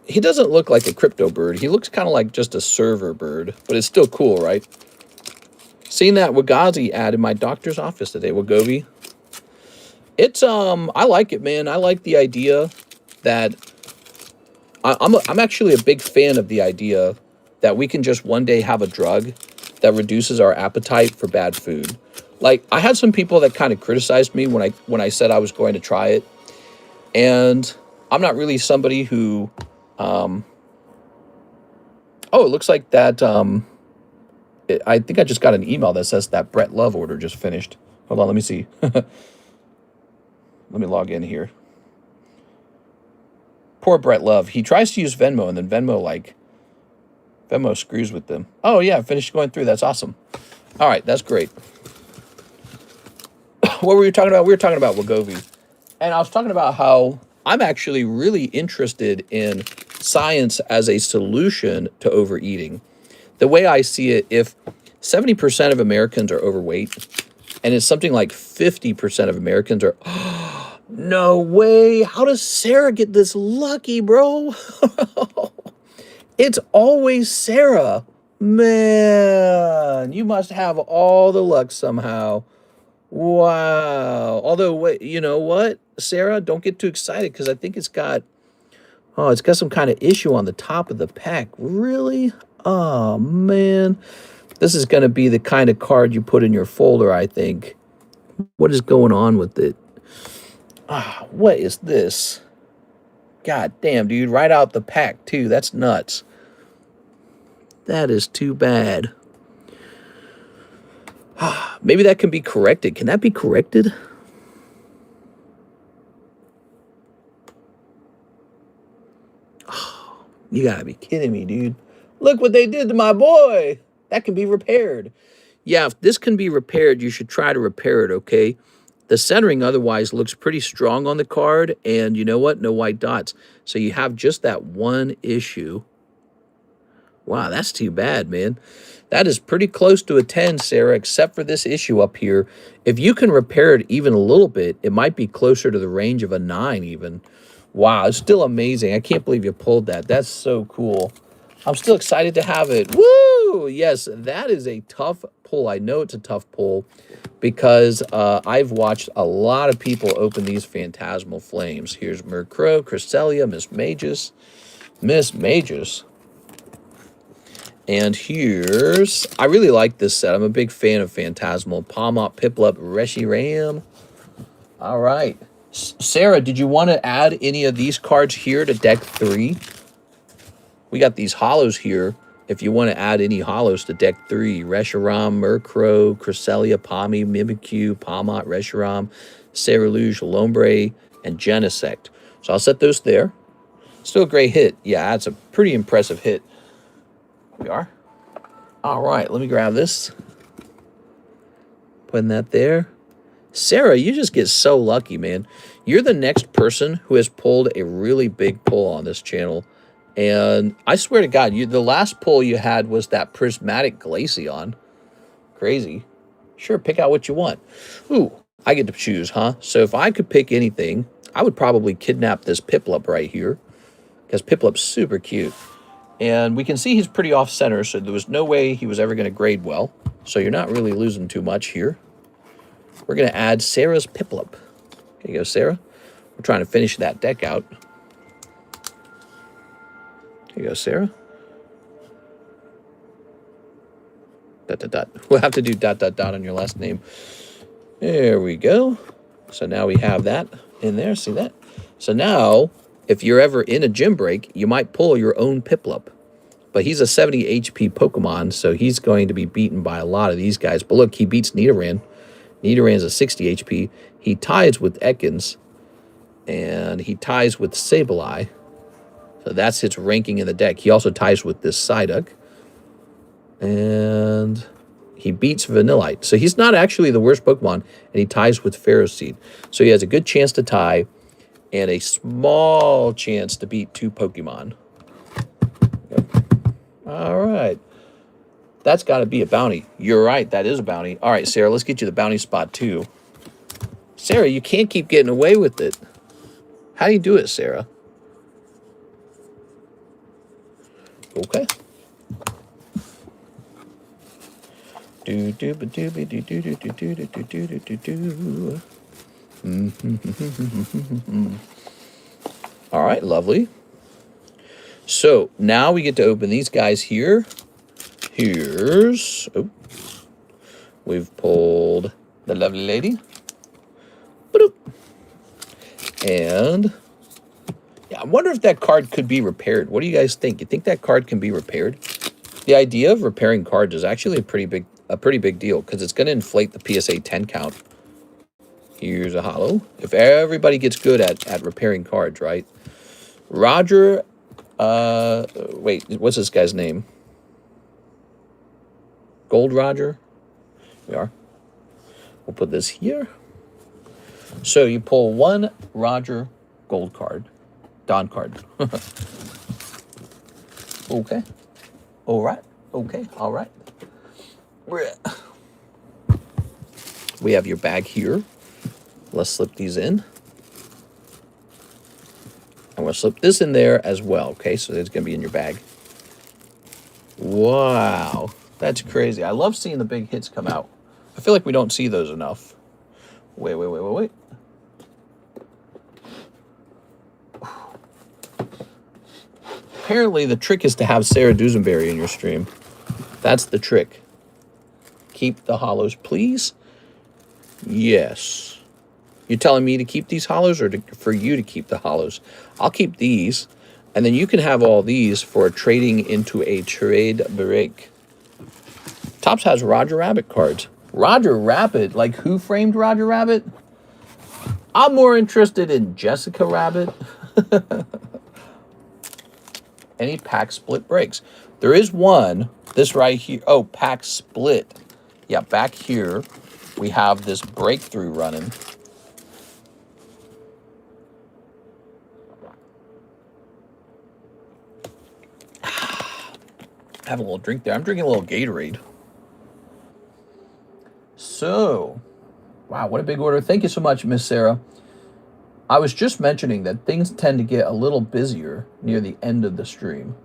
He doesn't look like a crypto bird. He looks kind of like just a server bird, but it's still cool, right? Seen that Wagazi ad in my doctor's office today, Wagovi. It's, I like it, man. I like the idea that, I'm actually a big fan of the idea that we can just one day have a drug that reduces our appetite for bad food. Like, I had some people that kind of criticized me when I said I was going to try it. And I'm not really somebody who, oh, it looks like that, I think I just got an email that says that Brett Love order just finished. Hold on, let me see. Let me log in here. Poor Brett Love. He tries to use Venmo, and then Venmo screws with them. Oh, yeah, finished going through. That's awesome. All right, that's great. What were you talking about? We were talking about Wagovi. And I was talking about how I'm actually really interested in science as a solution to overeating. The way I see it, if 70% of Americans are overweight, and it's something like 50% of Americans are, oh, no way. How does Sarah get this lucky, bro? It's always Sarah. Man, you must have all the luck somehow. Wow. Although, wait, you know what, Sarah, don't get too excited because I think it's got some kind of issue on the top of the pack. Really? Oh, man. This is going to be the kind of card you put in your folder, I think. What is going on with it? Ah, what is this? God damn, dude. Right out the pack, too. That's nuts. That is too bad. Maybe that can be corrected. Can that be corrected? Oh, you gotta be kidding me, dude. Look what they did to my boy. That can be repaired. Yeah, if this can be repaired, you should try to repair it, okay? The centering otherwise looks pretty strong on the card, and you know what? No white dots. So you have just that one issue. Wow, that's too bad, man. That is pretty close to a 10, Sarah, except for this issue up here. If you can repair it even a little bit, it might be closer to the range of a 9 even. Wow, it's still amazing. I can't believe you pulled that. That's so cool. I'm still excited to have it. Woo! Yes, that is a tough pull. I know it's a tough pull because I've watched a lot of people open these Phantasmal Flames. Here's Murkrow, Cresselia, Miss Magus. And here's, I really like this set. I'm a big fan of Phantasmal. Palmot, Piplup, Reshiram. All right. Sarah, did you want to add any of these cards here to deck 3? We got these hollows here. If you want to add any hollows to deck 3, Reshiram, Murkrow, Cresselia, Palmy, Mimikyu, Palmot, Reshiram, Cerulean, Lombre, and Genesect. So I'll set those there. Still a great hit. Yeah, that's a pretty impressive hit. We are. All right, let me grab this. Putting that there. Sarah, you just get so lucky, man. You're the next person who has pulled a really big pull on this channel. And I swear to God, the last pull you had was that prismatic Glaceon. Crazy. Sure, pick out what you want. Ooh, I get to choose, huh? So if I could pick anything, I would probably kidnap this Piplup right here. Because Piplup's super cute. And we can see he's pretty off-center, so there was no way he was ever going to grade well. So you're not really losing too much here. We're going to add Sarah's Piplup. Here you go, Sarah. We're trying to finish that deck out. Here you go, Sarah. ... We'll have to do ... on your last name. There we go. So now we have that in there. See that? So now, if you're ever in a gym break, you might pull your own Piplup. But he's a 70 HP Pokemon, so he's going to be beaten by a lot of these guys. But look, he beats Nidoran. Nidoran's a 60 HP. He ties with Ekans. And he ties with Sableye. So that's his ranking in the deck. He also ties with this Psyduck. And he beats Vanillite. So he's not actually the worst Pokemon. And he ties with Ferroseed. So he has a good chance to tie. And a small chance to beat 2 Pokemon. All right. That's got to be a bounty. You're right. That is a bounty. All right, Sarah, let's get you the bounty spot, too. Sarah, you can't keep getting away with it. How do you do it, Sarah? Okay. Do do ba do ba do do do do do do do do do do. All right, lovely. So now we get to open these guys here. Here's, oh, we've pulled the lovely lady. And yeah, I wonder if that card could be repaired. What do you guys think? You think that card can be repaired? The idea of repairing cards is actually a pretty big deal because it's going to inflate the PSA 10 count. Here's a holo. If everybody gets good at repairing cards, right? Roger, wait, what's this guy's name? Gold Roger. We are. We'll put this here. So you pull 1 Roger gold card. Don card. Okay. All right. Okay. All right. We have your bag here. Let's slip these in. I'm going to slip this in there as well. Okay, so it's going to be in your bag. Wow. That's crazy. I love seeing the big hits come out. I feel like we don't see those enough. Wait. Apparently, the trick is to have Sarah Dusenberry in your stream. That's the trick. Keep the holos, please. Yes. You're telling me to keep these holos or for you to keep the holos? I'll keep these, and then you can have all these for trading into a trade break. Topps has Roger Rabbit cards. Roger Rabbit? Like who framed Roger Rabbit? I'm more interested in Jessica Rabbit. Any pack split breaks? There is one, this right here. Oh, pack split. Yeah, back here we have this breakthrough running. Have a little drink there. I'm drinking a little Gatorade. So, wow, what a big order. Thank you so much, Miss Sarah. I was just mentioning that things tend to get a little busier near the end of the stream.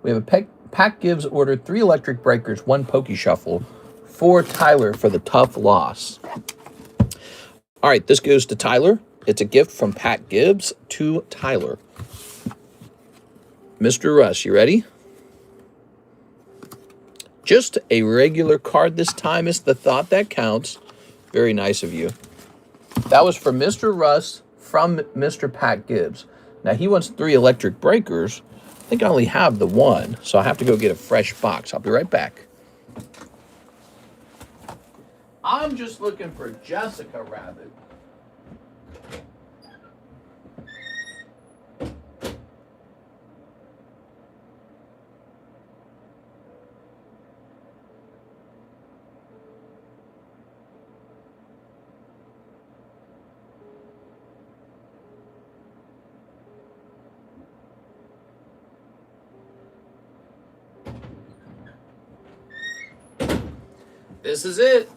We have a Pack Gives ordered 3 electric breakers, 1 Pokey Shuffle for Tyler for the tough loss. All right, this goes to Tyler. It's a gift from Pat Gibbs to Tyler. Mr. Russ, you ready? Just a regular card this time. It's the thought that counts. Very nice of you. That was for Mr. Russ from Mr. Pat Gibbs. Now, he wants 3 electric breakers. I think I only have the 1, so I have to go get a fresh box. I'll be right back. I'm just looking for Jessica Rabbit. This is it.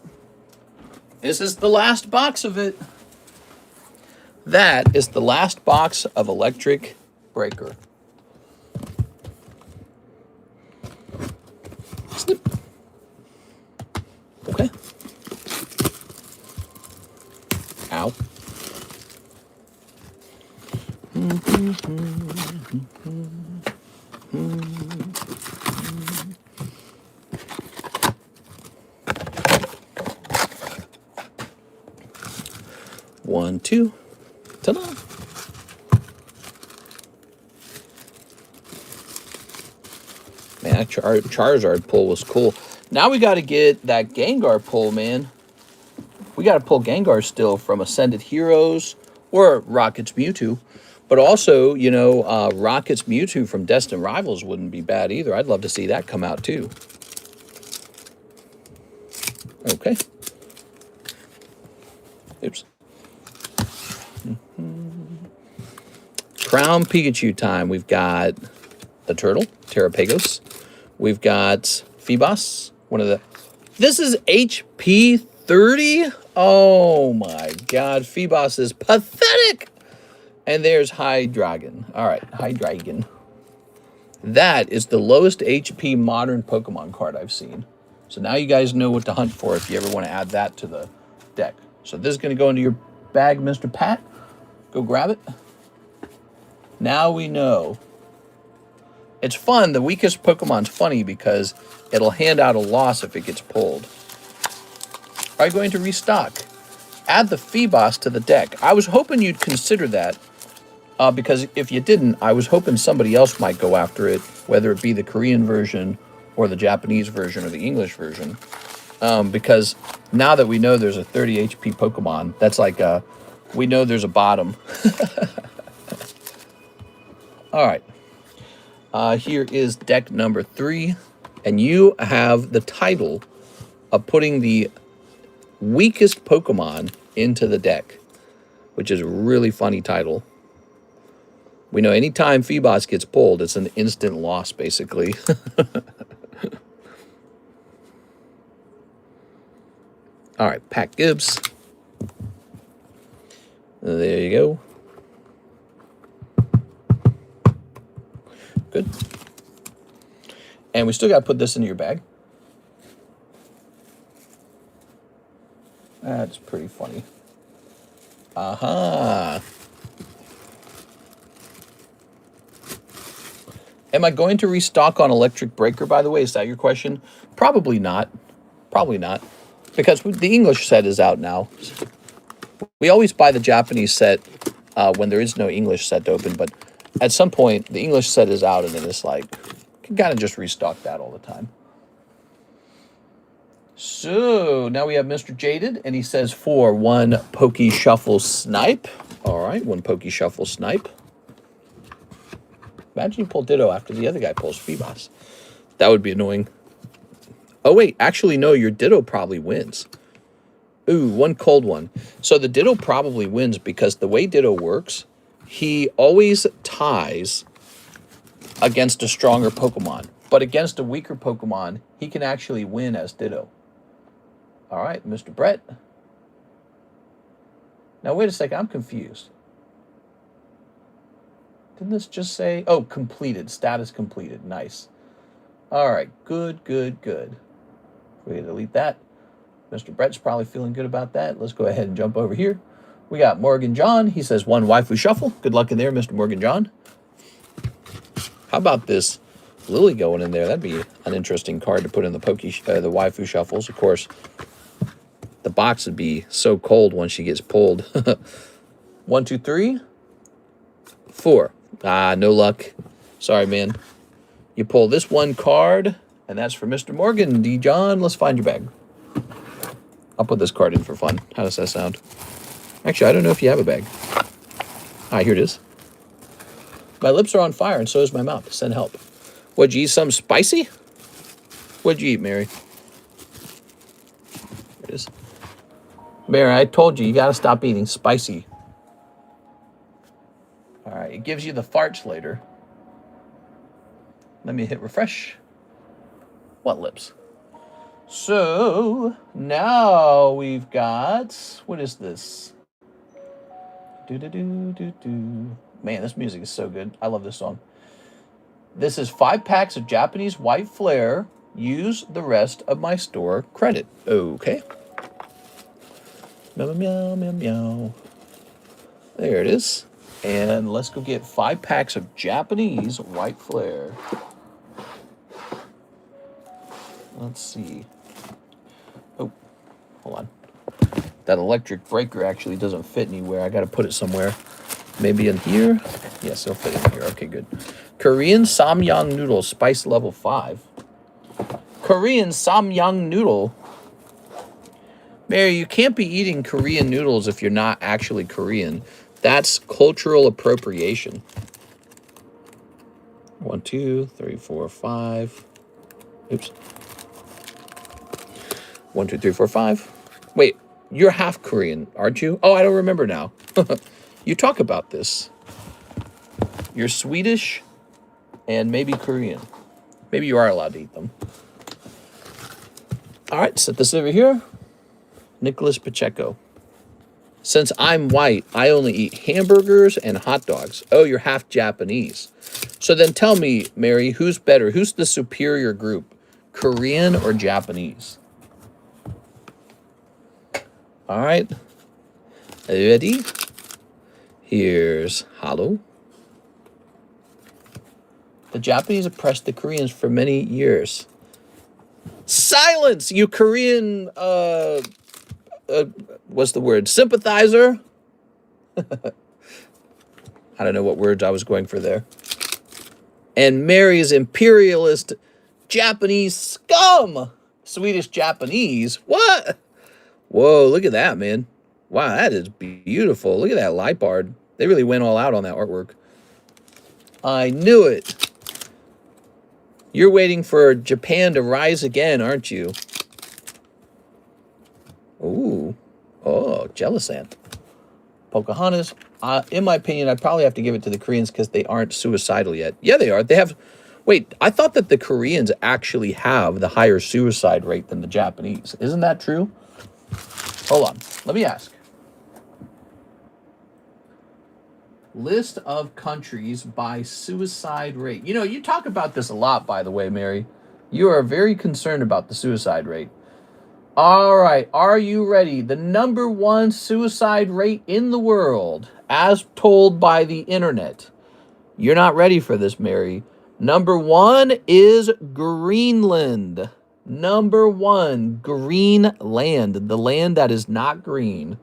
This is the last box of it. That is the last box of Electric Breaker. Snip. Okay. Ow. One, two. Ta-da. Man, that Charizard pull was cool. Now we got to get that Gengar pull, man. We got to pull Gengar still from Ascended Heroes or Rocket's Mewtwo. But also, you know, Rocket's Mewtwo from Destined Rivals wouldn't be bad either. I'd love to see that come out too. Okay. Oops. Crown Pikachu time. We've got the Turtle, Terrapagos. We've got Feebas, one of the... This is HP 30? Oh my god, Feebas is pathetic! And there's Hydreigon. Alright, Hydreigon. That is the lowest HP modern Pokemon card I've seen. So now you guys know what to hunt for if you ever want to add that to the deck. So this is going to go into your bag, Mr. Pat. Go grab it. Now we know. It's fun. The weakest Pokemon's funny because it'll hand out a loss if it gets pulled. Are you going to restock? Add the Feebas to the deck. I was hoping you'd consider that. Because if you didn't, I was hoping somebody else might go after it, whether it be the Korean version or the Japanese version or the English version. Because now that we know there's a 30 HP Pokemon, that's like we know there's a bottom. All right. Here is deck number 3. And you have the title of putting the weakest Pokemon into the deck, which is a really funny title. We know anytime Feebas gets pulled, it's an instant loss, basically. All right, Pat Gibbs. There you go. Good. And we still got to put this in your bag. That's pretty funny. Aha. Am I going to restock on Electric Breaker, by the way? Is that your question? Probably not. Probably not. Because the English set is out now. We always buy the Japanese set when there is no English set to open, but at some point, the English set is out, and then it's like, you can kind of just restock that all the time. So, now we have Mr. Jaded, and he says for 1 Pokey Shuffle Snipe. All right, 1 Pokey Shuffle Snipe. Imagine you pull Ditto after the other guy pulls Feebas. That would be annoying. Oh, wait. Actually, no. Your Ditto probably wins. Ooh, 1 cold one. So the Ditto probably wins because the way Ditto works, he always ties against a stronger Pokemon. But against a weaker Pokemon, he can actually win as Ditto. All right, Mr. Brett. Now, wait a second. I'm confused. Didn't this just say... Oh, completed. Status completed. Nice. All right. Good, good, good. We're going to delete that. Mr. Brett's probably feeling good about that. Let's go ahead and jump over here. We got Morgan John. He says 1 Waifu Shuffle. Good luck in there, Mr. Morgan John. How about this Lily going in there? That'd be an interesting card to put in the the Waifu Shuffles. Of course, the box would be so cold once she gets pulled. 1, 2, 3, 4. Ah, no luck. Sorry, man. You pull this 1 card, and that's for Mr. Morgan. D. John, let's find your bag. I'll put this card in for fun. How does that sound? Actually, I don't know if you have a bag. Ah, here it is. My lips are on fire, and so is my mouth. Send help. What'd you eat? Something spicy? What'd you eat, Mary? There it is. Mary, I told you, you got to stop eating spicy. All right, it gives you the farts later. Let me hit refresh. What lips? So now we've got, what is this? Man, this music is so good. I love this song. This is 5 packs of Japanese white flare. Use the rest of my store credit. Okay. Meow, meow, meow, meow. There it is. And let's go get 5 packs of Japanese white flare. Let's see. Oh, hold on. That electric breaker actually doesn't fit anywhere. I got to put it somewhere. Maybe in here? Yes, it'll fit in here. Okay, good. Korean samyang noodle, spice level 5. Korean samyang noodle. Mary, you can't be eating Korean noodles if you're not actually Korean. That's cultural appropriation. 1, 2, 3, 4, 5. Oops. 1, 2, 3, 4, 5. Wait, you're half Korean, aren't you? Oh, I don't remember now. You talk about this. You're Swedish and maybe Korean. Maybe you are allowed to eat them. All right, set this over here. Nicholas Pacheco. Since I'm white, I only eat hamburgers and hot dogs. Oh, you're half Japanese. So then tell me, Mary, who's better? Who's the superior group? Korean or Japanese? All right. Ready? Here's Hollow. The Japanese oppressed the Koreans for many years. Silence, you Korean, what's the word? Sympathizer? I don't know what words I was going for there. And Mary's imperialist Japanese scum. Swedish Japanese. What? Whoa, look at that, man. Wow, that is beautiful. Look at that light art. They really went all out on that artwork. I knew it. You're waiting for Japan to rise again, aren't you? Ooh. Oh, Jellicent. Pocahontas. In my opinion, I'd probably have to give it to the Koreans because they aren't suicidal yet. Yeah, they are. They have... Wait, I thought that the Koreans actually have the higher suicide rate than the Japanese. Isn't that true? Hold on. Let me ask. List of countries by suicide rate. You know, you talk about this a lot, by the way, Mary. You are very concerned about the suicide rate. All right, are you ready? The #1 suicide rate in the world, as told by the internet. You're not ready for this, Mary. #1 is Greenland. #1, Greenland, the land that is not green.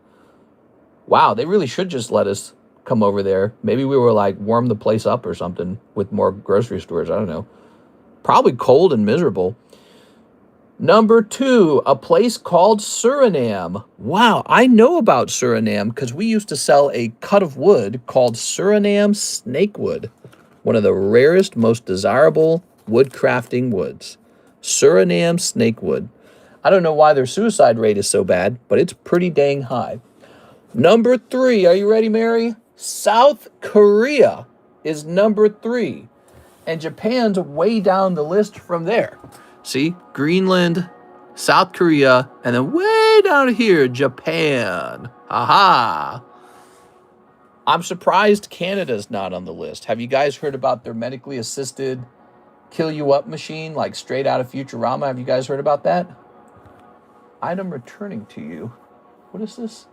Wow, they really should just let us come over there. Maybe we were like warm the place up or something with more grocery stores. I don't know. Probably cold and miserable. #2, a place called Suriname. Wow, I know about Suriname because we used to sell a cut of wood called Suriname snakewood. One of the rarest, most desirable wood crafting woods. Suriname snakewood. I don't know why their suicide rate is so bad, but it's pretty dang high. #3, are you ready, Mary? South Korea is #3. And Japan's way down the list from there. See, Greenland, South Korea, and then way down here, Japan. Aha! I'm surprised Canada's not on the list. Have you guys heard about their medically assisted kill you up machine, like straight out of Futurama? Have you guys heard about that? Item returning to you. What is this?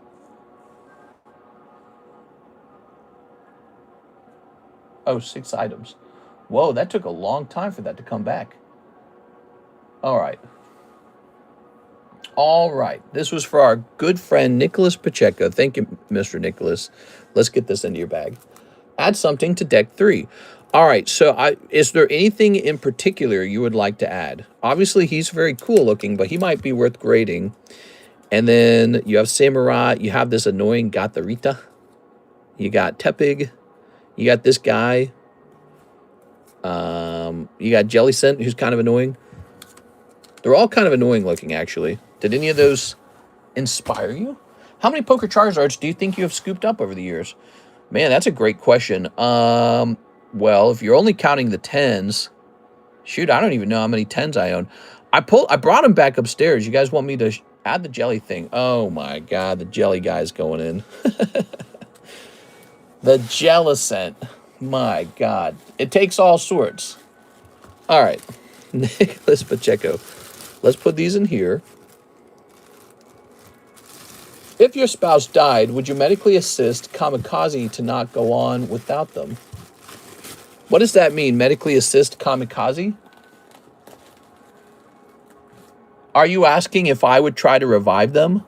Oh, 6 items. Whoa, that took a long time for that to come back. All right. All right. This was for our good friend, Nicholas Pacheco. Thank you, Mr. Nicholas. Let's get this into your bag. Add something to deck 3. All right. So is there anything in particular you would like to add? Obviously, he's very cool looking, but he might be worth grading. And then you have Samurai. You have this annoying Gatharita. You got Tepig. You got this guy. You got Jellicent, who's kind of annoying. They're all kind of annoying looking, actually. Did any of those inspire you? How many Poker Charizards do you think you have scooped up over the years? Man, that's a great question. Well, if you're only counting the 10s, shoot, I don't even know how many 10s I own. I brought him back upstairs. You guys want me to add the jelly thing? Oh my god, the jelly guy's going in. The Jellicent. My god. It takes all sorts. All right. Nicholas Pacheco. Let's put these in here. If your spouse died, would you medically assist kamikaze to not go on without them? What does that mean? Medically assist kamikaze? Are you asking if I would try to revive them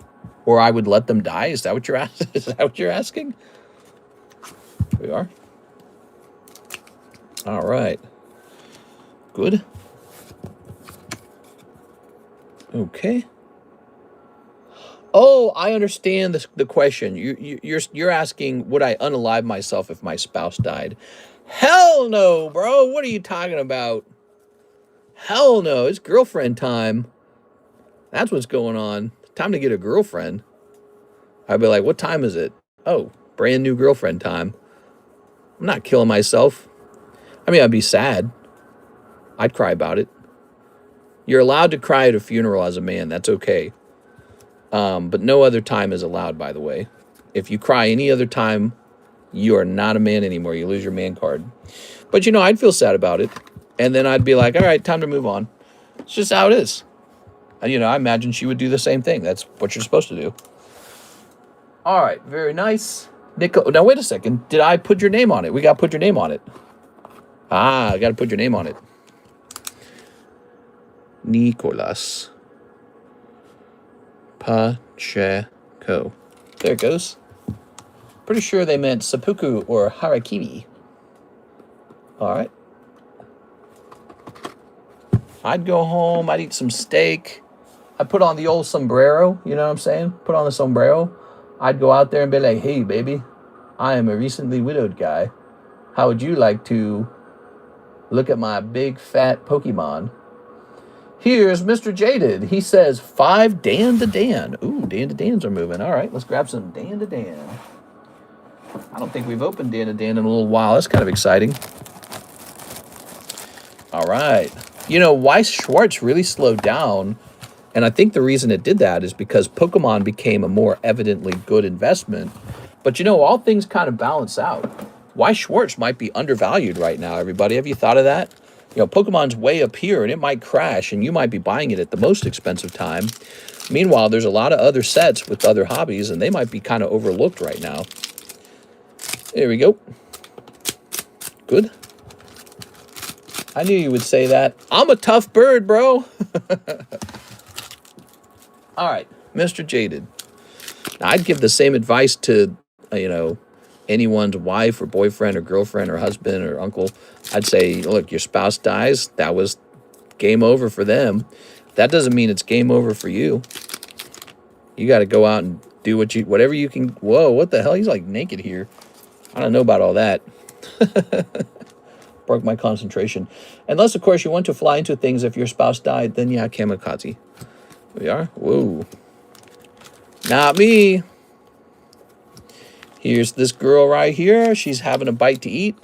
or I would let them die? Is that what you're asking? Is that what you're asking? Here we are. All right. Good. Okay. Oh, I understand the question. You're asking, would I unalive myself if my spouse died? Hell no, bro. What are you talking about? Hell no. It's girlfriend time. That's what's going on. Time to get a girlfriend. I'd be like, what time is it? Oh, brand new girlfriend time. I'm not killing myself. I mean, I'd be sad. I'd cry about it. You're allowed to cry at a funeral as a man. That's okay. But no other time is allowed, by the way. If you cry any other time, you are not a man anymore. You lose your man card. But, you know, I'd feel sad about it. And then I'd be like, all right, time to move on. It's just how it is. And, you know, I imagine she would do the same thing. That's what you're supposed to do. All right, very nice. Now, wait a second. Did I put your name on it? We got to put your name on it. Ah, I got to put your name on it. Nicolas Pacheco. There it goes. Pretty sure they meant seppuku or harakiri. All right. I'd go home. I'd eat some steak. I'd put on the old sombrero. You know what I'm saying? Put on the sombrero. I'd go out there and be like, hey, baby, I am a recently widowed guy. How would you like to look at my big, fat Pokemon? Here's Mr. Jaded. He says 5 Dan to Dan. Ooh, Dan to Dans are moving. All right, let's grab some Dan to Dan. I don't think we've opened Dan to Dan in a little while. That's kind of exciting. All right. You know, Weiss Schwartz really slowed down, and I think the reason it did that is because Pokemon became a more evidently good investment. But, you know, all things kind of balance out. Weiss Schwartz might be undervalued right now, everybody. Have you thought of that? You know, Pokemon's way up here, and it might crash, and you might be buying it at the most expensive time. Meanwhile, there's a lot of other sets with other hobbies, and they might be kind of overlooked right now. There we go. Good. I knew you would say that. I'm a tough bird, bro. All right, Mr. Jaded. Now, I'd give the same advice to, you know, anyone's wife or boyfriend or girlfriend or husband or uncle. I'd say, look, your spouse dies. That was game over for them. That doesn't mean it's game over for you. You got to go out and do whatever you can. Whoa, what the hell? He's like naked here. I don't know about all that. Broke my concentration. Unless, of course, you want to fly into things. If your spouse died, then yeah, kamikaze. Here we are. Whoa. Not me. Here's this girl right here. She's having a bite to eat.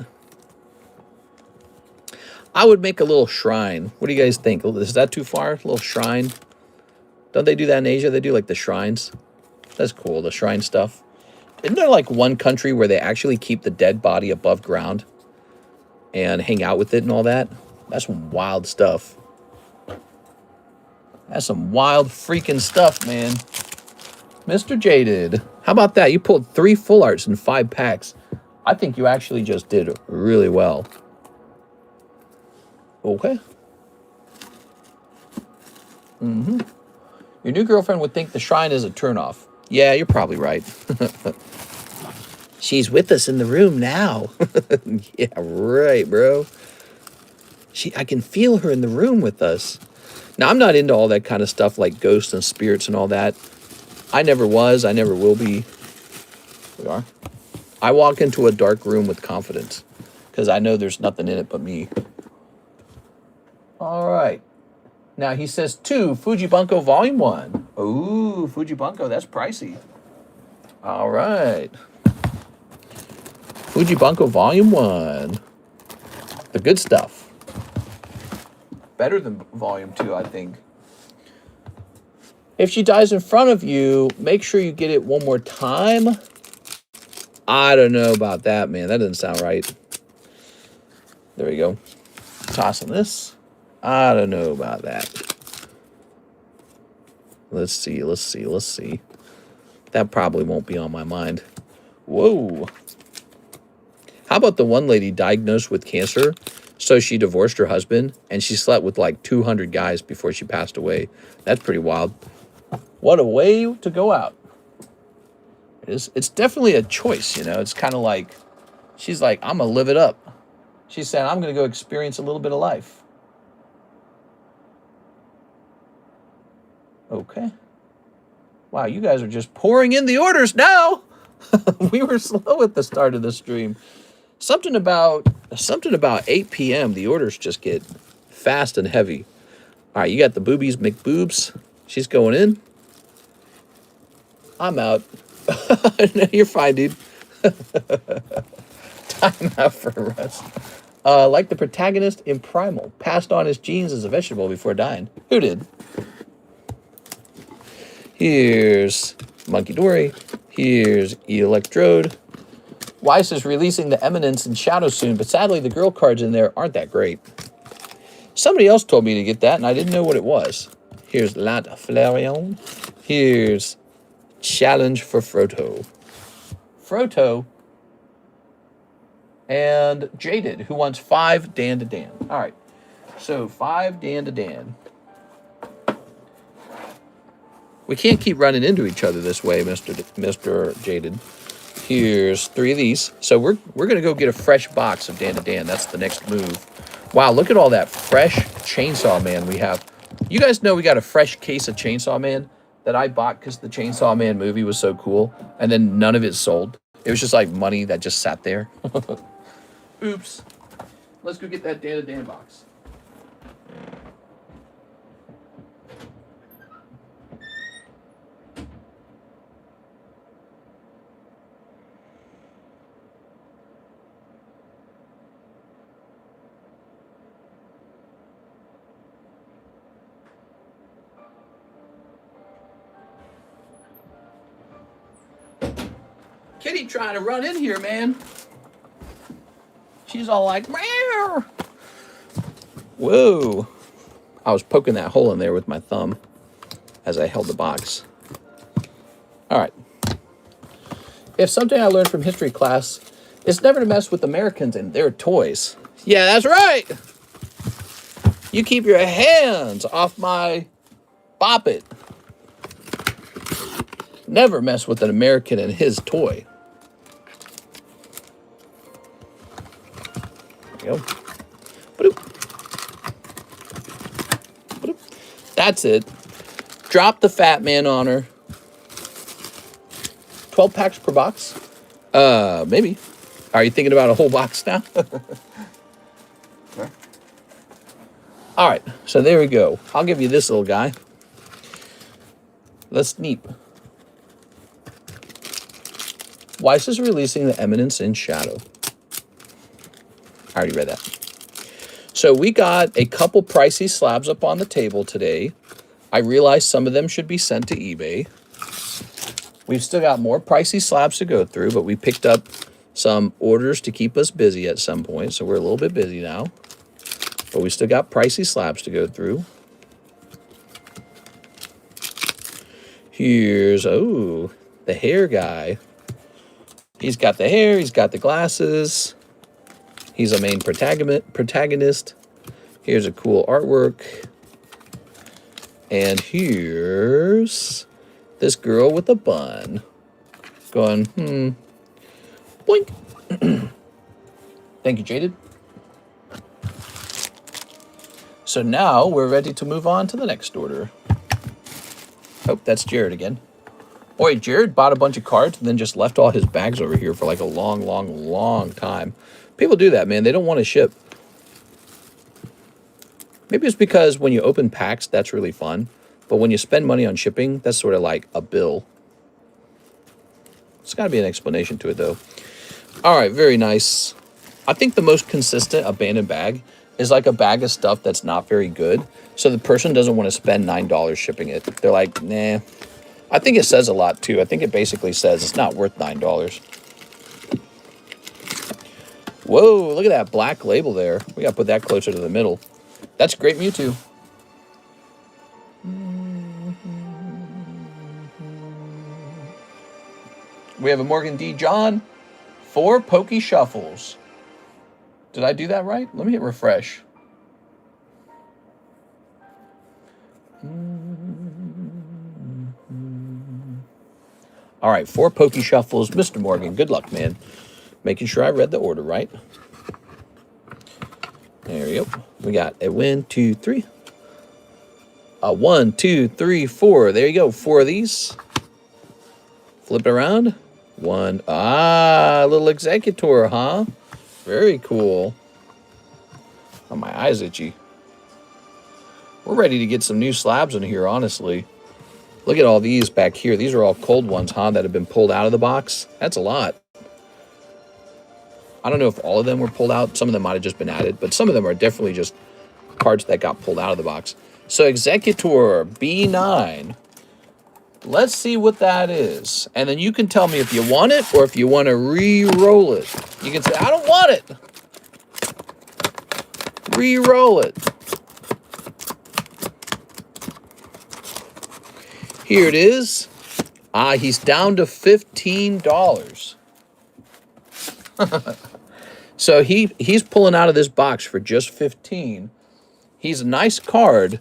I would make a little shrine. What do you guys think? Is that too far? A little shrine? Don't they do that in Asia? They do like the shrines. That's cool, the shrine stuff. Isn't there like one country where they actually keep the dead body above ground and hang out with it and all that? That's some wild stuff. That's some wild freaking stuff, man. Mr. Jaded. How about that? You pulled 3 full arts in 5 packs. I think you actually just did really well. Okay. Your new girlfriend would think the shrine is a turnoff. Yeah, you're probably right. She's with us in the room now. Yeah, right, bro. I can feel her in the room with us. Now, I'm not into all that kind of stuff like ghosts and spirits and all that. I never was. I never will be. Here we are. I walk into a dark room with confidence because I know there's nothing in it but me. All right. Now, he says 2, Fujibunko Volume 1. Ooh, Fujibunko, that's pricey. All right. Fujibunko Volume 1. The good stuff. better than volume 2, I think. If she dies in front of you, make sure you get it one more time. I don't know about that, man. That doesn't sound right. There we go. Tossing this. I don't know about that. Let's see. That probably won't be on my mind. Whoa. How about the one lady diagnosed with cancer? So she divorced her husband, and she slept with like 200 guys before she passed away. That's pretty wild. What a way to go out. It's definitely a choice, you know. It's kind of like, she's like, I'm going to live it up. She's saying, I'm going to go experience a little bit of life. Okay. Wow, you guys are just pouring in the orders now. We were slow at the start of the stream. Something about 8 p.m. The orders just get fast and heavy. All right, you got the Boobies McBoobs. She's going in. I'm out. No, you're fine, dude. Time out for a rest. Like the protagonist in Primal, passed on his genes as a vegetable before dying. Who did? Here's Monkey Dory. Here's Electrode. Weiss is releasing the Eminence and Shadow soon, but sadly the girl cards in there aren't that great. Somebody else told me to get that, and I didn't know what it was. Here's Lat Flareon. Here's Challenge for Froto. Froto and Jaded, who wants 5 Dan to Dan. All right, so 5 Dan to Dan. We can't keep running into each other this way, Mr. Jaded. Here's 3 of these. So we're going to go get a fresh box of Dan to Dan. That's the next move. Wow, look at all that fresh Chainsaw Man we have. You guys know we got a fresh case of Chainsaw Man that I bought because the Chainsaw Man movie was so cool. And then none of it sold. It was just like money that just sat there. Oops. Let's go get that Dan to Dan box. Kitty trying to run in here, man. She's all like, meow. Whoa. I was poking that hole in there with my thumb as I held the box. All right. If something I learned from history class is never to mess with Americans and their toys. Yeah, that's right. You keep your hands off my Bop It. Never mess with an American and his toy. There you go. Ba-doop. Ba-doop. That's it. Drop the Fat Man on her. 12 packs per box? Maybe. Are you thinking about a whole box now? All right, so there we go. I'll give you this little guy. Let's sneep. Weiss is releasing the Eminence in Shadow. I already read that. So we got a couple pricey slabs up on the table today. I realized some of them should be sent to eBay. We've still got more pricey slabs to go through, but we picked up some orders to keep us busy at some point, so we're a little bit busy now. But we still got pricey slabs to go through. Here's, oh, the hair guy. He's got the hair, he's got the glasses. He's a main protagonist. Here's a cool artwork. And here's this girl with a bun. Going, Boink. Thank you, Jaded. So now we're ready to move on to the next order. Oh, that's Jared again. Boy, Jared bought a bunch of cards and then just left all his bags over here for like a long time. People do that, man. They don't want to ship. Maybe it's because when you open packs, that's really fun. But when you spend money on shipping, that's sort of like a bill. There's got to be an explanation to it, though. All right, very nice. I think the most consistent abandoned bag is like a bag of stuff that's not very good. So the person doesn't want to spend $9 shipping it. They're like, nah. I think it says a lot too. I think it basically says it's not worth $9. Whoa, look at that black label there. We got to put that closer to the middle. That's great Mewtwo. We have a Morgan D. John. 4 Pokey Shuffles. Did I do that right? Let me hit refresh. All right, 4 Pokey Shuffles. Mr. Morgan, good luck, man. Making sure I read the order right. There we go. We got a 1, 2, 3. A 1, 2, 3, 4. There you go. 4 of these. Flip it around. 1. Ah, a little Executor, huh? Very cool. Oh, my eye's itchy. We're ready to get some new slabs in here, honestly. Look at all these back here. These are all cold ones, huh, that have been pulled out of the box. That's a lot. I don't know if all of them were pulled out. Some of them might have just been added, but some of them are definitely just cards that got pulled out of the box. So Executor B9. Let's see what that is. And then you can tell me if you want it or if you want to re-roll it. You can say, I don't want it. Re-roll it. Here it is. Ah, he's down to $15. So he's pulling out of this box for just 15. He's a nice card.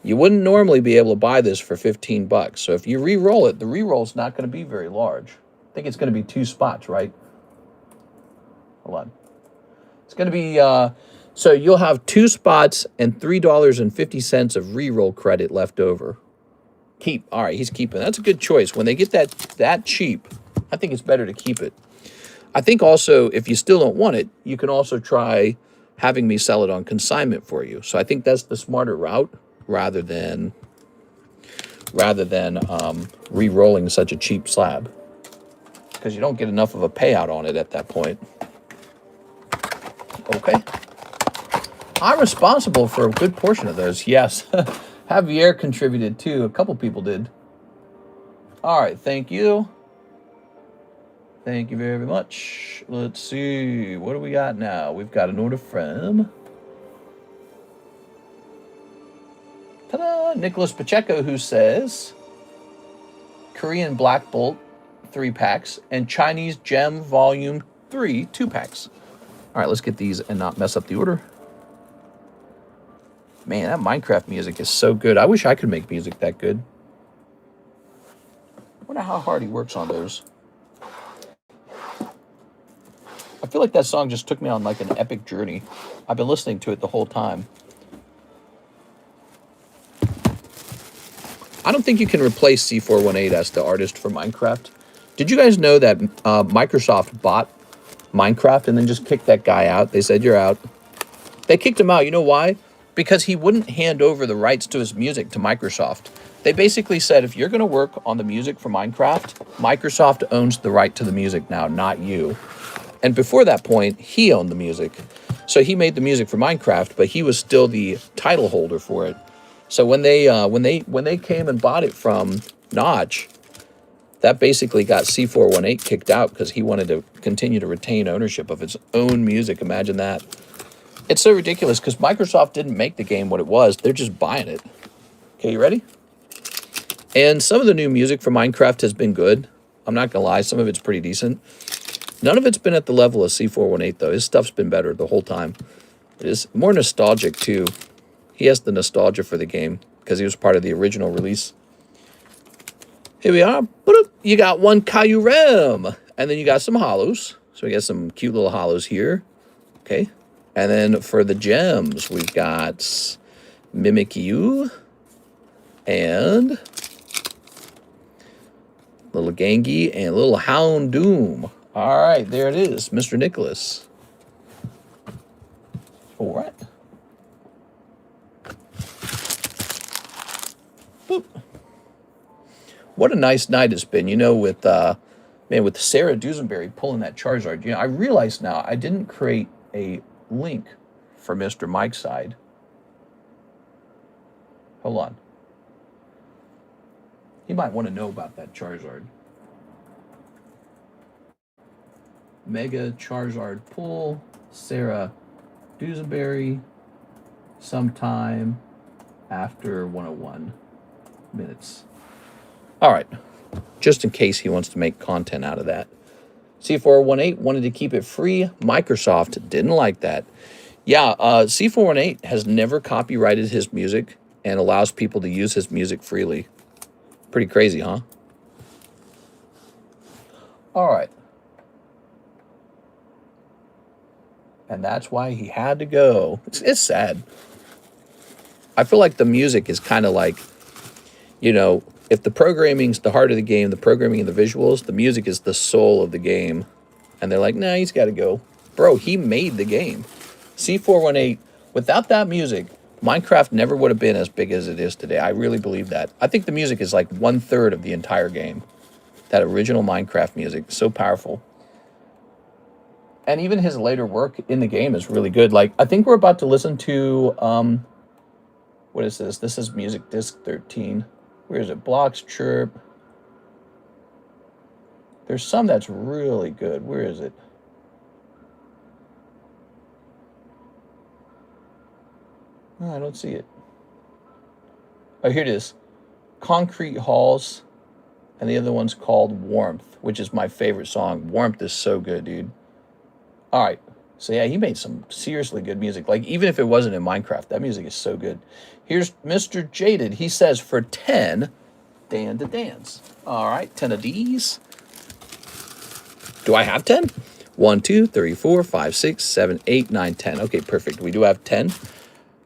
You wouldn't normally be able to buy this for 15 bucks. So if you re-roll it, the re-roll's not going to be very large. I think it's going to be 2 spots, right? Hold on. It's going to be, so you'll have 2 spots and $3.50 of re-roll credit left over. Keep. All right, he's keeping. That's a good choice. When they get that cheap, I think it's better to keep it. I think also, if you still don't want it, you can also try having me sell it on consignment for you. So I think that's the smarter route rather than re-rolling such a cheap slab, because you don't get enough of a payout on it at that point. Okay. I'm responsible for a good portion of those. Yes. Javier contributed too. A couple people did. All right. Thank you. Thank you very much. Let's see. What do we got now? We've got an order from... ta-da! Nicholas Pacheco, who says... Korean Black Bolt, 3 packs. And Chinese Gem Volume 3, 2 packs. All right, let's get these and not mess up the order. Man, that Minecraft music is so good. I wish I could make music that good. I wonder how hard he works on those. I feel like that song just took me on like an epic journey. I've been listening to it the whole time. I don't think you can replace C418 as the artist for Minecraft. Did you guys know that Microsoft bought Minecraft and then just kicked that guy out? They said, you're out. They kicked him out. You know why? Because he wouldn't hand over the rights to his music to Microsoft. They basically said, if you're going to work on the music for Minecraft, Microsoft owns the right to the music now, not you. And before that point, he owned the music. So he made the music for Minecraft, but he was still the title holder for it. So when they came and bought it from Notch, that basically got C418 kicked out because he wanted to continue to retain ownership of his own music. Imagine that. It's so ridiculous because Microsoft didn't make the game what it was. They're just buying it. Okay, you ready? And some of the new music for Minecraft has been good. I'm not going to lie. Some of it's pretty decent. None of it's been at the level of C418, though. His stuff's been better the whole time. It is more nostalgic, too. He has the nostalgia for the game because he was part of the original release. Here we are. You got 1 Kyurem. And then you got some hollows. So we got some cute little hollows here. Okay. And then for the gems, we've got Mimikyu and little Gengi and little Houndoom. All right, there it is, Mr. Nicholas. All right. Boop. What a nice night it's been, you know, with with Sarah Dusenberry pulling that Charizard. You know, I realize now I didn't create a link for Mr. Mike's side. Hold on. He might want to know about that Charizard. Mega Charizard pull. Sarah Dusenberry. Sometime after 101 minutes. All right. Just in case he wants to make content out of that. C418 wanted to keep it free. Microsoft didn't like that. Yeah, C418 has never copyrighted his music and allows people to use his music freely. Pretty crazy, huh? All right. And that's why he had to go. It's sad. I feel like the music is kind of like, you know, if the programming's the heart of the game, the programming and the visuals, the music is the soul of the game. And they're like, nah, he's got to go. Bro, he made the game. C418, without that music, Minecraft never would have been as big as it is today. I really believe that. I think the music is like 1/3 of the entire game. That original Minecraft music, so powerful. And even his later work in the game is really good. Like, I think we're about to listen to, what is this? This is Music Disc 13. Where is it? Blocks, Chirp. There's some that's really good. Where is it? Oh, I don't see it. Oh, here it is. Concrete Halls. And the other one's called Warmth, which is my favorite song. Warmth is so good, dude. All right. So, yeah, he made some seriously good music. Like, even if it wasn't in Minecraft, that music is so good. Here's Mr. Jaded. He says, for 10, Dan to dance. All right, 10 of these. Do I have 10? 1, 2, 3, 4, 5, 6, 7, 8, 9, 10. Okay, perfect. We do have 10.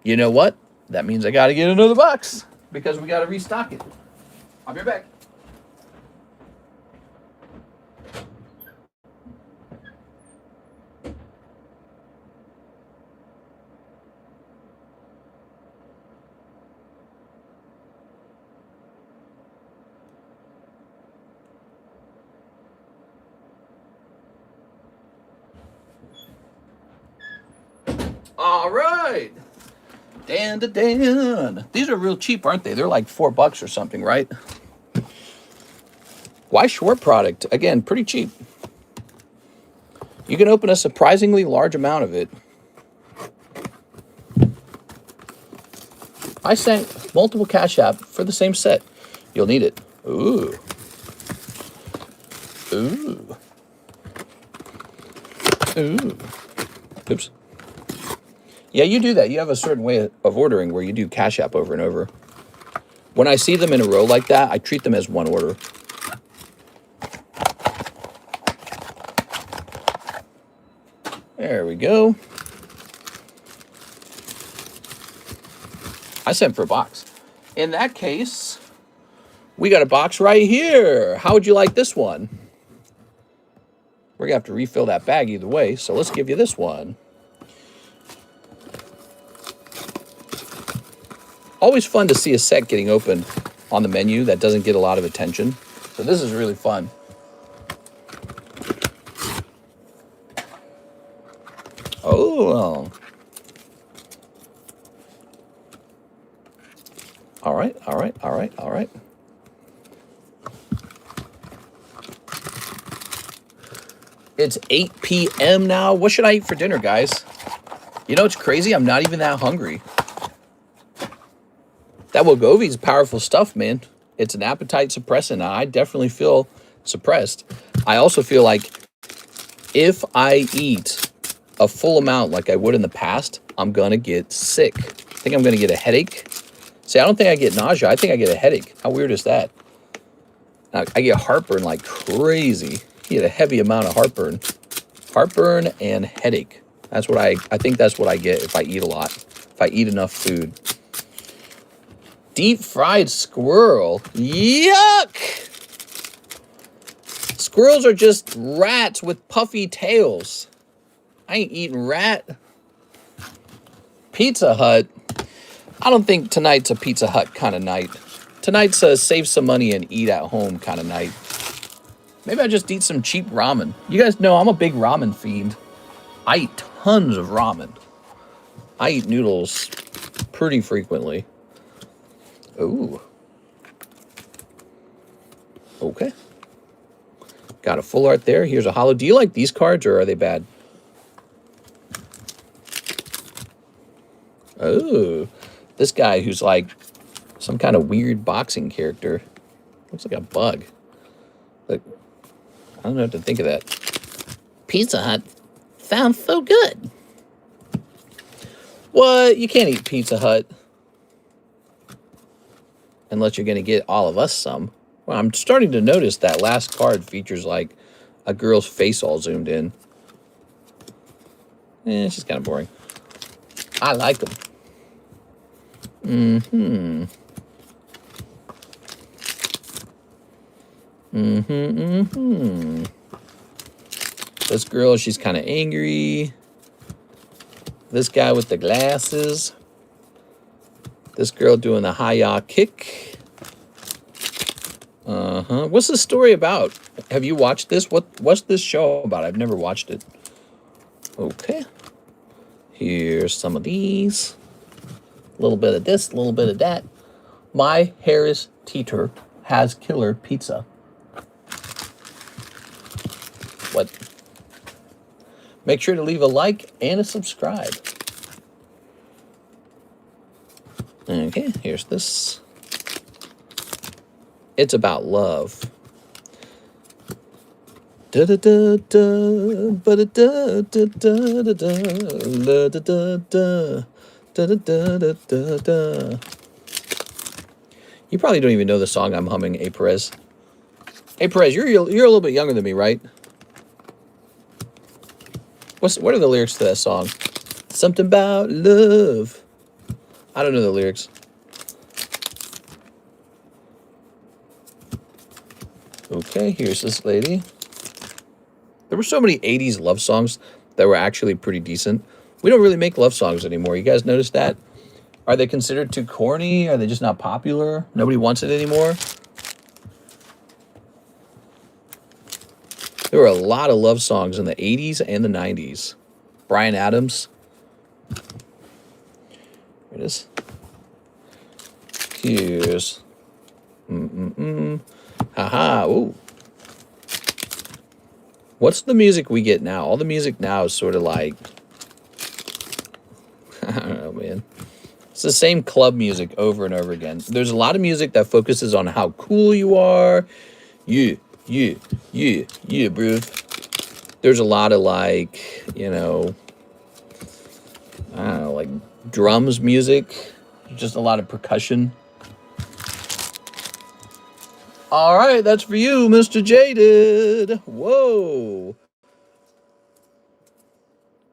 You know what? That means I got to get another box because we got to restock it. I'll be right back. All right. Dan to Dan. These are real cheap, aren't they? They're like $4 or something, right? Why short product? Again, pretty cheap. You can open a surprisingly large amount of it. I sent multiple Cash App for the same set. You'll need it. Ooh. Ooh. Ooh. Oops. Yeah, you do that. You have a certain way of ordering where you do Cash App over and over. When I see them in a row like that, I treat them as one order. There we go. I sent for a box. In that case, we got a box right here. How would you like this one? We're going to have to refill that bag either way, so let's give you this one. Always fun to see a set getting opened on the menu that doesn't get a lot of attention. So this is really fun. Oh. All right, all right, all right, all right. It's 8 p.m. now. What should I eat for dinner, guys? You know, it's crazy. I'm not even that hungry. That Wegovy is powerful stuff, man. It's an appetite suppressant. I definitely feel suppressed. I also feel like if I eat a full amount like I would in the past, I'm going to get sick. I think I'm going to get a headache. See, I don't think I get nausea. I think I get a headache. How weird is that? I get heartburn like crazy. You get a heavy amount of heartburn. Heartburn and headache. That's what I think that's what I get if I eat a lot. If I eat enough food. Deep fried squirrel. Yuck! Squirrels are just rats with puffy tails. I ain't eating rat. Pizza Hut. I don't think tonight's a Pizza Hut kind of night. Tonight's a save some money and eat at home kind of night. Maybe I just eat some cheap ramen. You guys know I'm a big ramen fiend. I eat tons of ramen. I eat noodles pretty frequently. Ooh. Okay. Got a full art there. Here's a holo. Do you like these cards, or are they bad? Oh. This guy who's like some kind of weird boxing character. Looks like a bug. Like, I don't know what to think of that. Pizza Hut sounds so good. What? You can't eat Pizza Hut. Unless you're going to get all of us some. Well, I'm starting to notice that last card features like a girl's face all zoomed in. It's just kind of boring. I like them. This girl, she's kind of angry. This guy with the glasses. This girl doing the hi-ya kick. What's the story about? Have you watched this? What's this show about? I've never watched it. Okay. Here's some of these. A little bit of this, a little bit of that. My Harris Teeter has killer pizza. What? Make sure to leave a like and a subscribe. Okay, here's this. It's about love. Da da da da, ba da da da da da da, da da da da da da da da. You probably don't even know the song I'm humming, Hey Perez. Hey Perez, you're a little bit younger than me, right? What are the lyrics to that song? Something about love. I don't know the lyrics. Okay, here's this lady. There were so many 80s love songs that were actually pretty decent. We don't really make love songs anymore. You guys notice that? Are they considered too corny? Are they just not popular? Nobody wants it anymore? There were a lot of love songs in the 80s and the 90s. Bryan Adams. Here it is. Here's... Haha, ooh. What's the music we get now? All the music now is sort of like... I don't know, man. It's the same club music over and over again. There's a lot of music that focuses on how cool you are. Yeah, bro. There's a lot of like, you know, I don't know, like drums music. Just a lot of percussion. All right, that's for you, Mr. Jaded. Whoa.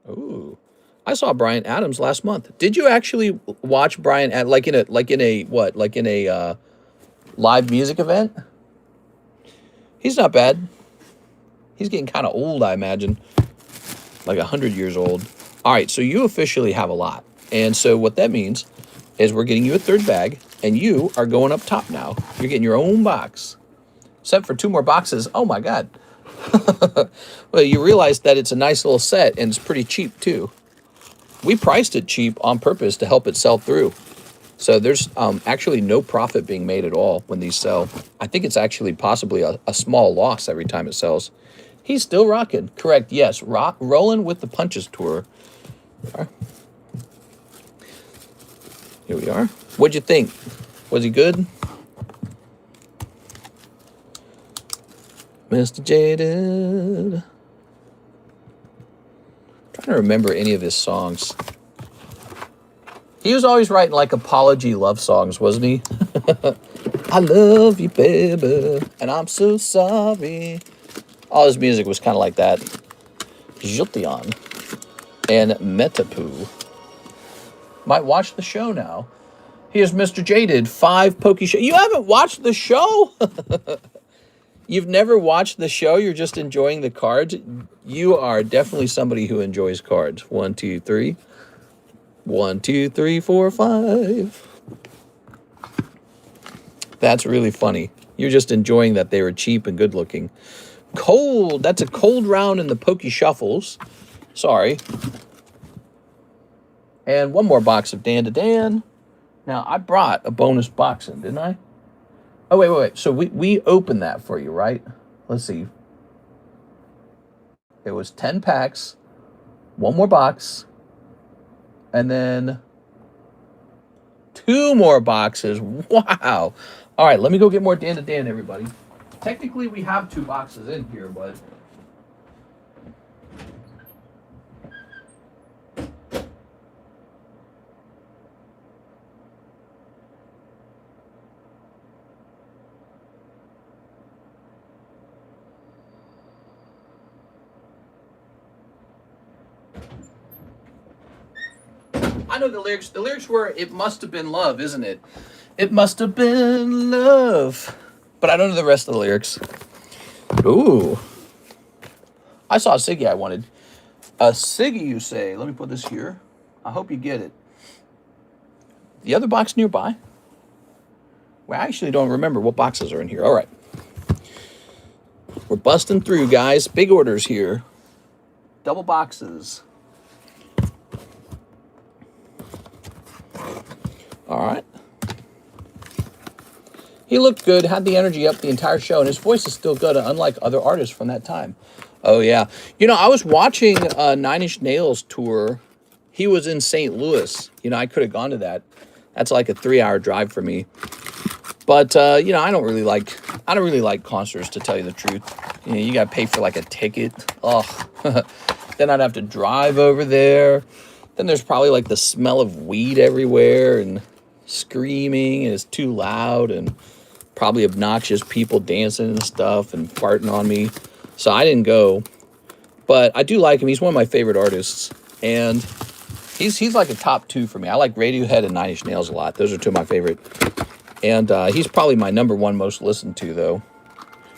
Ooh. I saw Bryan Adams last month. Did you actually watch Bryan at like in a live music event? He's not bad. He's getting kind of old, I imagine. Like 100 years old. All right, so you officially have a lot. And so what that means is we're getting you a third bag, and you are going up top now. You're getting your own box. Except for 2 more boxes. Oh, my God. Well, you realize that it's a nice little set, and it's pretty cheap, too. We priced it cheap on purpose to help it sell through. So there's actually no profit being made at all when these sell. I think it's actually possibly a small loss every time it sells. He's still rocking. Correct, yes. Rolling with the Punches tour. Here we are. What'd you think? Was he good? Mr. Jaded. I'm trying to remember any of his songs. He was always writing like apology love songs, wasn't he? I love you, baby, and I'm so sorry. All his music was kind of like that. Jiltion and Metapu. Might watch the show now. Here's Mr. Jaded, 5 Poke Show. You haven't watched the show? You've never watched the show? You're just enjoying the cards? You are definitely somebody who enjoys cards. 1, 2, 3. 1, 2, 3, 4, 5. That's really funny. You're just enjoying that they were cheap and good looking. Cold. That's a cold round in the Poke Shuffles. Sorry. And one more box of Dan to Dan. Now, I brought a bonus box in, didn't I? Oh, wait. So we opened that for you, right? Let's see. It was 10 packs, one more box, and then 2 more boxes. Wow. All right, let me go get more Dan to Dan, everybody. Technically, we have 2 boxes in here, but... I know the lyrics. The lyrics were, "It must have been love," isn't it? It must have been love. But I don't know the rest of the lyrics. Ooh. I saw a Siggy I wanted. A Siggy, you say? Let me put this here. I hope you get it. The other box nearby? Well, I actually don't remember what boxes are in here. All right. We're busting through, guys. Big orders here. Double boxes. All right. He looked good, had the energy up the entire show, and his voice is still good, unlike other artists from that time. Oh, yeah. You know, I was watching Nine Inch Nails tour. He was in St. Louis. You know, I could have gone to that. That's like a 3-hour drive for me. But, you know, I don't really like concerts, to tell you the truth. You know, you got to pay for like a ticket. Ugh. Then I'd have to drive over there. Then there's probably like the smell of weed everywhere and screaming, and it's too loud, and probably obnoxious people dancing and stuff and farting on me. So I didn't go. But I do like him. He's one of my favorite artists. And he's like a top 2 for me. I like Radiohead and Nine Inch Nails a lot. Those are 2 of my favorite. And he's probably my #1 most listened to, though.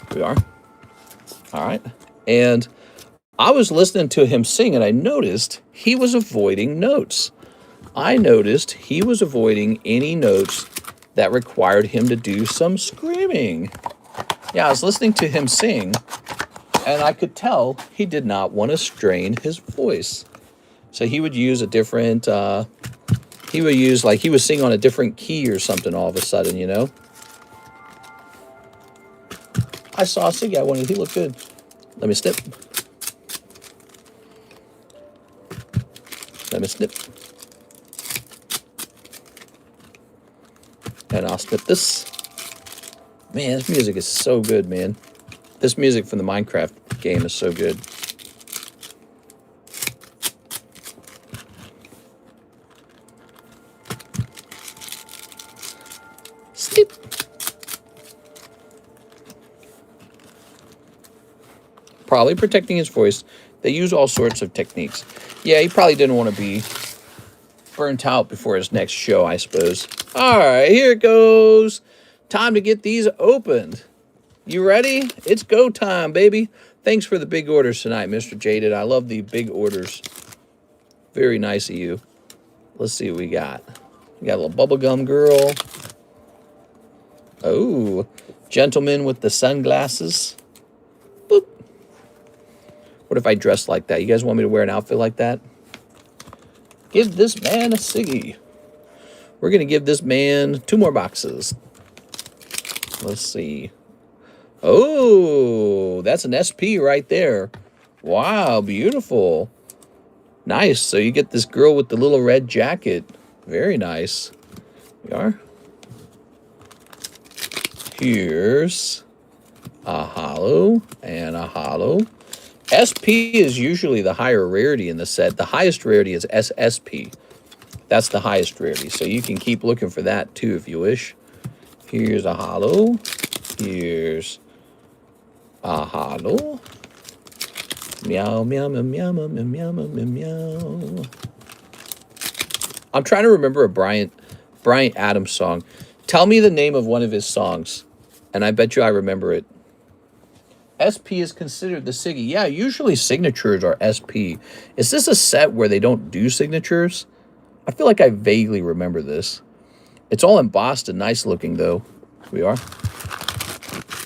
Here we are. All right. And I was listening to him sing, and I noticed he was avoiding notes. I noticed he was avoiding any notes that required him to do some screaming. Yeah, I was listening to him sing, and I could tell he did not want to strain his voice. So he would use a different, he was singing on a different key or something all of a sudden, you know? I saw a Siggy I wanted. He looked good. Let me snip. Let me snip. And I'll snip this. Man, this music is so good, man. This music from the Minecraft game is so good. Snip. Probably protecting his voice. They use all sorts of techniques. Yeah, he probably didn't want to be burnt out before his next show, I suppose. All right, here it goes. Time to get these opened. You ready? It's go time, baby. Thanks for the big orders tonight, Mr. Jaded. I love the big orders. Very nice of you. Let's see what we got. We got a little bubblegum girl. Oh, gentleman with the sunglasses. Boop. What if I dressed like that? You guys want me to wear an outfit like that? Give this man a Siggy. We're going to give this man 2 more boxes. Let's see. Oh, that's an SP right there. Wow, beautiful. Nice. So you get this girl with the little red jacket. Very nice. Here we are. Here's a holo and a holo. SP is usually the higher rarity in the set. The highest rarity is SSP. That's the highest rarity. So you can keep looking for that too if you wish. Here's a holo. Here's a holo. Meow, meow, meow, meow, meow, meow, meow, meow, meow. I'm trying to remember a Brian Adams song. Tell me the name of one of his songs, and I bet you I remember it. SP is considered the Siggy. Yeah, usually signatures are SP. Is this a set where they don't do signatures? I feel like I vaguely remember this. It's all embossed and nice looking, though. Here we are.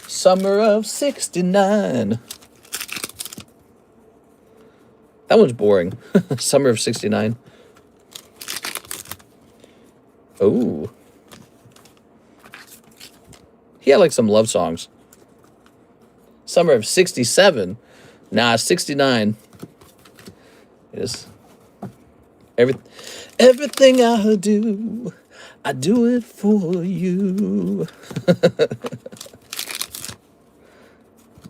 Summer of '69. That one's boring. Summer of '69. Oh. He had like some love songs. Summer of 67. Nah, 69. Yes. Everything I do it for you.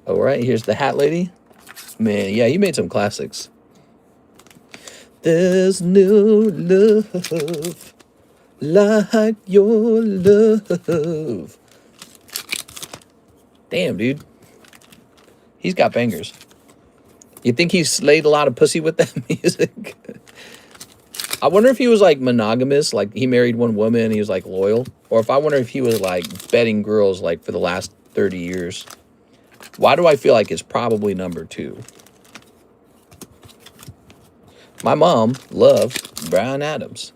All right, here's the Hat Lady. Man, yeah, you made some classics. There's no love like your love. Damn, dude. He's got bangers. You think he slayed a lot of pussy with that music? I wonder if he was like monogamous, like he married one woman and he was like loyal. Or if I wonder if he was like betting girls like for the last 30 years. Why do I feel like it's probably number 2? My mom loved Bryan Adams.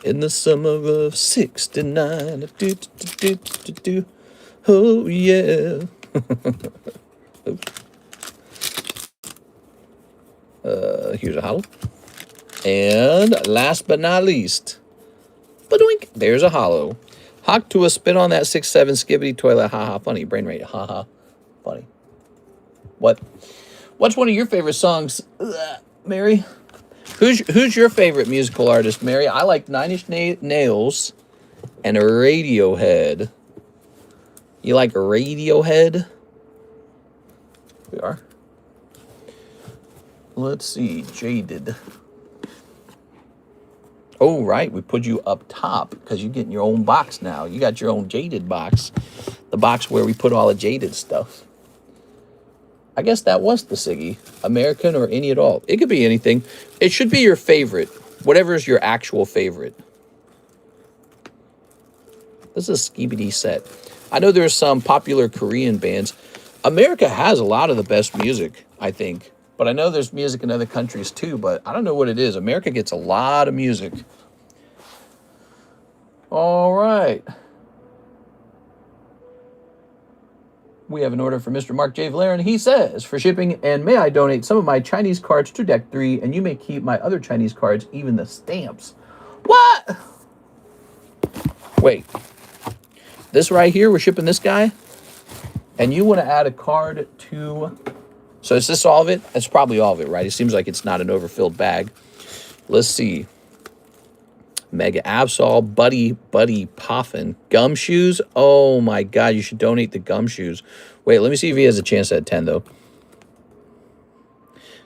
In the summer of 69. Oh, yeah. Here's a hollow. And last but not least, badoink, there's a hollow. Hawk to a spin on that 6-7 skibbity toilet. Haha, funny. Brain rate. Haha, funny. What's one of your favorite songs, Mary? Who's your favorite musical artist, Mary? I like Nine Inch Nails and Radiohead. You like Radiohead? We are. Let's see. Jaded. Oh, right. We put you up top because you're getting your own box now. You got your own Jaded box. The box where we put all the Jaded stuff. I guess that was the Siggy. American or any at all. It could be anything. It should be your favorite. Whatever is your actual favorite. This is a skibidi set. I know there's some popular Korean bands. America has a lot of the best music, I think. But I know there's music in other countries too, but I don't know what it is. America gets a lot of music. All right. We have an order for Mr. Mark J. Valerian. He says, for shipping, and may I donate some of my Chinese cards to Deck 3, and you may keep my other Chinese cards, even the stamps. What? Wait. This right here, we're shipping this guy? And you want to add a card to... So is this all of it? That's probably all of it, right? It seems like it's not an overfilled bag. Let's see. Mega Absol, Buddy Poffin. Gumshoes? Oh my God, you should donate the gumshoes. Wait, let me see if he has a chance at 10, though.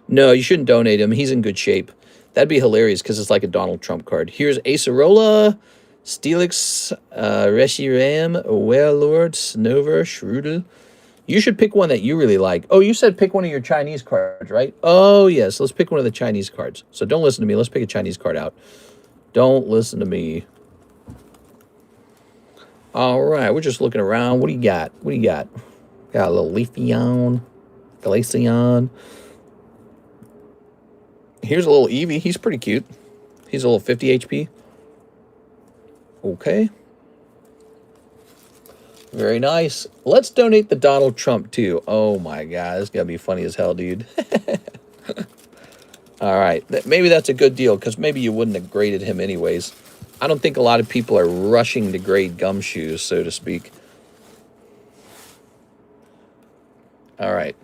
No, you shouldn't donate him. He's in good shape. That'd be hilarious because it's like a Donald Trump card. Here's Acerola, Steelix, Reshiram, Warlord, Snover, Shrudel. You should pick one that you really like. Oh, you said pick one of your Chinese cards, right? Oh, yes. Let's pick one of the Chinese cards. So don't listen to me. Let's pick a Chinese card out. Don't listen to me. All right. We're just looking around. What do you got? What do you got? Got a little Leafeon, Glaceon. Here's a little Eevee. He's pretty cute. He's a little 50 HP. Okay. Very nice. Let's donate the Donald Trump, too. Oh, my God. This is going to be funny as hell, dude. All right. Maybe that's a good deal, because maybe you wouldn't have graded him anyways. I don't think a lot of people are rushing to grade gumshoes, so to speak. All right.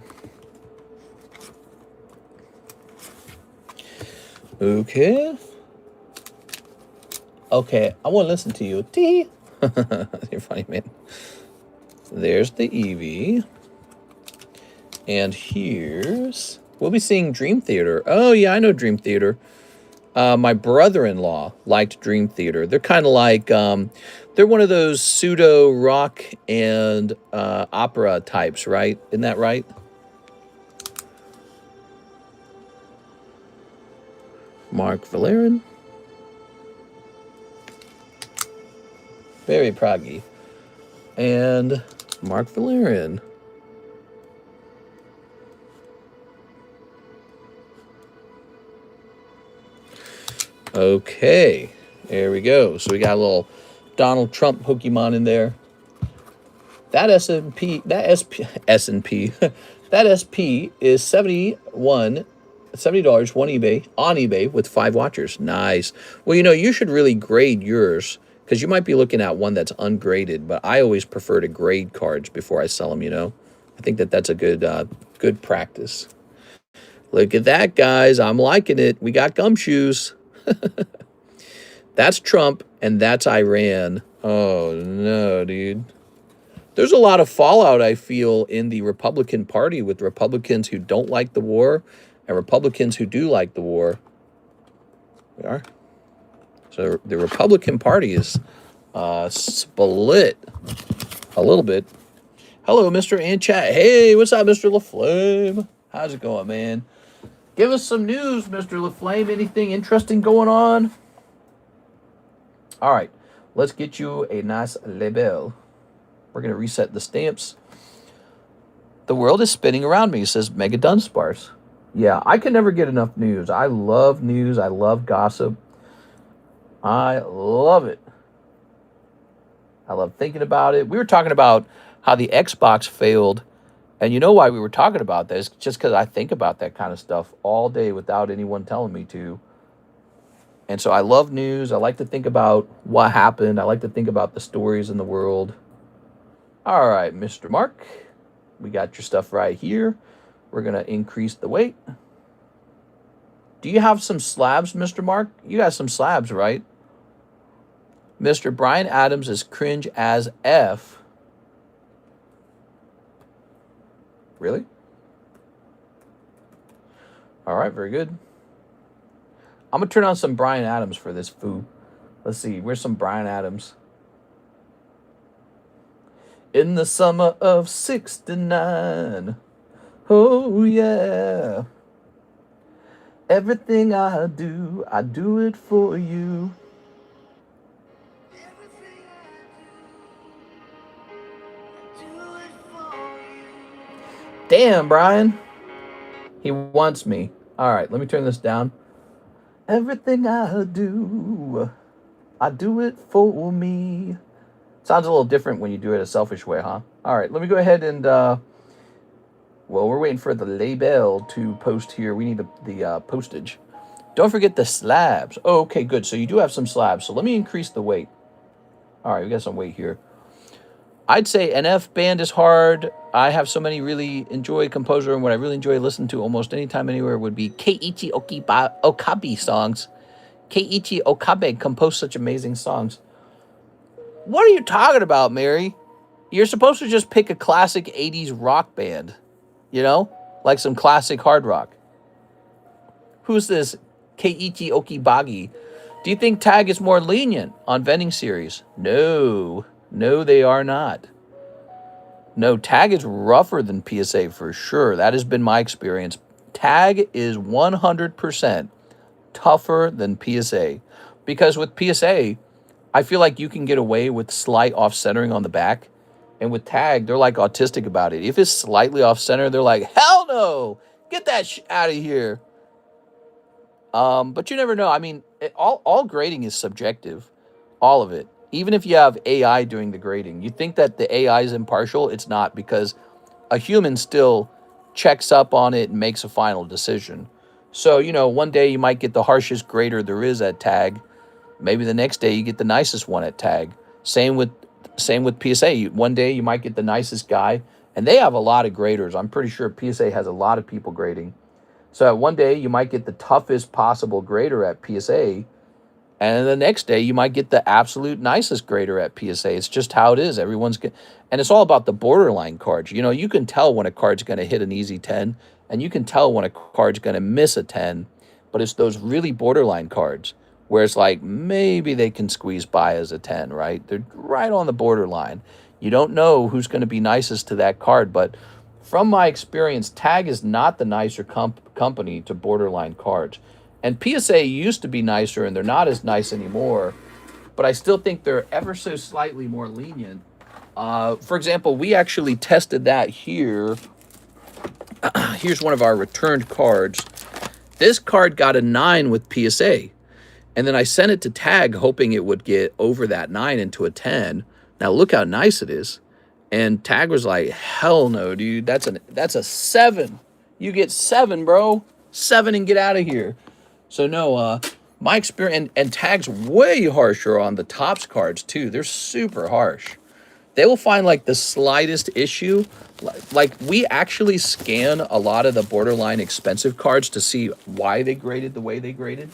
Okay. Okay. I want to listen to you. Tee. You're funny, man. There's the Eevee. And here's... We'll be seeing Dream Theater. Oh, yeah, I know Dream Theater. My brother-in-law liked Dream Theater. They're kind of like... they're one of those pseudo-rock and opera types, right? Isn't that right? Mark Valerian. Very proggy. And Mark Valerian. Okay. There we go. So we got a little Donald Trump Pokemon in there. That S&P, that SP is 71 $70 on eBay with 5 watchers. Nice. Well, you should really grade yours because you might be looking at one that's ungraded, but I always prefer to grade cards before I sell them. I think that's a good practice. Look at that, guys. I'm liking it. We got gumshoes. That's Trump, and that's Iran. Oh, no, dude. There's a lot of fallout, I feel, in the Republican Party with Republicans who don't like the war and Republicans who do like the war. We are. So the Republican Party is split a little bit. Hello, Mr. Anchat. Hey, what's up, Mr. LaFlame? How's it going, man? Give us some news, Mr. LaFlame. Anything interesting going on? All right, let's get you a nice label. We're going to reset the stamps. The world is spinning around me, says Mega Dunsparce. Yeah, I can never get enough news. I love news. I love gossip. I love it. I love thinking about it. We were talking about how the Xbox failed. And you know why we were talking about that? It's just because I think about that kind of stuff all day without anyone telling me to. And so I love news. I like to think about what happened. I like to think about the stories in the world. All right, Mr. Mark, we got your stuff right here. We're going to increase the weight. Do you have some slabs, Mr. Mark? You got some slabs, right? Mr. Brian Adams is cringe as F. Really? All right, very good. I'm going to turn on some Brian Adams for this foo. Let's see. Where's some Brian Adams? In the summer of 69. Oh, yeah. Everything I do it for you. Damn, Brian. He wants me. All right, let me turn this down. Everything I do it for me. Sounds a little different when you do it a selfish way, huh? All right, let me go ahead and, well, we're waiting for the label to post here. We need the postage. Don't forget the slabs. Oh, okay, good. So you do have some slabs. So let me increase the weight. All right, we got some weight here. I'd say an F band is hard. I have so many really enjoy composer, and what I really enjoy listening to almost anytime, anywhere would be Keiichi Okabe songs. Keiichi Okabe composed such amazing songs. What are you talking about, Mary? You're supposed to just pick a classic 80s rock band, like some classic hard rock. Who's this Keiichi Okibagi? Do you think Tag is more lenient on vending series? No, they are not. No, Tag is rougher than PSA for sure. That has been my experience. Tag is 100% tougher than PSA. Because with PSA, I feel like you can get away with slight off-centering on the back. And with Tag, they're like autistic about it. If it's slightly off-center, they're like, hell no! Get that out of here. But you never know. I mean, all grading is subjective. All of it. Even if you have AI doing the grading. You think that the AI is impartial? It's not, because a human still checks up on it and makes a final decision. So, one day you might get the harshest grader there is at Tag. Maybe the next day you get the nicest one at Tag. Same with PSA. One day you might get the nicest guy. And they have a lot of graders. I'm pretty sure PSA has a lot of people grading. So one day you might get the toughest possible grader at PSA. And the next day you might get the absolute nicest grader at PSA. It's just how it is. And it's all about the borderline cards. You can tell when a card's going to hit an easy 10. And you can tell when a card's going to miss a 10. But it's those really borderline cards where it's like maybe they can squeeze by as a 10, right? They're right on the borderline. You don't know who's going to be nicest to that card. But from my experience, Tag is not the nicer company to borderline cards. And PSA used to be nicer, and they're not as nice anymore. But I still think they're ever so slightly more lenient. For example, we actually tested that here. Here's one of our returned cards. This card got a 9 with PSA. And then I sent it to Tag hoping it would get over that 9 into a 10. Now look how nice it is. And Tag was like, hell no, dude. That's a 7. You get 7, bro. 7 and get out of here. So no, my experience, and tags way harsher on the Topps cards too. They're super harsh. They will find like the slightest issue. Like we actually scan a lot of the borderline expensive cards to see why they graded the way they graded.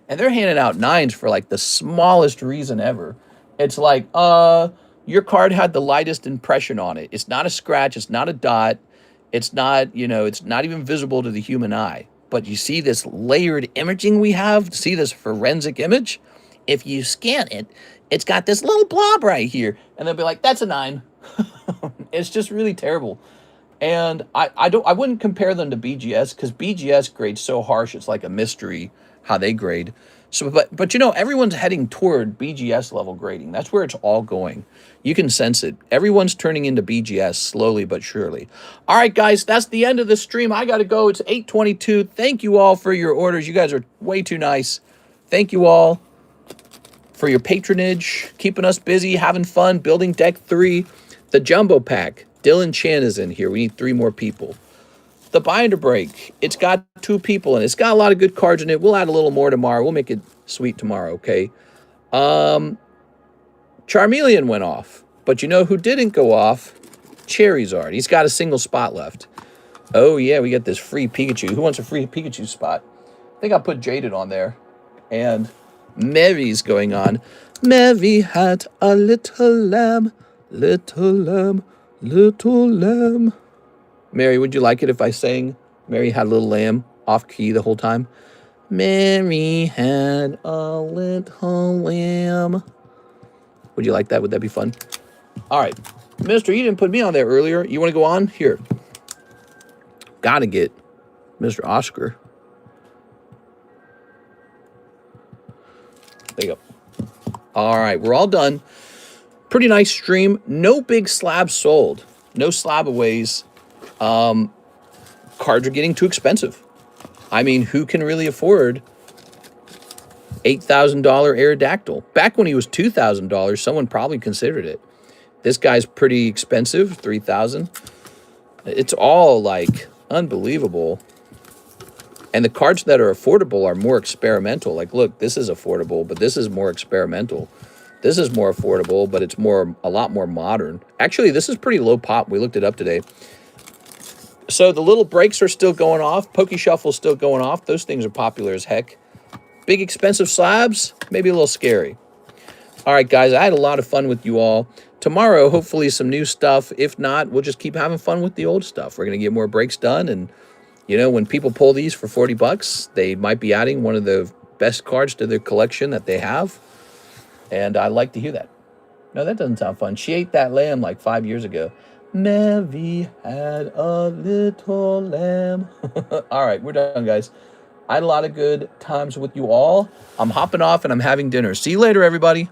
And they're handing out 9s for like the smallest reason ever. It's like, your card had the lightest impression on it. It's not a scratch. It's not a dot. It's not, you know, it's not even visible to the human eye. But you see this layered imaging we have, see this forensic image? If you scan it, it's got this little blob right here. And they'll be like, that's a 9. It's just really terrible. And I wouldn't compare them to BGS because BGS grades so harsh, it's like a mystery how they grade. So, but you know, everyone's heading toward BGS level grading. That's where it's all going. You can sense it. Everyone's turning into BGS slowly but surely. All right, guys, that's the end of the stream. I got to go. It's 8:22. Thank you all for your orders. You guys are way too nice. Thank you all for your patronage, keeping us busy, having fun, building deck 3. The jumbo pack. Dylan Chan is in here. We need 3 more people. The binder break. It's got 2 people in it. It's got a lot of good cards in it. We'll add a little more tomorrow. We'll make it sweet tomorrow, okay? Charmeleon went off. But you know who didn't go off? Charizard. He's got a single spot left. Oh, yeah, we got this free Pikachu. Who wants a free Pikachu spot? I think I'll put Jaded on there. And Mary's going on. Mary had a little lamb, little lamb, little lamb. Mary, would you like it if I sang Mary Had a Little Lamb off key the whole time? Mary had a little lamb. Would you like that? Would that be fun? All right. Mister, you didn't put me on there earlier. You want to go on? Here. Gotta get Mr. Oscar. There you go. All right. We're all done. Pretty nice stream. No big slabs sold. No slab-aways. Cards are getting too expensive. I mean, who can really afford $8,000 Aerodactyl? Back when he was $2,000, someone probably considered it. This guy's pretty expensive, $3,000. It's all like unbelievable. And the cards that are affordable are more experimental. Like, look, this is affordable, but this is more experimental. This is more affordable, but it's a lot more modern. Actually, this is pretty low pop. We looked it up today. So the little breaks are still going off. Poke Shuffle's still going off. Those things are popular as heck. Big expensive slabs, maybe a little scary. All right, guys, I had a lot of fun with you all. Tomorrow, hopefully some new stuff. If not, we'll just keep having fun with the old stuff. We're going to get more breaks done. And, you know, when people pull these for 40 bucks, they might be adding one of the best cards to their collection that they have. And I like to hear that. No, that doesn't sound fun. She ate that lamb like 5 years ago. Mary had a little lamb. All right, we're done, guys. I had a lot of good times with you all. I'm hopping off and I'm having dinner. See you later, everybody.